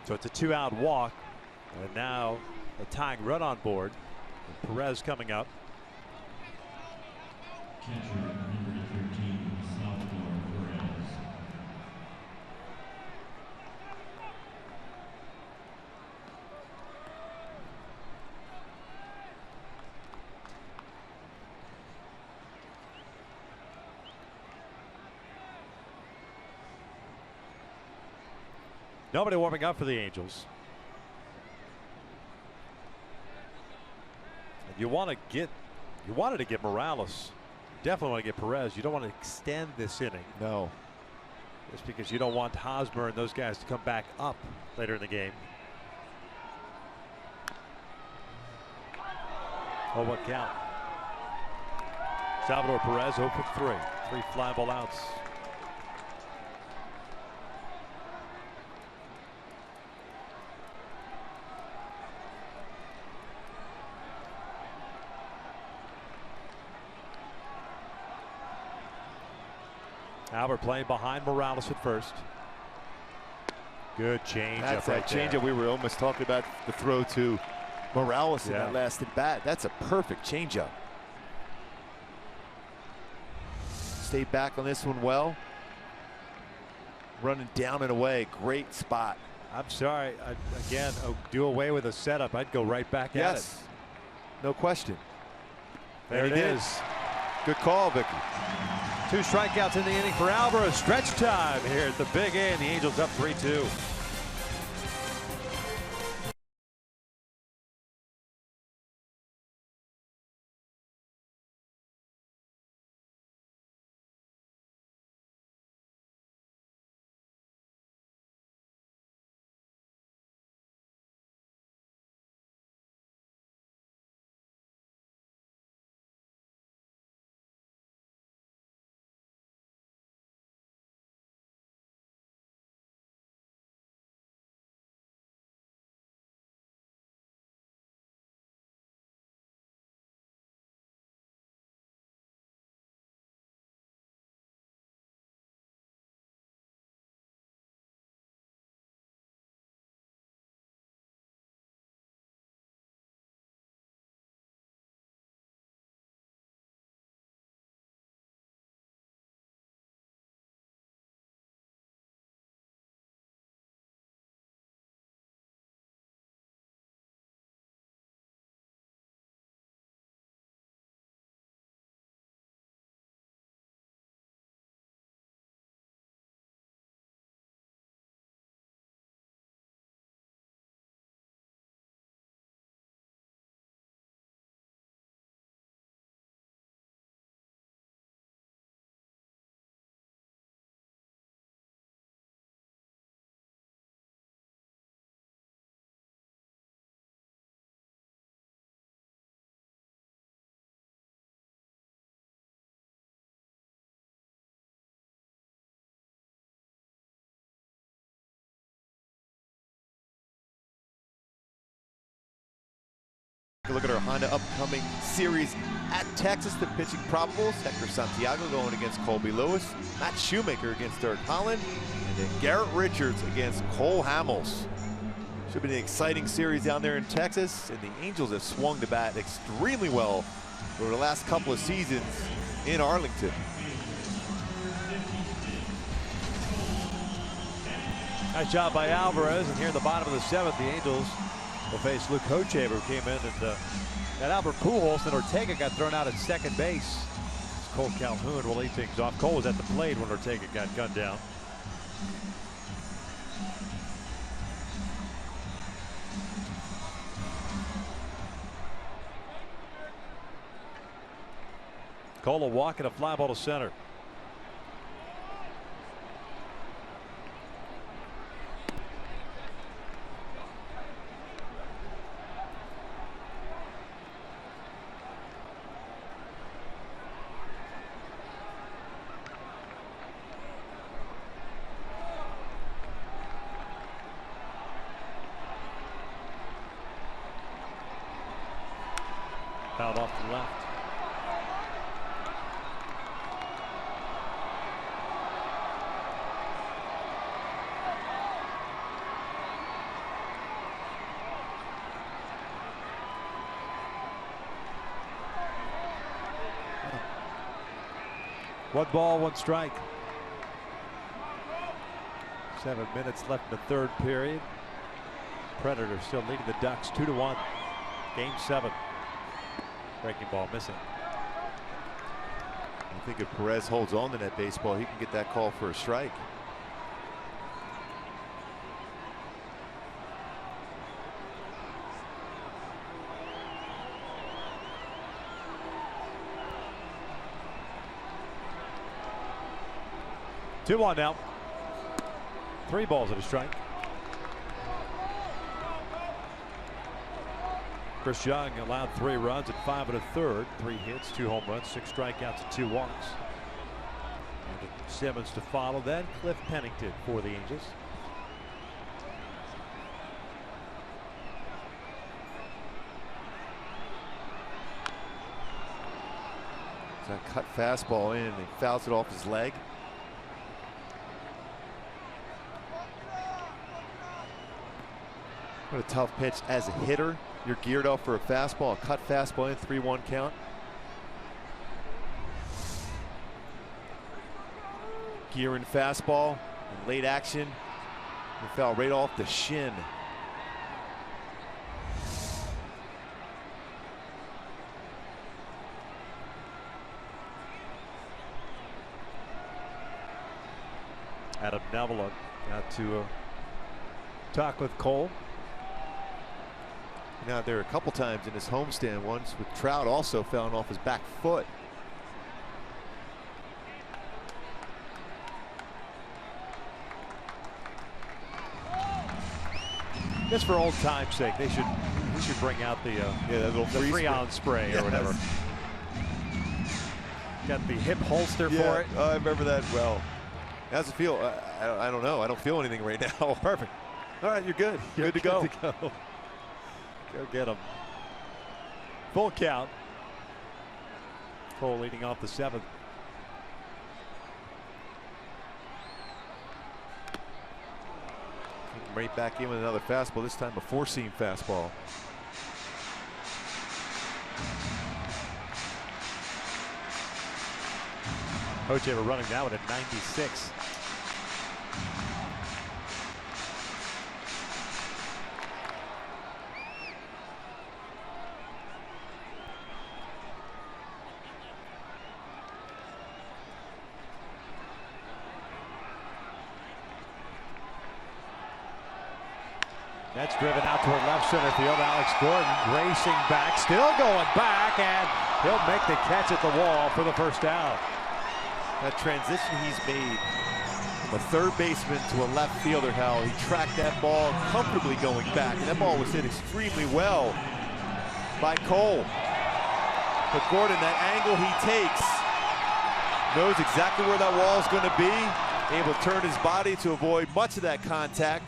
So it's a 2-out walk. And now a tying run on board. And Perez coming up. Catcher number 13, Salvador Perez. Nobody warming up for the Angels. And you wanted to get Morales. Definitely want to get Perez. You don't want to extend this inning. No. Just because you don't want Hosmer and those guys to come back up later in the game. Oh, what count? Salvador Perez 0 for 3. 3 fly ball outs. Albert playing behind Morales at first. Good change. That's that changeup we were almost talking about, the throw to Morales in that last at bat. That's a perfect changeup. Stayed back on this one well. Running down and away. Great spot. I'm sorry. Again, do away with a setup. I'd go right back at it. No question. There it is. Good call, Vicky. 2 strikeouts in the inning for Alvarez. Stretch time here at the Big A, and the Angels up 3-2. Look at our Honda upcoming series at Texas. The pitching probables: Hector Santiago going against Colby Lewis, Matt Shoemaker against Derek Holland, and then Garrett Richards against Cole Hamels. Should be an exciting series down there in Texas, and the Angels have swung the bat extremely well over the last couple of seasons in Arlington. Nice job by Alvarez, and here in the bottom of the 7th, the Angels will face Luke Hochevar, who came in, and Albert Pujols and Ortega got thrown out at second base. Cole Calhoun will lead things off. Cole was at the plate when Ortega got gunned down. Cole will walk and a fly ball to center. Fouled off to the left. One ball, one strike. 7 minutes left in the third period. Predators still leading the Ducks 2-1. Game 7. Breaking ball missing. I think if Perez holds on to that baseball, he can get that call for a strike. Two on now. 3 balls and a strike. Chris Young allowed 3 runs at 5 1/3. 3 hits, 2 home runs, 6 strikeouts, and 2 walks. And Simmons to follow. Then Cliff Pennington for the Angels. That cut fastball in and he fouls it off his leg. What a tough pitch as a hitter. You're geared up for a fastball, a cut fastball in, 3-1 count. Gearing fastball in late action. It fell right off the shin. Adam Neville got to talk with Cole. Now there are a couple times in his homestand, once with Trout also fouling off his back foot. Just for old time's sake, we should bring out the that little the Freon spray or whatever. Got the hip holster for it. I remember that well. How's it feel? I don't know. I don't feel anything right now. Perfect. All right, you're good. Good to go. Go get him. Full count. Cole leading off the 7th. Right back in with another fastball, this time a 4-seam fastball. Hochevar running now at 96. That's driven out toward left center field. Alex Gordon racing back, still going back, and he'll make the catch at the wall for the first down. That transition he's made from a third baseman to a left fielder, how he tracked that ball comfortably going back, and that ball was hit extremely well by Cole. But Gordon, that angle he takes, knows exactly where that wall is going to be, able to turn his body to avoid much of that contact.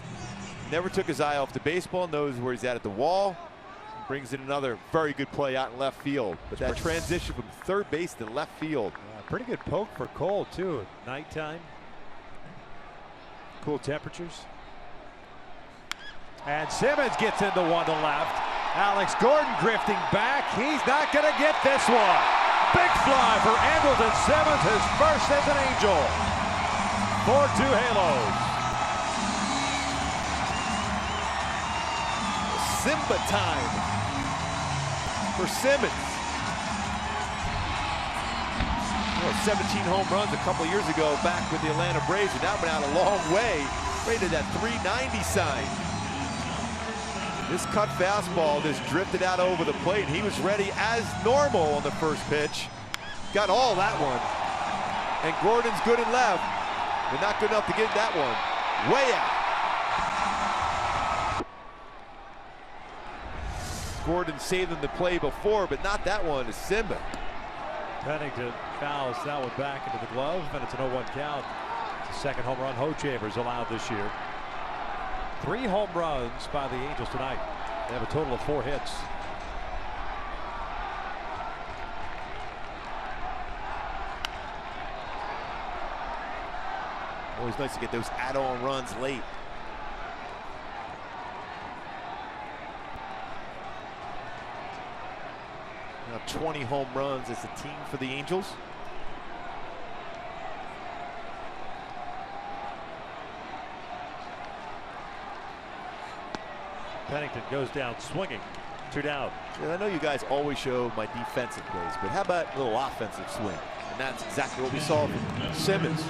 Never took his eye off the baseball, knows where he's at the wall. Brings in another very good play out in left field. But that transition from third base to left field. Pretty good poke for Cole, too. Nighttime. Cool temperatures. And Simmons gets into one to left. Alex Gordon drifting back. He's not going to get this one. Big fly for Andrelton Simmons, his first as an Angel. 4-2 Halos. Simba time for Simmons. 17 home runs a couple years ago back with the Atlanta Braves, and now been out a long way. Rated that 390 sign. This cut fastball just drifted out over the plate. He was ready as normal on the first pitch. Got all that one. And Gordon's good and left, but not good enough to get that one. Way out. Gordon saved them the play before, but not that one to Simba. Pennington fouls that one back into the glove, and it's an 0-1 count. It's the second home run Hochevar's allowed this year. 3 home runs by the Angels tonight. They have a total of 4 hits. Always nice to get those add-on runs late. Now 20 home runs as a team for the Angels. Pennington goes down swinging. 2 down. Yeah, I know you guys always show my defensive plays, but how about a little offensive swing? And that's exactly what we saw from Simmons.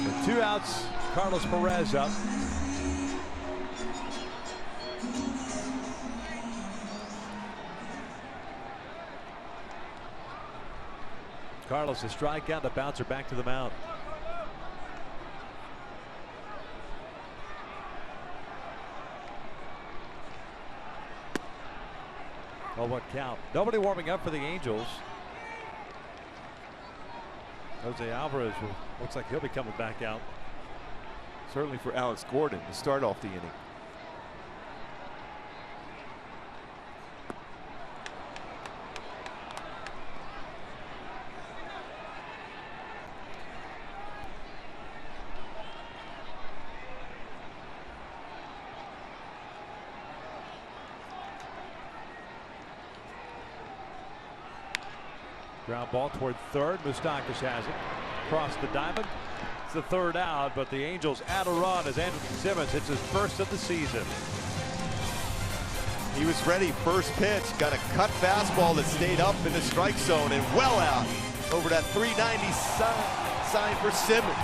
With 2 outs, Carlos Perez up. Carlos a strikeout, the bouncer back to the mound. Oh, what count? Nobody warming up for the Angels. Jose Alvarez looks like he'll be coming back out. Certainly for Alex Gordon to start off the inning. Ground ball toward third. Moustakas has it. Across the diamond. It's the 3rd out, but the Angels add a run as Andrelton Simmons hits his first of the season. He was ready. First pitch. Got a cut fastball that stayed up in the strike zone and well out over that 390 sign for Simmons.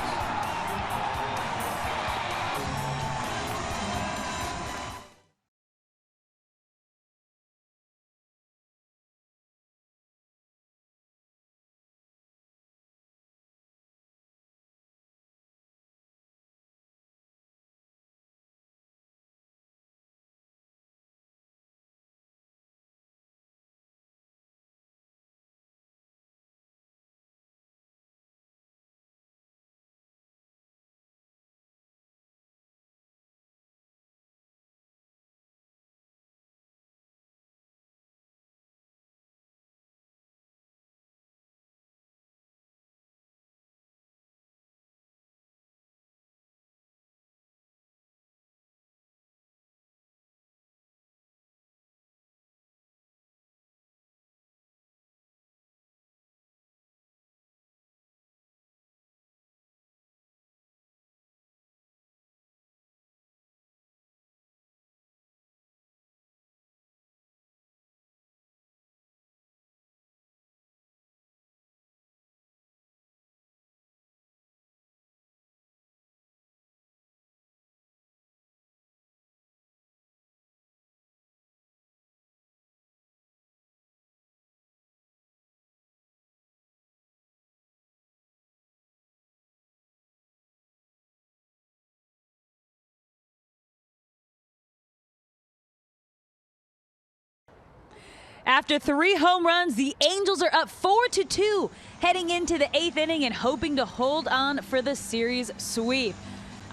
After 3 home runs, the Angels are up 4-2, heading into the 8th inning and hoping to hold on for the series sweep.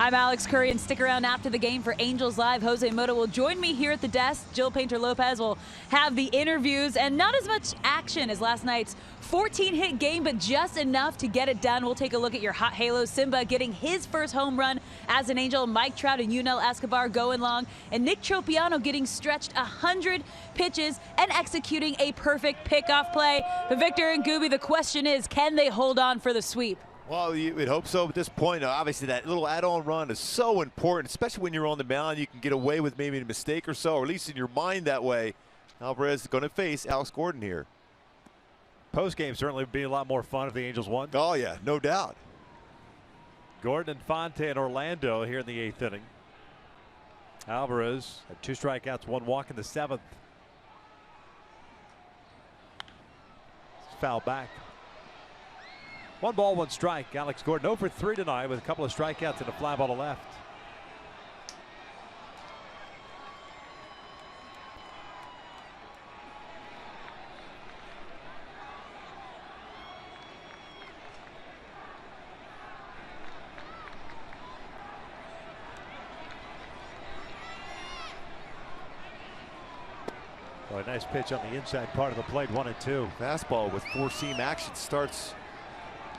I'm Alex Curry, and stick around after the game for Angels Live. Jose Mota will join me here at the desk. Jill Painter-Lopez will have the interviews, and not as much action as last night's 14-hit game, but just enough to get it done. We'll take a look at your hot halo. Simba getting his first home run as an Angel. Mike Trout and Yunel Escobar going long, and Nick Tropiano getting stretched 100 pitches and executing a perfect pickoff play. But Victor and Gooby, the question is, can they hold on for the sweep? Well, you would hope so at this point. Obviously, that little add-on run is so important, especially when you're on the mound. You can get away with maybe a mistake or so, or at least in your mind that way. Alvarez is going to face Alex Gordon here. Post-game certainly would be a lot more fun if the Angels won. Oh, yeah, no doubt. Gordon, Infante, and Orlando here in the 8th inning. Alvarez had 2 strikeouts, 1 walk in the 7th. Foul back. 1 ball, 1 strike. Alex Gordon 0 for 3 tonight with a couple of strikeouts and a fly ball to left. Boy, nice pitch on the inside part of the plate, 1-2. Fastball with four-seam action, starts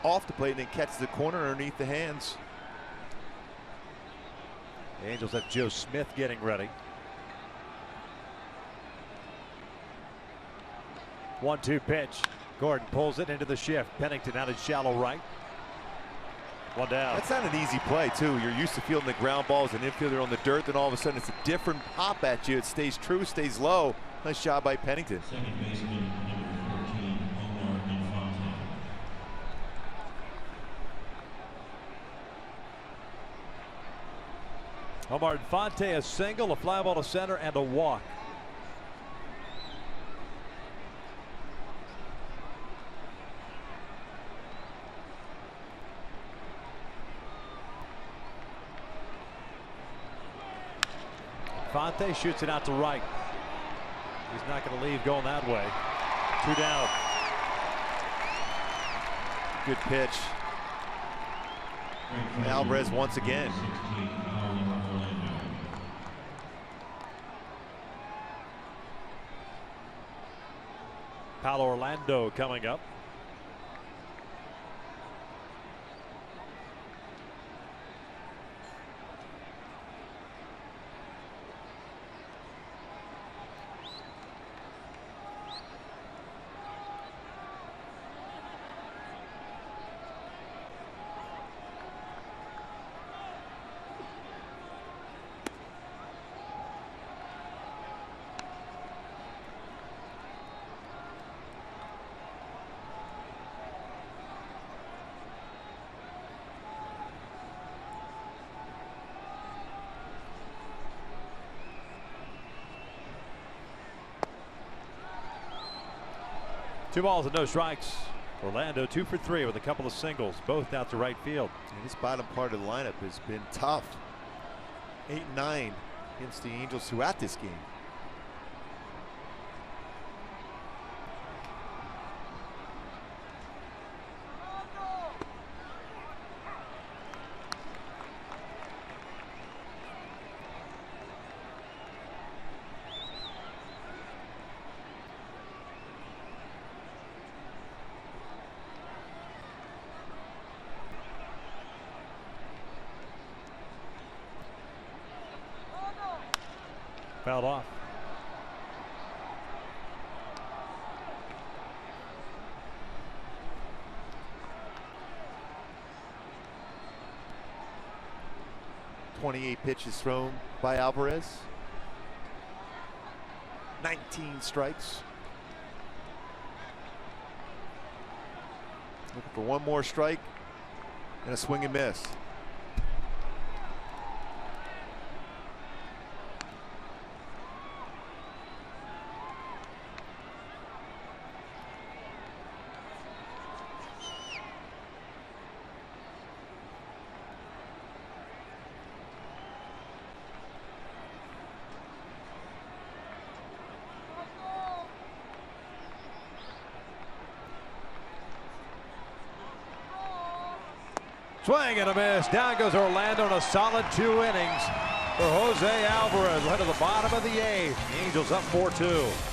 off the plate and then catches the corner underneath the hands. The Angels have Joe Smith getting ready. 1-2 pitch. Gordon pulls it into the shift. Pennington out in shallow right. One down. That's not an easy play, too. You're used to fielding the ground balls and infielder on the dirt, then all of a sudden it's a different pop at you. It stays true, stays low. Nice job by Pennington. Second baseman, number 14, Omar Infante. Omar Infante, a single, a fly ball to center, and a walk. Infante shoots it out to right. He's not going to leave going that way. 2 down. Good pitch. Alvarez once again. Palo Orlando coming up. Two balls and no strikes. Orlando 2 for 3 with a couple of singles, both out to right field. And this bottom part of the lineup has been tough. 8-9 against the Angels throughout this game. Fouled off. .28 pitches thrown by Alvarez. 19 strikes. Looking for one more strike and a swing and miss. Swing and a miss. Down goes Orlando in a solid 2 innings for Jose Alvarez. Head to the bottom of the 8th. The Angels up 4-2.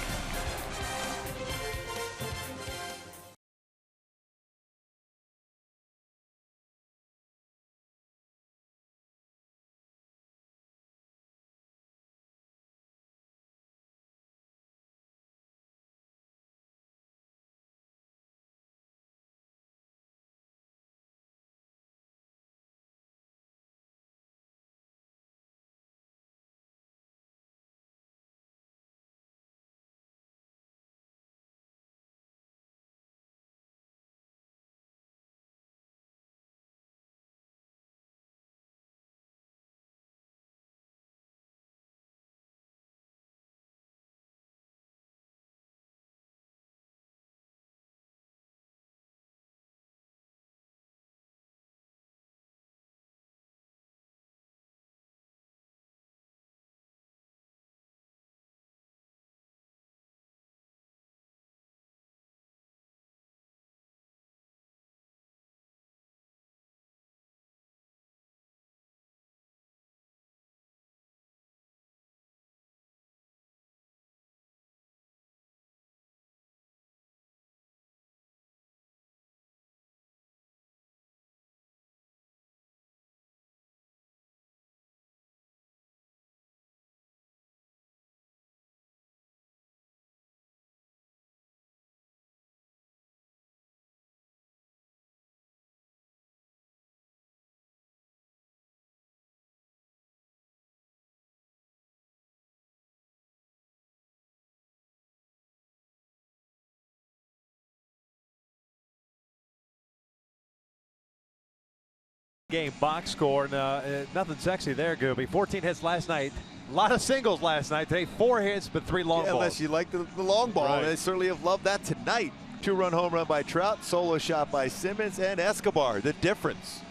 Game box score. Nothing sexy there, Gooby. 14 hits last night. A lot of singles last night. Today, 4 hits, but 3 long balls. Unless you like the long ball. Right. They certainly have loved that tonight. 2-run home run by Trout, solo shot by Simmons, and Escobar. The difference.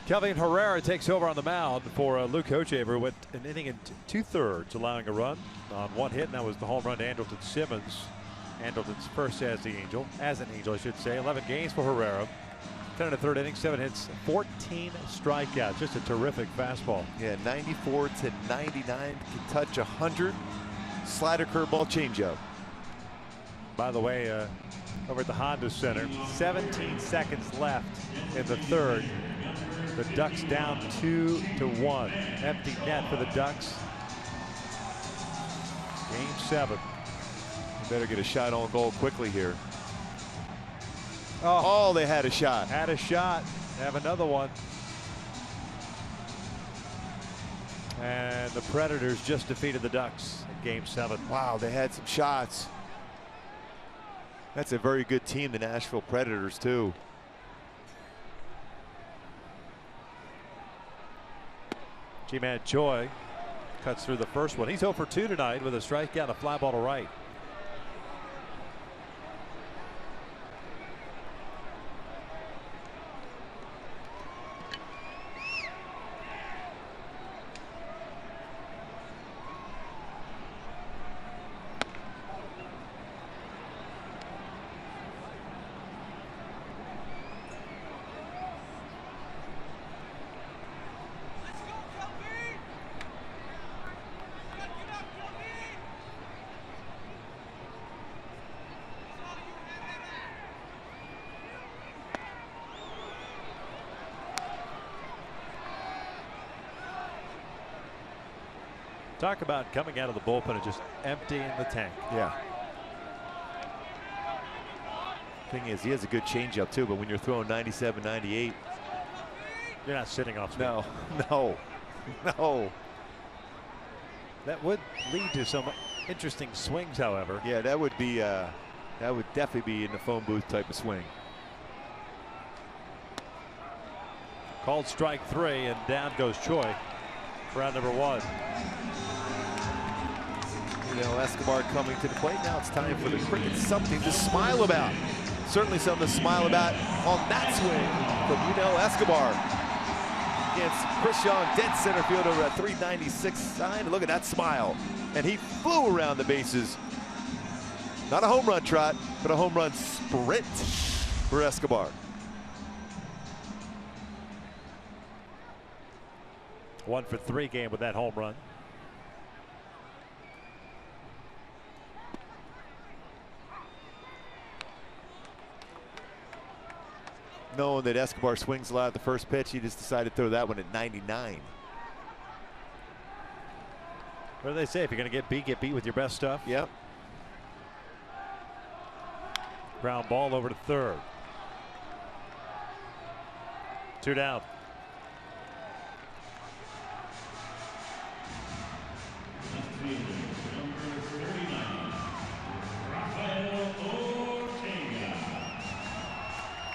Kelvin Herrera takes over on the mound for Luke Hochevar, with an inning and 2/3, allowing a run on 1 hit, and that was the home run to Andrelton Simmons. Andrelton's first as an Angel, I should say. 11 games for Herrera. 10 in the 3rd inning, 7 hits, 14 strikeouts. Just a terrific fastball. Yeah, 94 to 99, can touch 100. Slider, curveball, changeup. By the way, over at the Honda Center, 17 seconds left in the 3rd. The Ducks down 2-1. Empty net for the Ducks. Game 7. Better get a shot on goal quickly here. Oh, they had a shot. Had a shot. Have another one. And the Predators just defeated the Ducks in Game 7. Wow, they had some shots. That's a very good team, the Nashville Predators, too. G-Man Choi cuts through the first one. He's 0 for 2 tonight with a strikeout, a fly ball to right. Talk about coming out of the bullpen and just emptying the tank. Yeah. Thing is, he has a good changeup too, but when you're throwing 97, 98, you're not sitting off speed. No. That would lead to some interesting swings, however. Yeah, that would definitely be in the phone booth type of swing. Called strike 3, and down goes Choi for round number 1. Escobar coming to the plate. Now it's time for the Crickets something to smile about. Certainly something to smile about on that swing from Escobar against Chris Young, dead center field over at 396 sign. Look at that smile. And he flew around the bases. Not a home run trot, but a home run sprint for Escobar. One for 3 game with that home run. Knowing that Escobar swings a lot at the first pitch, he just decided to throw that one at 99. What do they say? If you're going to get beat with your best stuff. Yep. Ground ball over to 3rd. 2 down.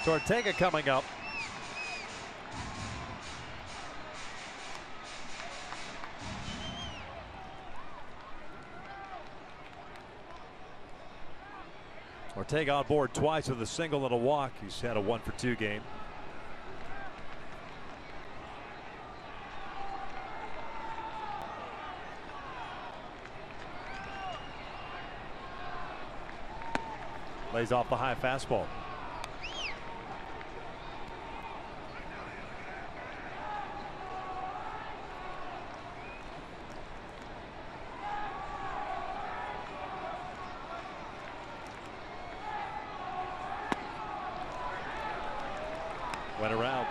So Ortega coming up. Ortega on board twice with a single and a walk. He's had a 1 for 2 game. Lays off the high fastball. Went around.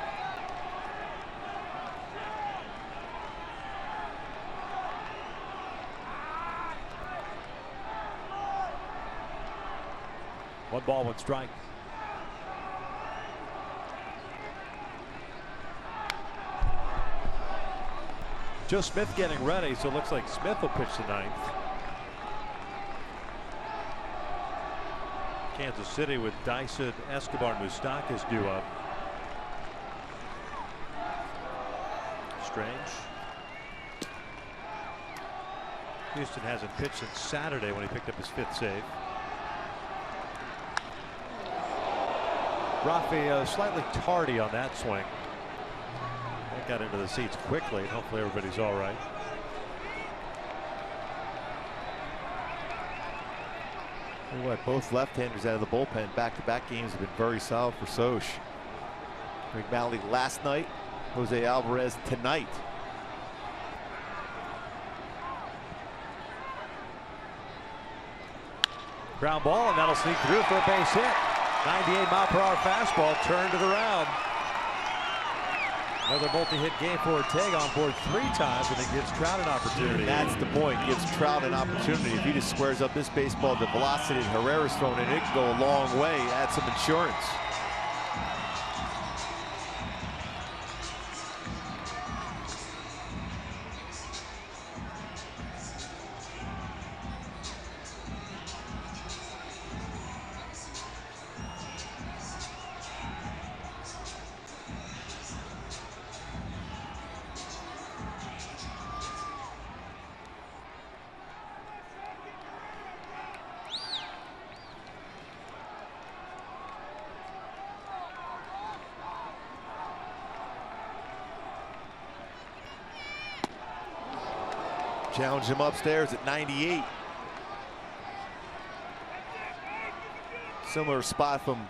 One ball, 1 strike. Joe Smith getting ready, so it looks like Smith will pitch the 9th. Kansas City with Dyson, Escobar, and Moustakas due up. Strange. Houston hasn't pitched since Saturday when he picked up his 5th save. Rafi slightly tardy on that swing. That got into the seats quickly, and hopefully everybody's all right. What, both left-handers out of the bullpen. Back-to-back games have been very solid for Soch. McNally last night, Jose Alvarez tonight. Ground ball, and that'll sneak through for a base hit. 98-mile-per-hour fastball turned it around. Another multi-hit game for Ortega, on board 3 times, and it gives Trout an opportunity. That's the point. Gives Trout an opportunity. If he just squares up this baseball, the velocity Herrera's throwing in, it can go a long way. Add some insurance. Challenge him upstairs at 98. Similar spot from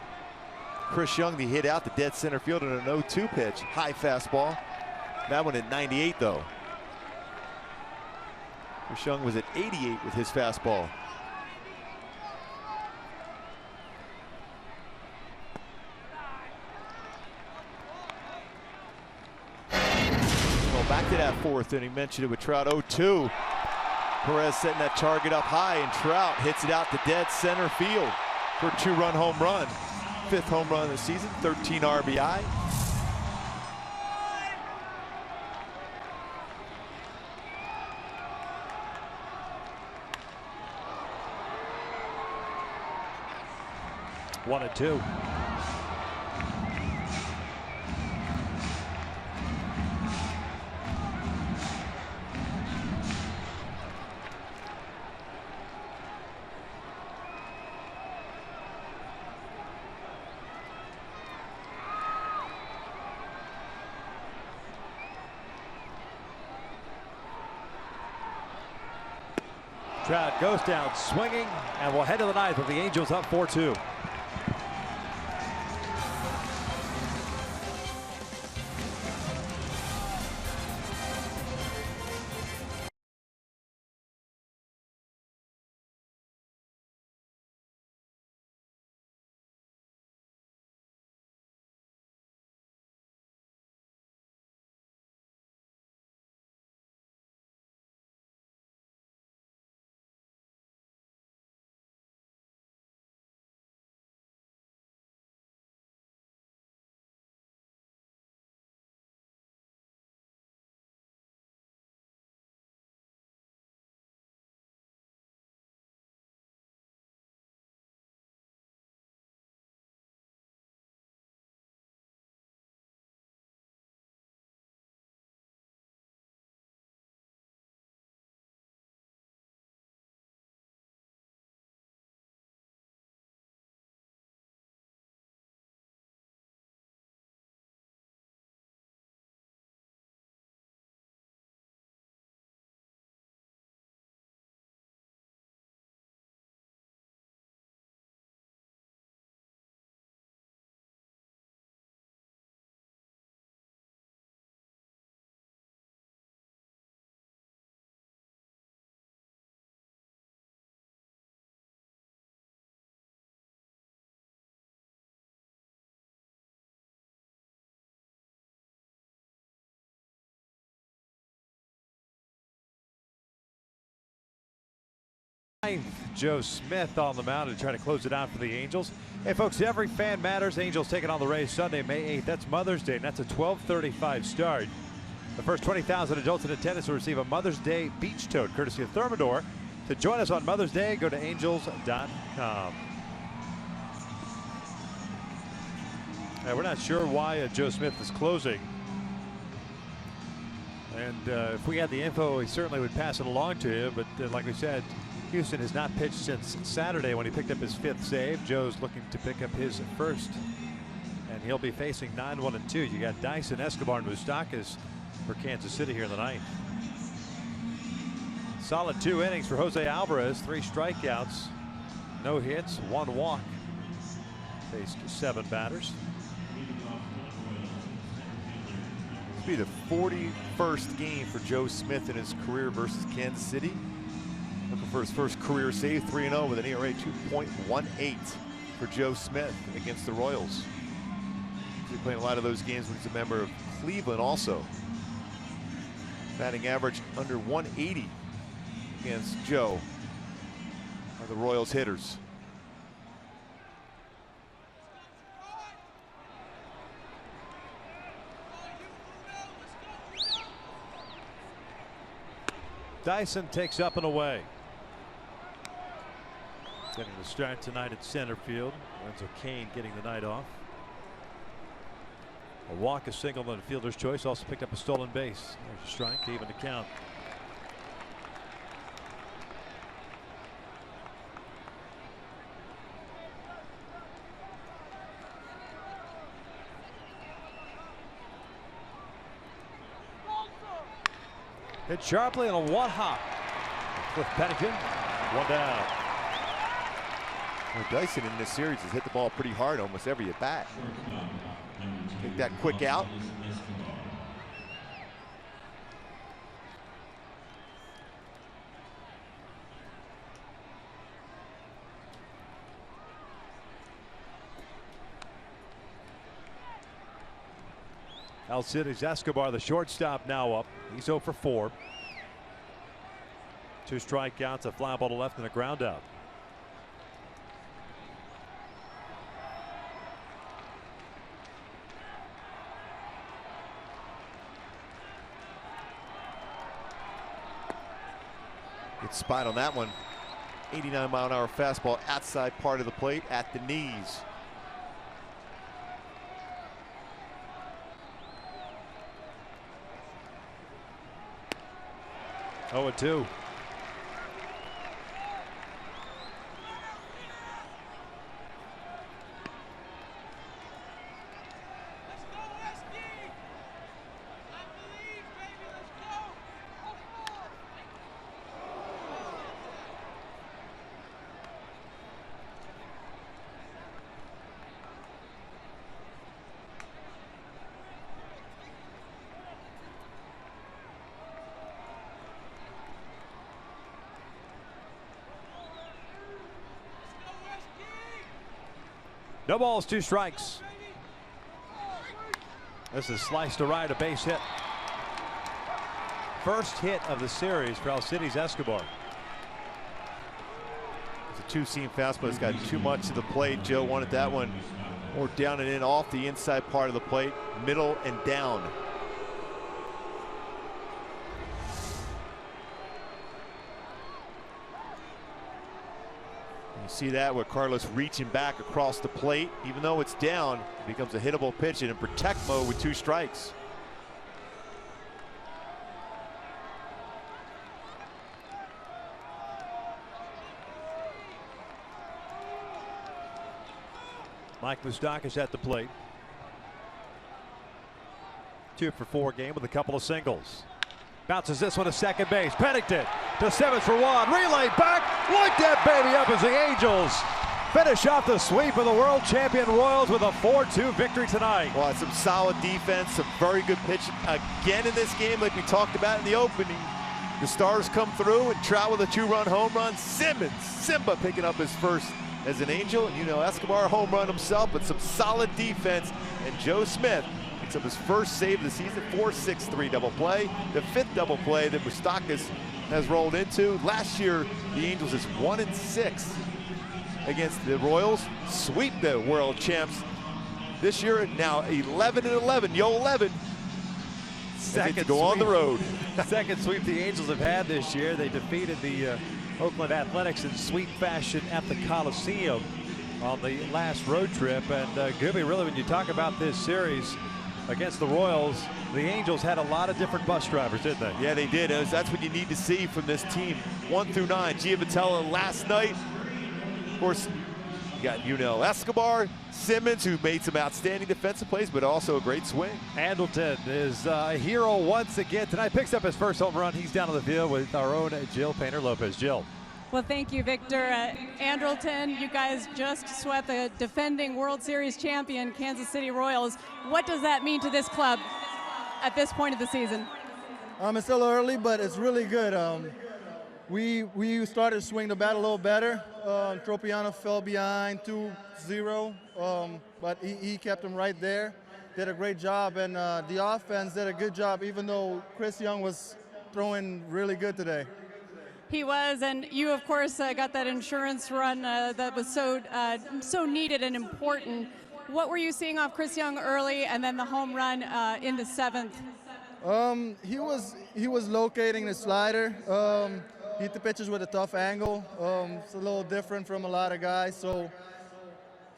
Chris Young. He hit out the dead center field in an 0-2 pitch. High fastball. That one at 98 though. Chris Young was at 88 with his fastball. Back to that 4th inning. Mentioned it with Trout. 0-2. Perez setting that target up high, and Trout hits it out to dead center field for a 2-run home run. 5th home run of the season, 13 RBI. One and two. Trout goes down swinging, and we'll head to the 9th with the Angels up 4-2. Joe Smith on the mound to try to close it out for the Angels. Hey folks, every fan matters. Angels taking on the Rays Sunday, May 8th. That's Mother's Day, and that's a 12:35 start. The first 20,000 adults in attendance will receive a Mother's Day beach tote courtesy of Thermador. To join us on Mother's Day, go to angels.com. We're not sure why Joe Smith is closing. And if we had the info, we certainly would pass it along to you. But like we said, Houston has not pitched since Saturday when he picked up his 5th save. Joe's looking to pick up his 1st. And he'll be facing 9-1-2. You got Dyson, Escobar, and Moustakas for Kansas City here in the 9th. Solid 2 innings for Jose Alvarez. 3 strikeouts, no hits, 1 walk. Faced 7 batters. This will be the 41st game for Joe Smith in his career versus Kansas City. Looking for his first career save, 3-0 with an ERA 2.18 for Joe Smith against the Royals. He's playing a lot of those games when he's a member of Cleveland also. Batting average under 180 against Joe are the Royals hitters. Dyson takes up and away. Getting the start tonight at center field. Lorenzo Cain getting the night off. A walk, a single, and a fielder's choice. Also picked up a stolen base. There's a strike to even the count. Hit sharply on a 1-hop. With Pennington, 1 down. Well, Dyson in this series has hit the ball pretty hard almost every at bat. Take that quick out. Alcides Escobar, the shortstop, now up. He's 0 for 4. 2 strikeouts, a fly ball to left, and a ground out. Good spot on that one. 89-mile-an-hour fastball outside part of the plate at the knees. Oh, 2. No balls, 2 strikes. This is sliced to right, a base hit. First hit of the series for Alcides Escobar. It's a 2-seam fastball. It's got too much to the plate. Joe wanted that one more down and in off the inside part of the plate, middle and down. You see that with Carlos reaching back across the plate. Even though it's down, it becomes a hittable pitch and in protect mode with 2 strikes. Mike Moustakas at the plate. 2 for 4 game with a couple of singles. Bounces this one to second base. Pennington to 7th for 1. Relay back. Light that baby up as the Angels finish off the sweep of the world champion Royals with a 4-2 victory tonight. Well, some solid defense, some very good pitching again in this game, like we talked about in the opening. The Stars come through and Trout with a 2-run home run. Simba picking up his first as an Angel. And you know, Escobar home run himself, but some solid defense. And Joe Smith picks up his first save of the season, 4-6-3 double play. The 5th double play that Moustakas has rolled into. Last year, the Angels is 1-6 against the Royals, sweep the world champs. This year, now 11-11, yo 11. Second go on the road. Second sweep the Angels have had this year. They defeated the Oakland Athletics in sweep fashion at the Coliseum on the last road trip. And Gooby, really, when you talk about this series, against the Royals, the Angels had a lot of different bus drivers, didn't they? Yeah, they did. That's what you need to see from this team, 1 through 9. Giavotella last night. Of course, you got Escobar, Simmons, who made some outstanding defensive plays, but also a great swing. Andleton is a hero once again tonight. Picks up his first home run. He's down on the field with our own Jill Painter-Lopez. Jill. Well, thank you, Victor. Andleton, you guys just swept the defending World Series champion Kansas City Royals. What does that mean to this club at this point of the season? It's still early, but it's really good. We started to swing the bat a little better. Tropiano fell behind 2-0, but he kept him right there. Did a great job, and the offense did a good job, even though Chris Young was throwing really good today. He was, and you, of course, got that insurance run that was so needed and important. What were you seeing off Chris Young early, and then the home run in the 7th? He was locating the slider. He hit the pitches with a tough angle. It's a little different from a lot of guys, so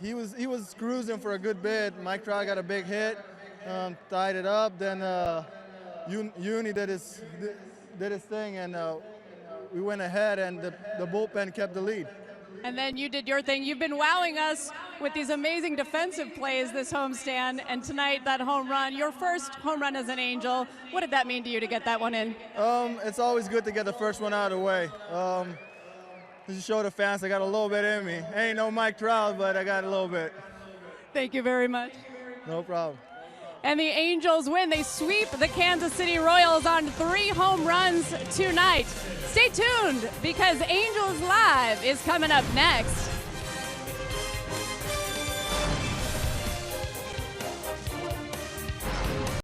he was cruising for a good bit. Mike Trout got a big hit, tied it up. Then Uni did his thing, and we went ahead, and the bullpen kept the lead. And then you did your thing. You've been wowing us with these amazing defensive plays this homestand, and tonight that home run, your first home run as an Angel. What did that mean to you to get that one in? It's always good to get the first one out of the way. Just show the fans I got a little bit in me. Ain't no Mike Trout, but I got a little bit. Thank you very much. No problem. And the Angels win. They sweep the Kansas City Royals on 3 home runs tonight. Stay tuned, because Angels Live is coming up next.